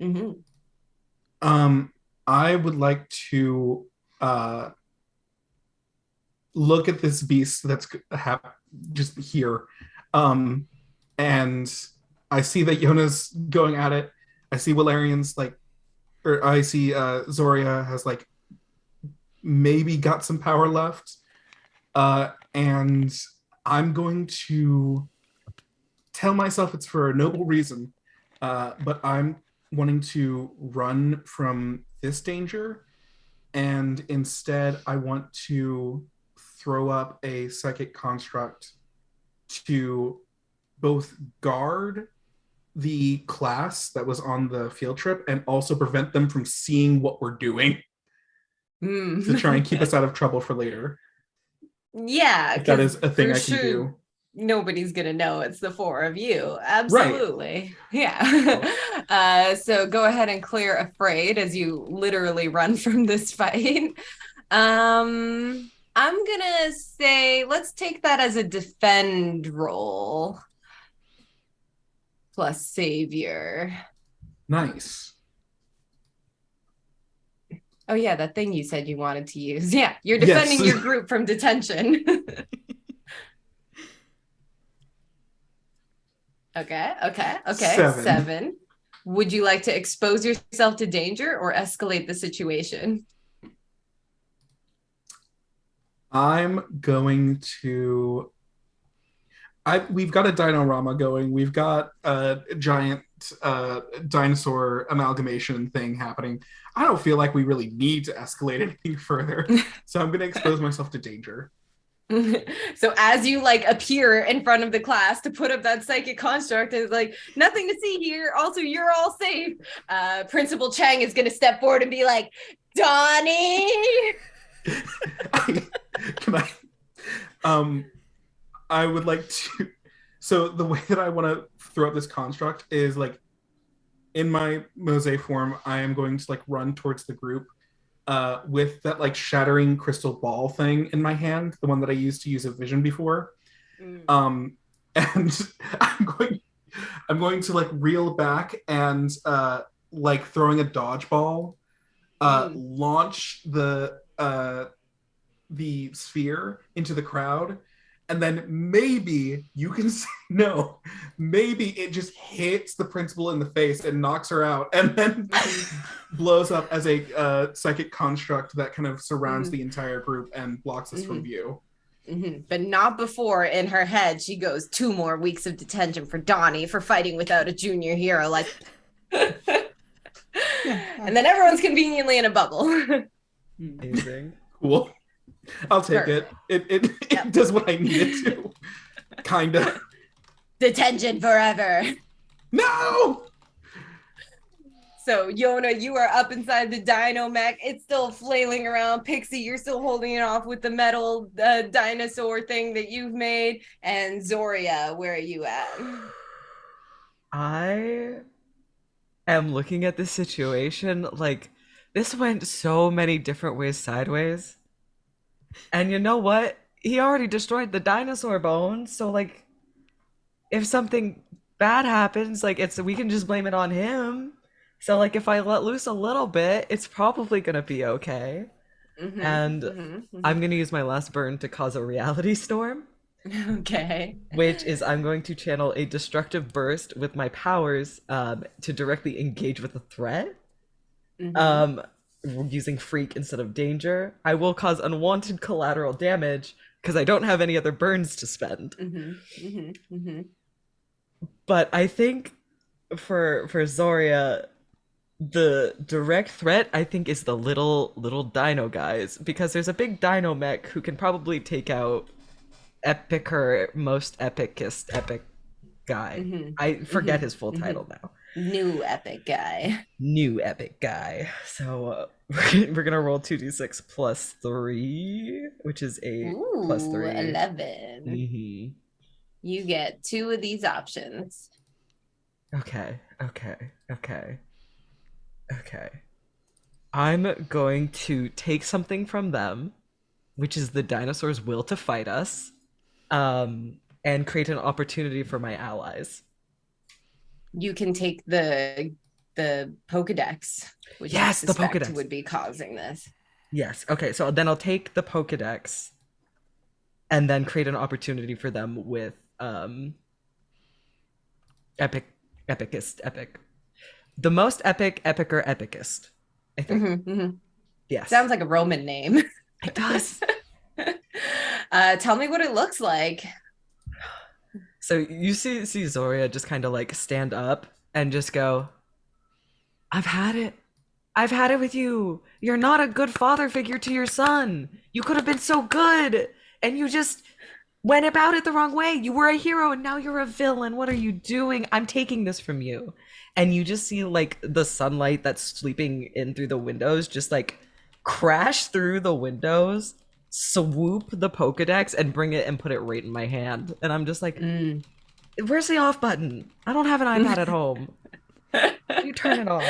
Jose. I would like to look at this beast that's just here. And I see that Yona's going at it. I see Valerian's I see Zoria has maybe got some power left. And I'm going to tell myself it's for a noble reason, but I'm wanting to run from this danger, and instead I want to throw up a psychic construct to both guard the class that was on the field trip and also prevent them from seeing what we're doing to try and keep us out of trouble for later. Yeah, if that is a thing I can do. Nobody's gonna know it's the 4 of you. Absolutely. Right. Yeah. So go ahead and clear afraid as you literally run from this fight. I'm gonna say let's take that as a defend roll plus savior. Nice. Oh yeah, that thing you said you wanted to use. Yeah, you're defending your group from detention. Okay. 7. Would you like to expose yourself to danger or escalate the situation? I'm going to... we've got a dinorama going. We've got a giant dinosaur amalgamation thing happening. I don't feel like we really need to escalate anything further. So I'm going to expose myself to danger. So as you appear in front of the class to put up that psychic construct, is nothing to see here. Also, you're all safe. Principal Chang is going to step forward and be like, Donnie. I would like to. So the way that I want to throw out this construct is like in my mosaic form, I am going to like run towards the group with that like shattering crystal ball thing in my hand, the one that I used to use a vision before. Um, and I'm going to like reel back and like throwing a dodgeball, launch the sphere into the crowd, and then maybe you can say no. Maybe it just hits the principal in the face and knocks her out, and then blows up as a psychic construct that kind of surrounds the entire group and blocks us from view. But not before, in her head, she goes 2 more weeks of detention for Donnie for fighting without a junior hero. Like, and then everyone's conveniently in a bubble. Amazing. Cool. I'll take it. It does what I need it to. Kinda. Detention forever. No! So, Yona, you are up inside the dino mech. It's still flailing around. Pixie, you're still holding it off with the metal dinosaur thing that you've made. And Zoria, where are you at? I am looking at this situation like this went so many different ways sideways. And you know what? He already destroyed the dinosaur bones, so like if something bad happens, like we can just blame it on him. So like if I let loose a little bit, it's probably gonna be okay. I'm gonna use my last burn to cause a reality storm. Okay. Which is I'm going to channel a destructive burst with my powers to directly engage with a threat. Using freak instead of danger. I will cause unwanted collateral damage because I don't have any other burns to spend. But I think for Zoria, the direct threat I think is the little dino guys, because there's a big dino mech who can probably take out epic or most epicest epic guy. I forget his full title now. New epic guy. New epic guy. So we're gonna roll 2d6 plus 3, which is a plus 3. 11. You get 2 of these options. Okay. I'm going to take something from them, which is the dinosaur's will to fight us, and create an opportunity for my allies. You can take the Pokedex, which yes, I the suspect Pokedex would be causing this. Yes. Okay. So then I'll take the Pokedex, and then create an opportunity for them with epic. The most epic, epic, or epicest, I think. Yes. Sounds like a Roman name. It does. Tell me what it looks like. So you see Zoria just kind of like stand up and just go, I've had it with you. You're not a good father figure to your son. You could have been so good, and you just went about it the wrong way. You were a hero and now you're a villain. What are you doing? I'm taking this from you. And you just see like the sunlight that's sleeping in through the windows just like crash through the windows, swoop the Pokedex and bring it and put it right in my hand. And I'm just like, where's the off button? I don't have an iPad at home. You turn it off.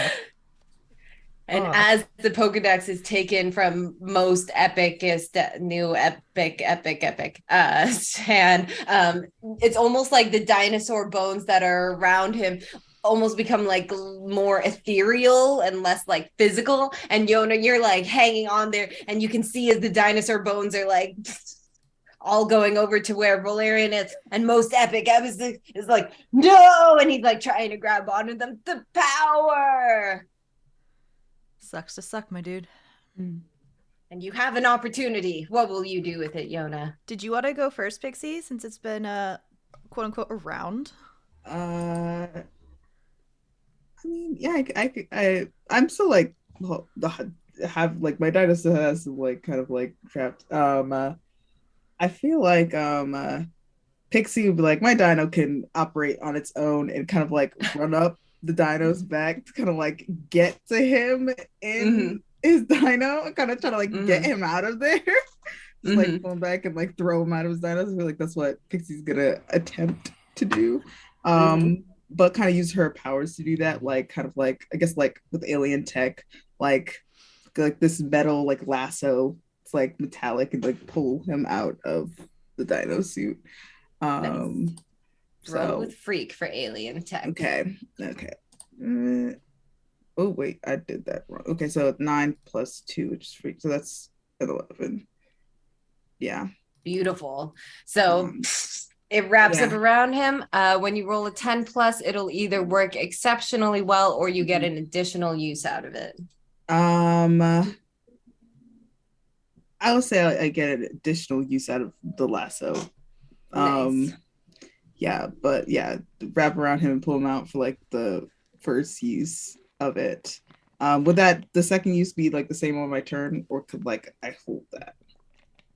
And as the Pokedex is taken from most epicest new epic, and it's almost like the dinosaur bones that are around him almost become like more ethereal and less like physical. And Yona, you're like hanging on there, and you can see as the dinosaur bones are like all going over to where Valerian is, and most epic is like, no, and he's like trying to grab onto them. The power. Sucks to suck, my dude. And you have an opportunity. What will you do with it, Yona? Did you want to go first, Pixie, since it's been quote unquote a round? I mean, yeah, I'm still like have like my dinosaur has like kind of like trapped. I feel like Pixie would be like, my dino can operate on its own and kind of like run up the dino's back to kind of like get to him in his dino, kind of trying to like get him out of there. Just like pull him back and like throw him out of his dino. I feel like that's what Pixie's gonna attempt to do. But kind of use her powers to do that, like kind of like I guess like with alien tech, like this metal like lasso. It's like metallic and like pull him out of the dino suit. Nice. Um, Roll so with freak for alien tech. okay. Oh wait, I did that wrong. Okay, so 9 + 2, which is freak. So that's an 11. Yeah. Beautiful. So Um, it wraps up yeah. around him. When you roll a 10 plus, it'll either work exceptionally well or you get an additional use out of it. I would say I get an additional use out of the lasso. Nice. Yeah, but yeah, wrap around him and pull him out for like the first use of it. Would that the second use be like the same on my turn, or could like I hold that?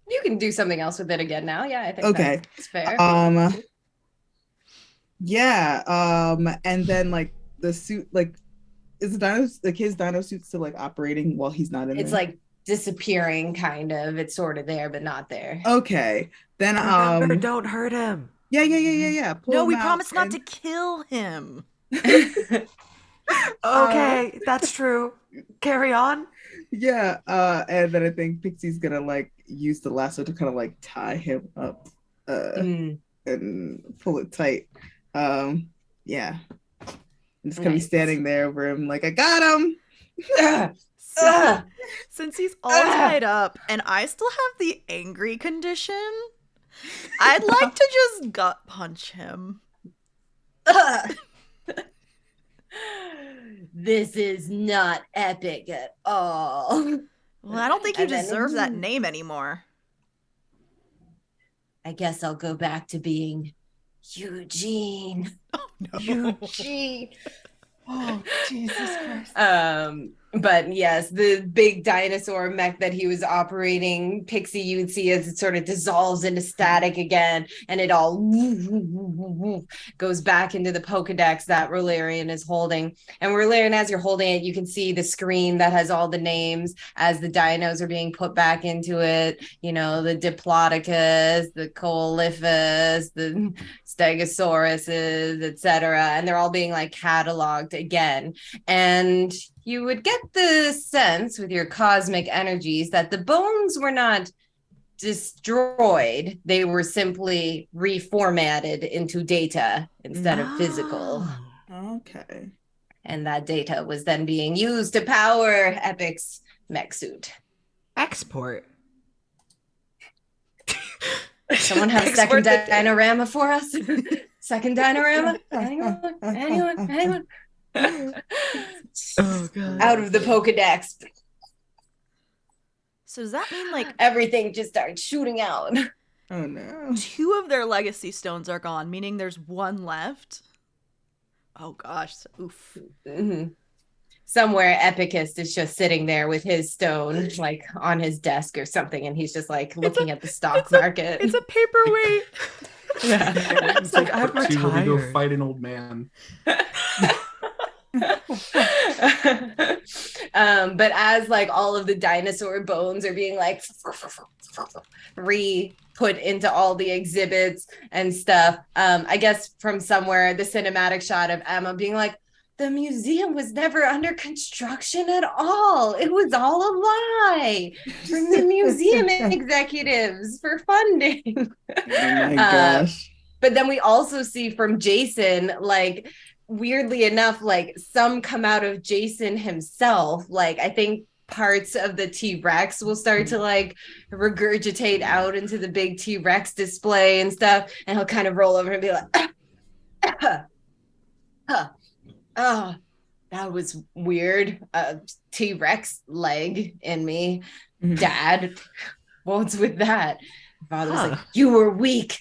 You can do something else with it again now. Yeah, I think Okay. that's fair. Yeah. And then like the suit, like is the his dino suit still like operating while he's not in It's there? like disappearing, kind of. It's sort of there, but not there. Okay. Then Remember, don't hurt him. yeah. Pull No, him we out promised not and to kill him. Okay, that's true. Carry on. yeah, and then I think Pixie's gonna like use the lasso to kind of like tie him up and pull it tight. Yeah. I'm just gonna be standing there over him like I got him. Since he's all tied up and I still have the angry condition, I'd like to just gut punch him. This is not epic at all. Well, I don't think you And then- deserve that name anymore. I guess I'll go back to being Eugene. No. Eugene. Oh, Jesus Christ. But yes, the big dinosaur mech that he was operating, Pixie, you would see as it sort of dissolves into static again, and it all goes back into the Pokedex that Rolarian is holding. And Rolarian, as you're holding it, you can see the screen that has all the names as the dinos are being put back into it. You know, the Diplodocus, the Coelophus, the Stegosauruses, etc. And they're all being like cataloged again. And you would get the sense with your cosmic energies that the bones were not destroyed. They were simply reformatted into data instead of physical. Okay. And that data was then being used to power Epic's mech suit. Export. Someone have a second dinorama for us? Second dinorama? Anyone? Oh, God. Out of the Pokedex. So does that mean like Everything just started shooting out. Oh no. 2 of their legacy stones are gone, meaning there's 1 left? Oh gosh, oof. Mm-hmm. Somewhere Epicus is just sitting there with his stone like on his desk or something, and he's just like looking at the stock market. It's a paperweight. Yeah. It's like I've part 2 where we go retired. fight an old man. But as like all of the dinosaur bones are being like re-put into all the exhibits and stuff, I guess from somewhere the cinematic shot of Emma being like, the museum was never under construction at all. It was all a lie from the museum executives for funding. Oh my gosh. But then we also see from Jason, like, weirdly enough, like some come out of Jason himself. Like, I think parts of the T-Rex will start to like regurgitate out into the big T-Rex display and stuff. And he'll kind of roll over and be like, oh, that was weird. T-Rex leg in me. Dad, what's with that? Father was like, you were weak.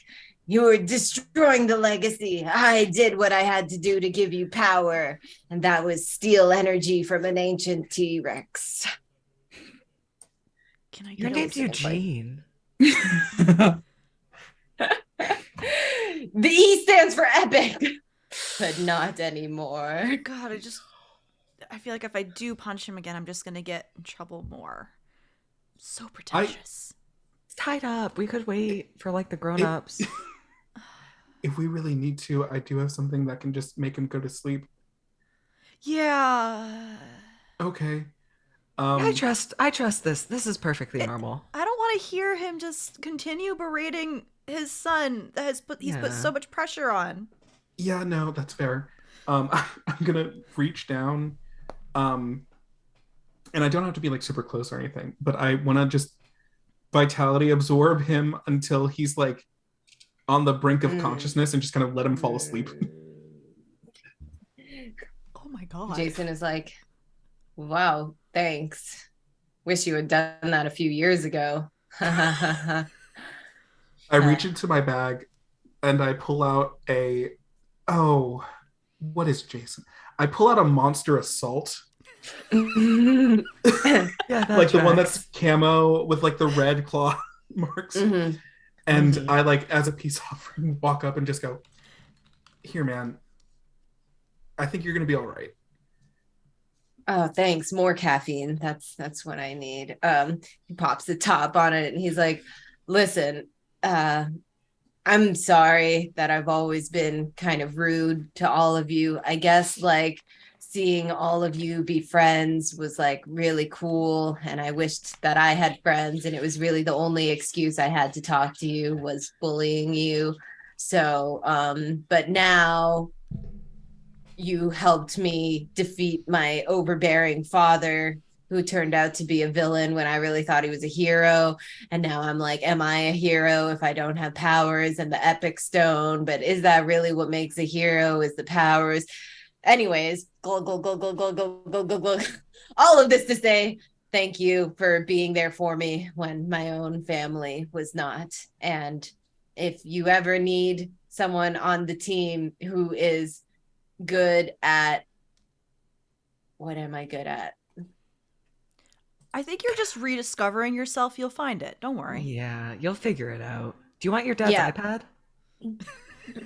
You were destroying the legacy. I did what I had to do to give you power. And that was steal energy from an ancient T-Rex. Can I Your get name's Eugene. The E stands for epic, but not anymore. God, I feel like if I do punch him again, I'm just gonna get in trouble more. So pretentious. It's tied up. We could wait for like the grown-ups. if we really need to, I do have something that can just make him go to sleep. Yeah. Okay. Yeah, I trust this. This is perfectly normal. I don't want to hear him just continue berating his son that he's put Yeah. so much pressure on. Yeah, no, that's fair. I'm gonna reach down, um, and I don't have to be like super close or anything, but I want to just vitality absorb him until he's like on the brink of consciousness and just kind of let him fall asleep. Oh my god. Jason is like, wow, thanks. Wish you had done that a few years ago. I reach into my bag and I pull out what is Jason? I pull out a monster assault. Yeah, that like the one tracks. that's camo with like the red claw marks. And I like, as a peace offering, walk up and just go, here, man. I think you're gonna be all right. Oh, thanks. More caffeine. That's what I need. He pops the top on it and he's like, listen, I'm sorry that I've always been kind of rude to all of you. I guess like seeing all of you be friends was like really cool. And I wished that I had friends. And it was really the only excuse I had to talk to you was bullying you. So, but now you helped me defeat my overbearing father, who turned out to be a villain when I really thought he was a hero. And now I'm like, am I a hero if I don't have powers and the epic stone? But is that really what makes a hero, is the powers? Anyways, go, go, go, go, go, go, go, go, go. All of this to say, thank you for being there for me when my own family was not. And if you ever need someone on the team who is good at, what am I good at? I think you're just rediscovering yourself. You'll find it. Don't worry. Yeah, you'll figure it out. Do you want your dad's Yeah. iPad?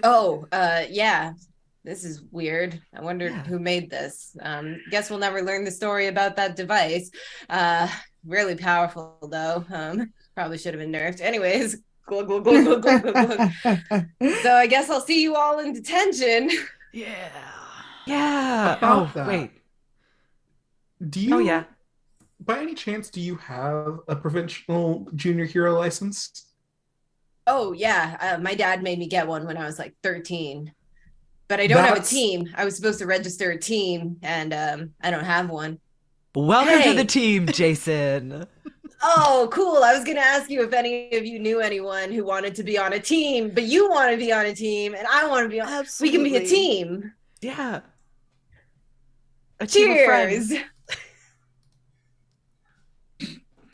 Oh, yeah. This is weird. I wonder Yeah. who made this. Guess we'll never learn the story about that device. Really powerful though. Probably should have been nerfed. Anyways, glug, glug, glug, glug, glug, glug, glug. So I guess I'll see you all in detention. Yeah. Yeah. About Oh, that, wait. Do you, Oh, yeah. by any chance, do you have a provincial junior hero license? Oh yeah, my dad made me get one when I was like 13. But I don't have a team. I was supposed to register a team, and I don't have one. Welcome to Hey. the team, Jason. Oh, cool. I was going to ask you if any of you knew anyone who wanted to be on a team, but you want to be on a team, and I want to be on. Absolutely. We can be a team. Yeah. A team of Cheers. friends.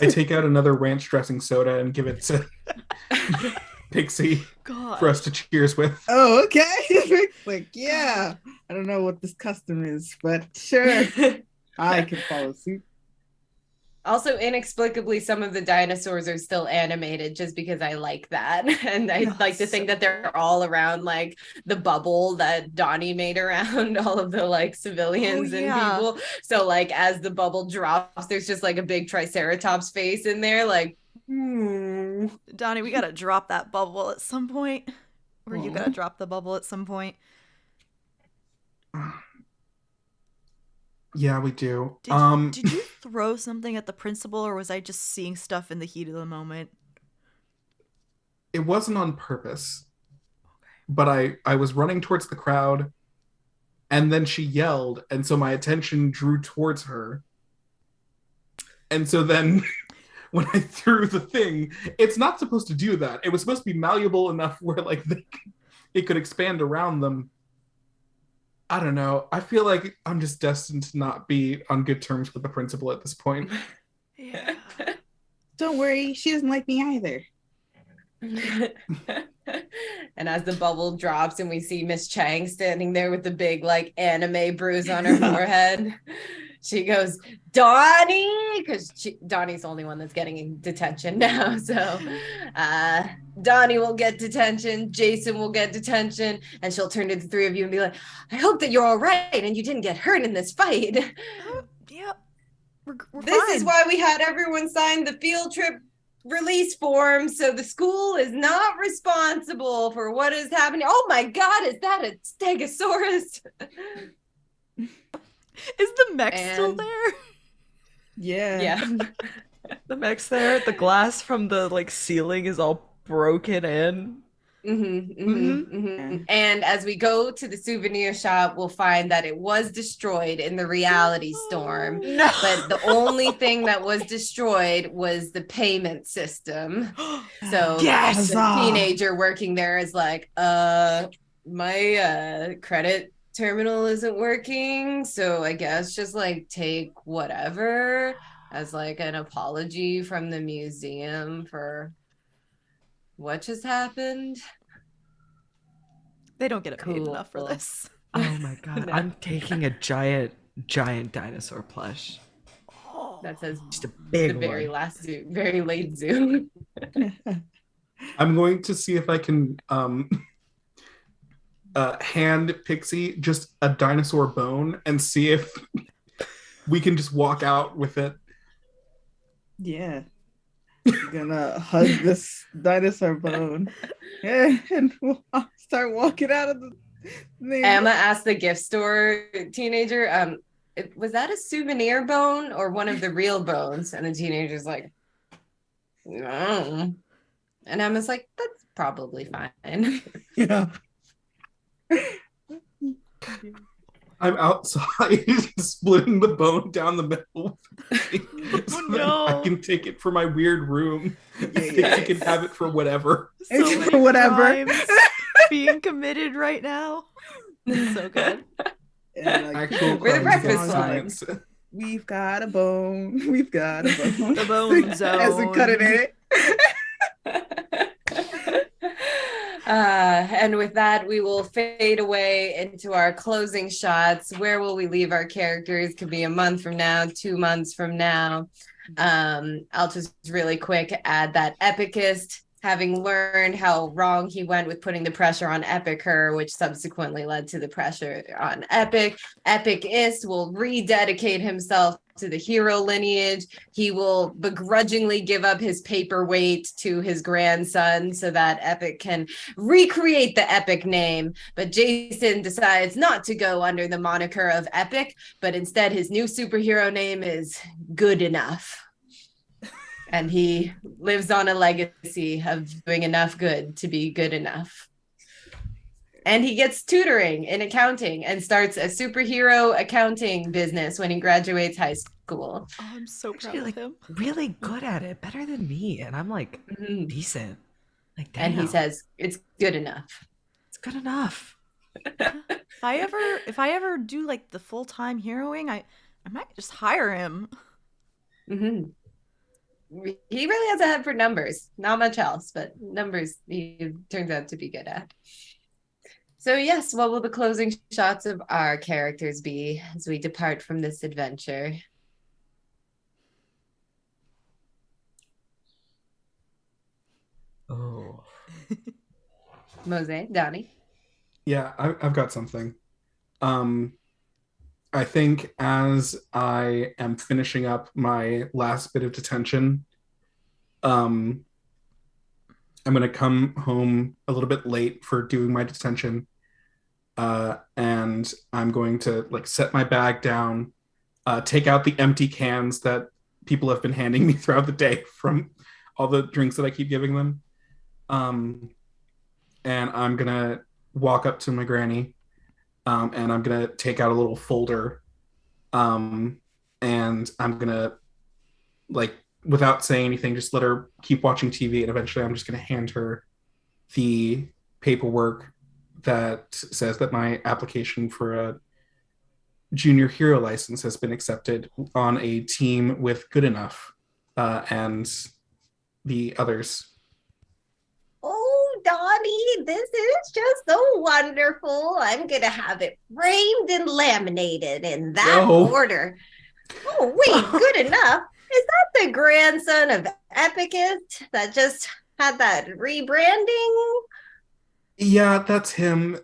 I take out another ranch dressing soda and give it to Pixie God. for us to cheers with. Oh, okay. Like, yeah. I don't know what this custom is, but sure. I can follow suit. Also, inexplicably, some of the dinosaurs are still animated just because I like that. And I like to think that they're all around like the bubble that Donnie made around all of the like civilians and people. So like as the bubble drops, there's just like a big Triceratops face in there, like, Donnie, we gotta drop that bubble at some point. Or you gotta drop the bubble at some point. Yeah, we do. Did you throw something at the principal, or was I just seeing stuff in the heat of the moment? It wasn't on purpose. But I was running towards the crowd, and then she yelled, and so my attention drew towards her. And so then when I threw the thing, it's not supposed to do that. It was supposed to be malleable enough where like it could expand around them. I don't know. I feel like I'm just destined to not be on good terms with the principal at this point. Yeah. Don't worry, she doesn't like me either. And as the bubble drops and we see Miss Chang standing there with the big like anime bruise on her forehead, she goes, Donnie, because Donnie's the only one that's getting in detention now. So Donnie will get detention, Jason will get detention, and she'll turn to the three of you and be like, I hope that you're all right and you didn't get hurt in this fight. Yeah. We're This fine. is why we had everyone sign the field trip release form, so the school is not responsible for what is happening. Oh my God, is that a stegosaurus? Is the mech still there? Yeah. The mech's there. The glass from the like ceiling is all broken in. And as we go to the souvenir shop, we'll find that it was destroyed in the reality storm. No. But the only thing that was destroyed was the payment system. So Yes! the teenager working there is like, my credit terminal isn't working, so I guess just like take whatever as like an apology from the museum for what just happened. They don't get paid Cool. enough for this. Oh my god. No. I'm taking a giant dinosaur plush. That says Just a big the very one. last zoo, very late zoo. I'm going to see if I can hand Pixie just a dinosaur bone and see if we can just walk out with it. Yeah. You're gonna hug this dinosaur bone. Yeah, and we'll start walking out of the thing. Emma asked the gift store teenager, was that a souvenir bone or one of the real bones? And the teenager's like, no. And Emma's like, that's probably fine. Yeah. I'm outside splitting the bone down the middle so no. that I can take it for my weird room. Pixie yeah. can have it for whatever. So It's many for whatever. crimes being committed right now. It's so good. And, Actual We're the crimes breakfast against ones. science. We've got a bone. We've got a bone. The bone zone. As we cut it in it. And with that, we will fade away into our closing shots. Where will we leave our characters? Could be a month from now, 2 months from now. I'll just really quick add that Epicist, having learned how wrong he went with putting the pressure on Epic her, which subsequently led to the pressure on Epic. Epicist will rededicate himself to the hero lineage. He will begrudgingly give up his paperweight to his grandson so that Epic can recreate the Epic name. But Jason decides not to go under the moniker of Epic, but instead his new superhero name is Good Enough. And he lives on a legacy of doing enough good to be good enough. And he gets tutoring in accounting and starts a superhero accounting business when he graduates high school. Oh, I'm so proud Actually, of like, him. really good at it. Better than me. And I'm like decent. Like, damn. And he says, it's good enough. It's good enough. If I ever do like the full-time heroing, I might just hire him. Mm-hmm. He really has a head for numbers. Not much else, but numbers he turns out to be good at. So yes, what will the closing shots of our characters be as we depart from this adventure? Oh. Mose, Donnie? Yeah, I've got something. I think as I am finishing up my last bit of detention, I'm going to come home a little bit late for doing my detention. And I'm going to like set my bag down, take out the empty cans that people have been handing me throughout the day from all the drinks that I keep giving them. And I'm going to walk up to my granny, and I'm going to take out a little folder. And I'm going to, like, without saying anything, just let her keep watching TV. And eventually I'm just going to hand her the paperwork that says that my application for a junior hero license has been accepted on a team with Good Enough and the others. Oh, Donnie, this is just so wonderful. I'm going to have it framed and laminated in that order. Oh, wait, Good Enough? Is that the grandson of Epicus that just had that rebranding? Yeah, that's him.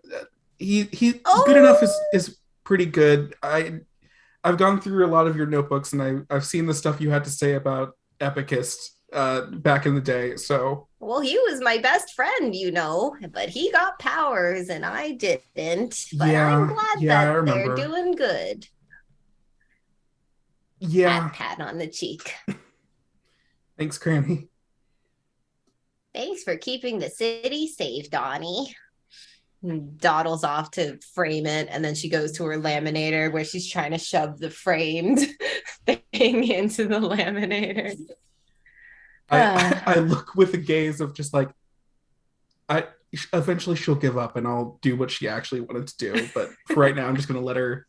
He Oh. Good Enough is pretty good. I've gone through a lot of your notebooks and I've seen the stuff you had to say about Epicist. back in the day. So Well, he was my best friend, but he got powers and I didn't. But I'm glad I that they're remember. doing good. Yeah, Pat on the cheek. thanks, Granny. Thanks for keeping the city safe, Donnie. And dawdles off to frame it, and then she goes to her laminator where she's trying to shove the framed thing into the laminator. I look with a gaze of just like, I eventually she'll give up and I'll do what she actually wanted to do. But for right now, I'm just gonna let her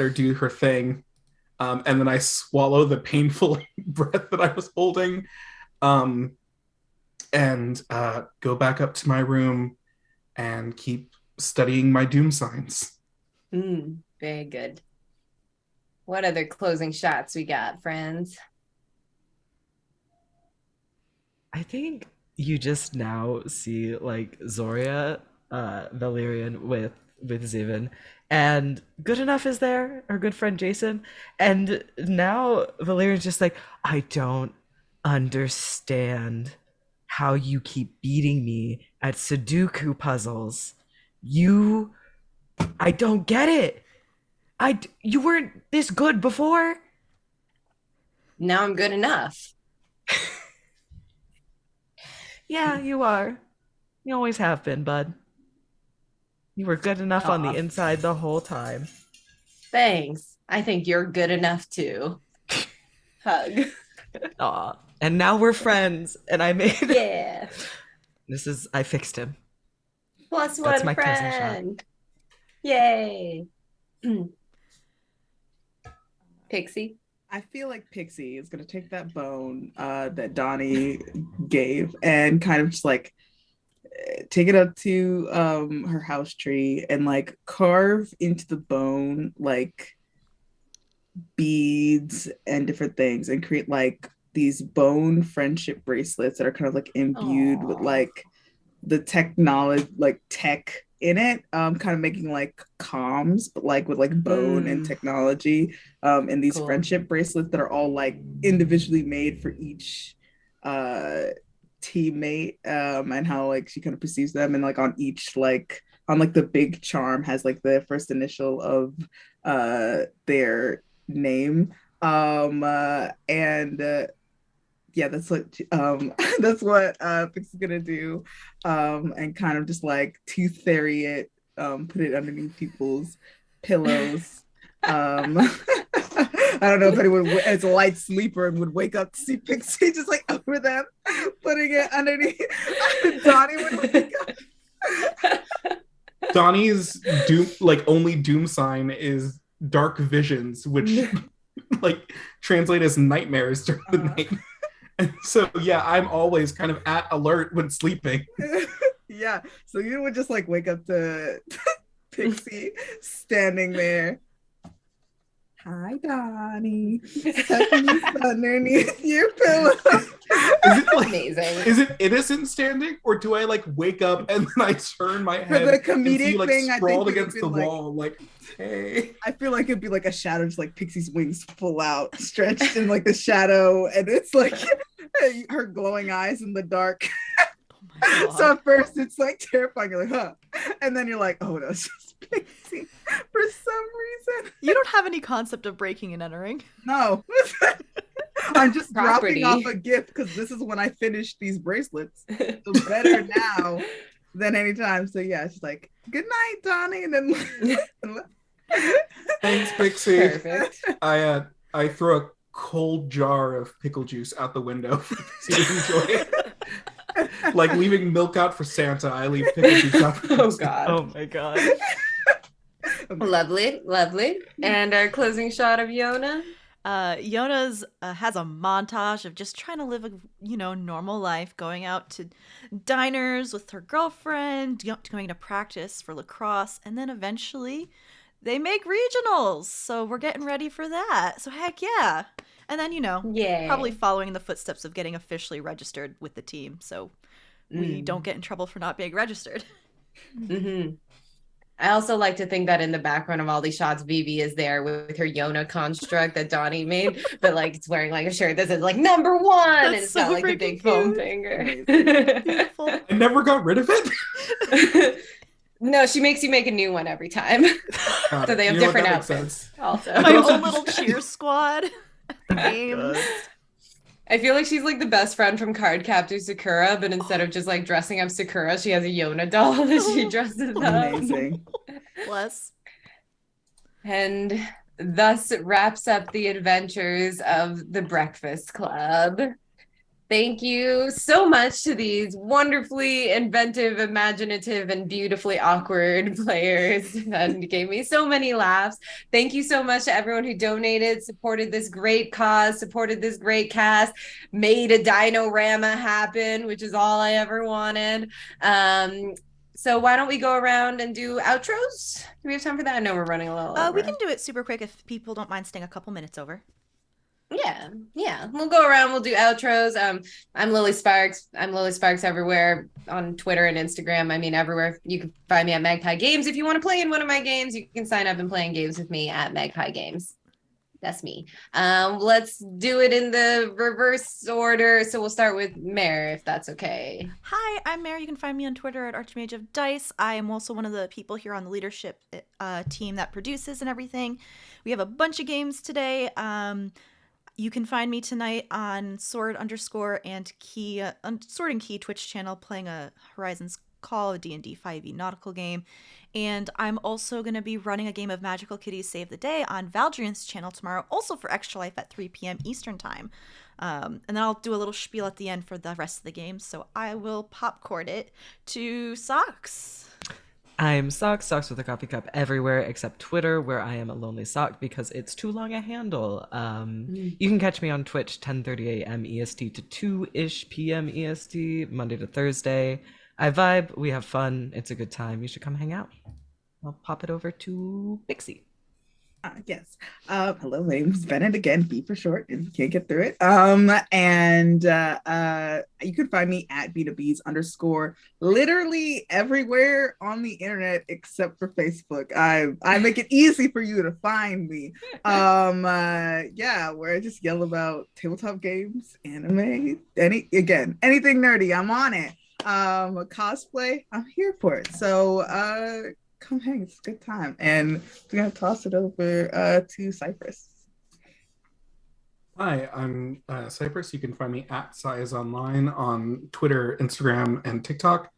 do her thing. And then I swallow the painful breath that I was holding, and go back up to my room and keep studying my doom signs. Very good. What other closing shots we got, friends? I think you just now see like Zoria, Valerian with Zivin, and Good Enough is there, our good friend Jason, and now Valerian's just like, I don't understand how you keep beating me at Sudoku puzzles. I don't get it. You weren't this good before. Now I'm good enough. Yeah, you are. You always have been, bud. You were good enough on the inside the whole time. Thanks. I think you're good enough too. Hug. Aw. And now we're friends, and I made Yeah. I fixed him. Plus That's one my closing shot. friend. Yay. Pixie. I feel like Pixie is gonna take that bone that Donnie gave and kind of just like take it up to her house tree and like carve into the bone like beads and different things and create like these bone friendship bracelets that are kind of like imbued with like the technology, like tech in it, kind of making like comms, but like with like bone and technology, and these friendship bracelets that are all like individually made for each teammate, and how like she kind of perceives them, and like on each like on like the big charm has like the first initial of their name, and yeah, that's what that's what Pix is gonna do, and kind of just like tooth fairy it, put it underneath people's pillows. I don't know if anyone as a light sleeper and would wake up to see Pixie just like over them, putting it underneath. Donnie would wake up. Donnie's only doom sign is dark visions, which like translate as nightmares during the night. And so yeah, I'm always kind of at alert when sleeping. Yeah, so you would just like wake up to Pixie standing there. Hi, Donnie. Underneath your pillow. Is it like, amazing? Is it innocent standing, or do I like wake up and then I turn my head for the comedic and see, like, thing? sprawled I think against the wall, like, hey. I feel like it'd be like a shadow, just like Pixie's wings full out, stretched in like the shadow, and it's like her glowing eyes in the dark. So at first it's like terrifying. You're like, huh, and then you're like, oh no, it's just Pixie for some reason. You don't have any concept of breaking and entering. No. I'm just Property. dropping off a gift because this is when I finish these bracelets. So better now than anytime. So yeah, it's like, good night, Donnie, and then Thanks, Pixie. Perfect. I throw a cold jar of pickle juice out the window for Pixie to enjoy. Like leaving milk out for Santa, I leave pickle juice out for Oh God. Oh my god. Lovely, lovely. And our closing shot of Yona. Yona's has a montage of just trying to live a normal life, going out to diners with her girlfriend, going to practice for lacrosse, and then eventually they make regionals. So we're getting ready for that. So heck yeah. And then Yeah. probably following the footsteps of getting officially registered with the team, so we don't get in trouble for not being registered. Mm-hmm. I also like to think that in the background of all these shots, Vivi is there with her Yona construct that Donnie made, but like it's wearing like a shirt that says like number one, and That's it's so got like the freaking big foam cute. finger. Beautiful. I never got rid of it. No, she makes you make a new one every time. Got So it. they have You know what, different that makes outfits sense. also. I My could also own little cheer squad at the games. I feel like she's like the best friend from Cardcaptor Sakura, but instead of just like dressing up Sakura, she has a Yona doll that she dresses up. Amazing. Bless. And thus wraps up the adventures of the Breakfast Club. Thank you so much to these wonderfully inventive, imaginative, and beautifully awkward players that gave me so many laughs. Thank you so much to everyone who donated, supported this great cause, supported this great cast, made a Dino-Rama happen, which is all I ever wanted. So why don't we go around and do outros? Do we have time for that? I know we're running a little over. We can do it super quick if people don't mind staying a couple minutes over. Yeah. We'll go around. We'll do outros. I'm Lili Sparx. I'm Lili Sparx everywhere on Twitter and Instagram. I mean, everywhere. You can find me at Magpie Games. If you want to play in one of my games, you can sign up and play in games with me at Magpie Games. That's me. Let's do it in the reverse order. So we'll start with Mare, if that's okay. Hi, I'm Mary. You can find me on Twitter at Archmage of Dice. I am also one of the people here on the leadership team that produces and everything. We have a bunch of games today. You can find me tonight on Sword and Key Twitch channel playing a Horizons Call, a D&D 5e nautical game. And I'm also going to be running a game of Magical Kitties Save the Day on Valdrian's channel tomorrow, also for Extra Life at 3 p.m. Eastern Time. And then I'll do a little spiel at the end for the rest of the game. So I will popcorn it to Socks. I'm Socks with a coffee cup everywhere except Twitter, where I am a lonely sock because it's too long a handle. You can catch me on Twitch 10:30 a.m. EST to 2-ish p.m. EST, Monday to Thursday. I vibe, we have fun, it's a good time. You should come hang out. I'll pop it over to Pixie. Yes. Hello, my name is Bennett again, B for short, if you can't get through it. You can find me at B2Bs_ literally everywhere on the internet except for Facebook. I make it easy for you to find me. Where I just yell about tabletop games, anime, anything nerdy, I'm on it. Cosplay, I'm here for it. So come hang, it's a good time. And we're gonna toss it over to Cypress. Hi, I'm Cypress. You can find me at CyIsOnline on Twitter, Instagram, and TikTok.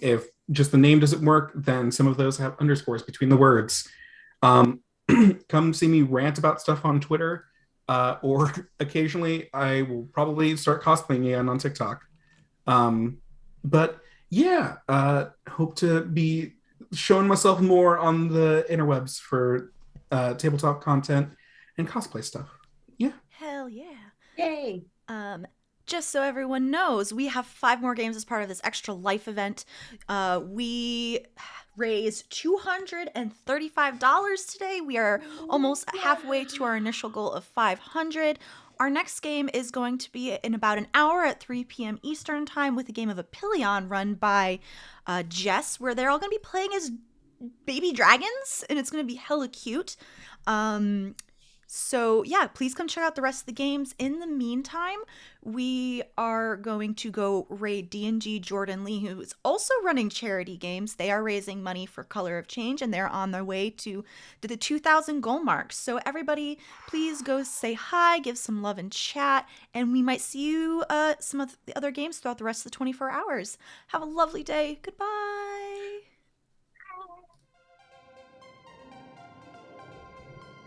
If just the name doesn't work, then some of those have underscores between the words. Come see me rant about stuff on Twitter, or occasionally I will probably start cosplaying again on TikTok. Hope to be showing myself more on the interwebs for tabletop content and cosplay stuff. Yeah. Hell yeah. Yay. Just so everyone knows, we have 5 more games as part of this Extra Life event. We raised $235 today. We are almost halfway to our initial goal of $500. Our next game is going to be in about an hour at 3 p.m. Eastern Time with a game of Apillion run by Jess, where they're all going to be playing as baby dragons, and it's going to be hella cute. So yeah, please come check out the rest of the games. In the meantime, we are going to go raid D&G Jordan Lee, who is also running charity games. They are raising money for Color of Change, and they're on their way to the 2,000 goal mark. So everybody, please go say hi, give some love and chat, and we might see you some of the other games throughout the rest of the 24 hours. Have a lovely day. Goodbye.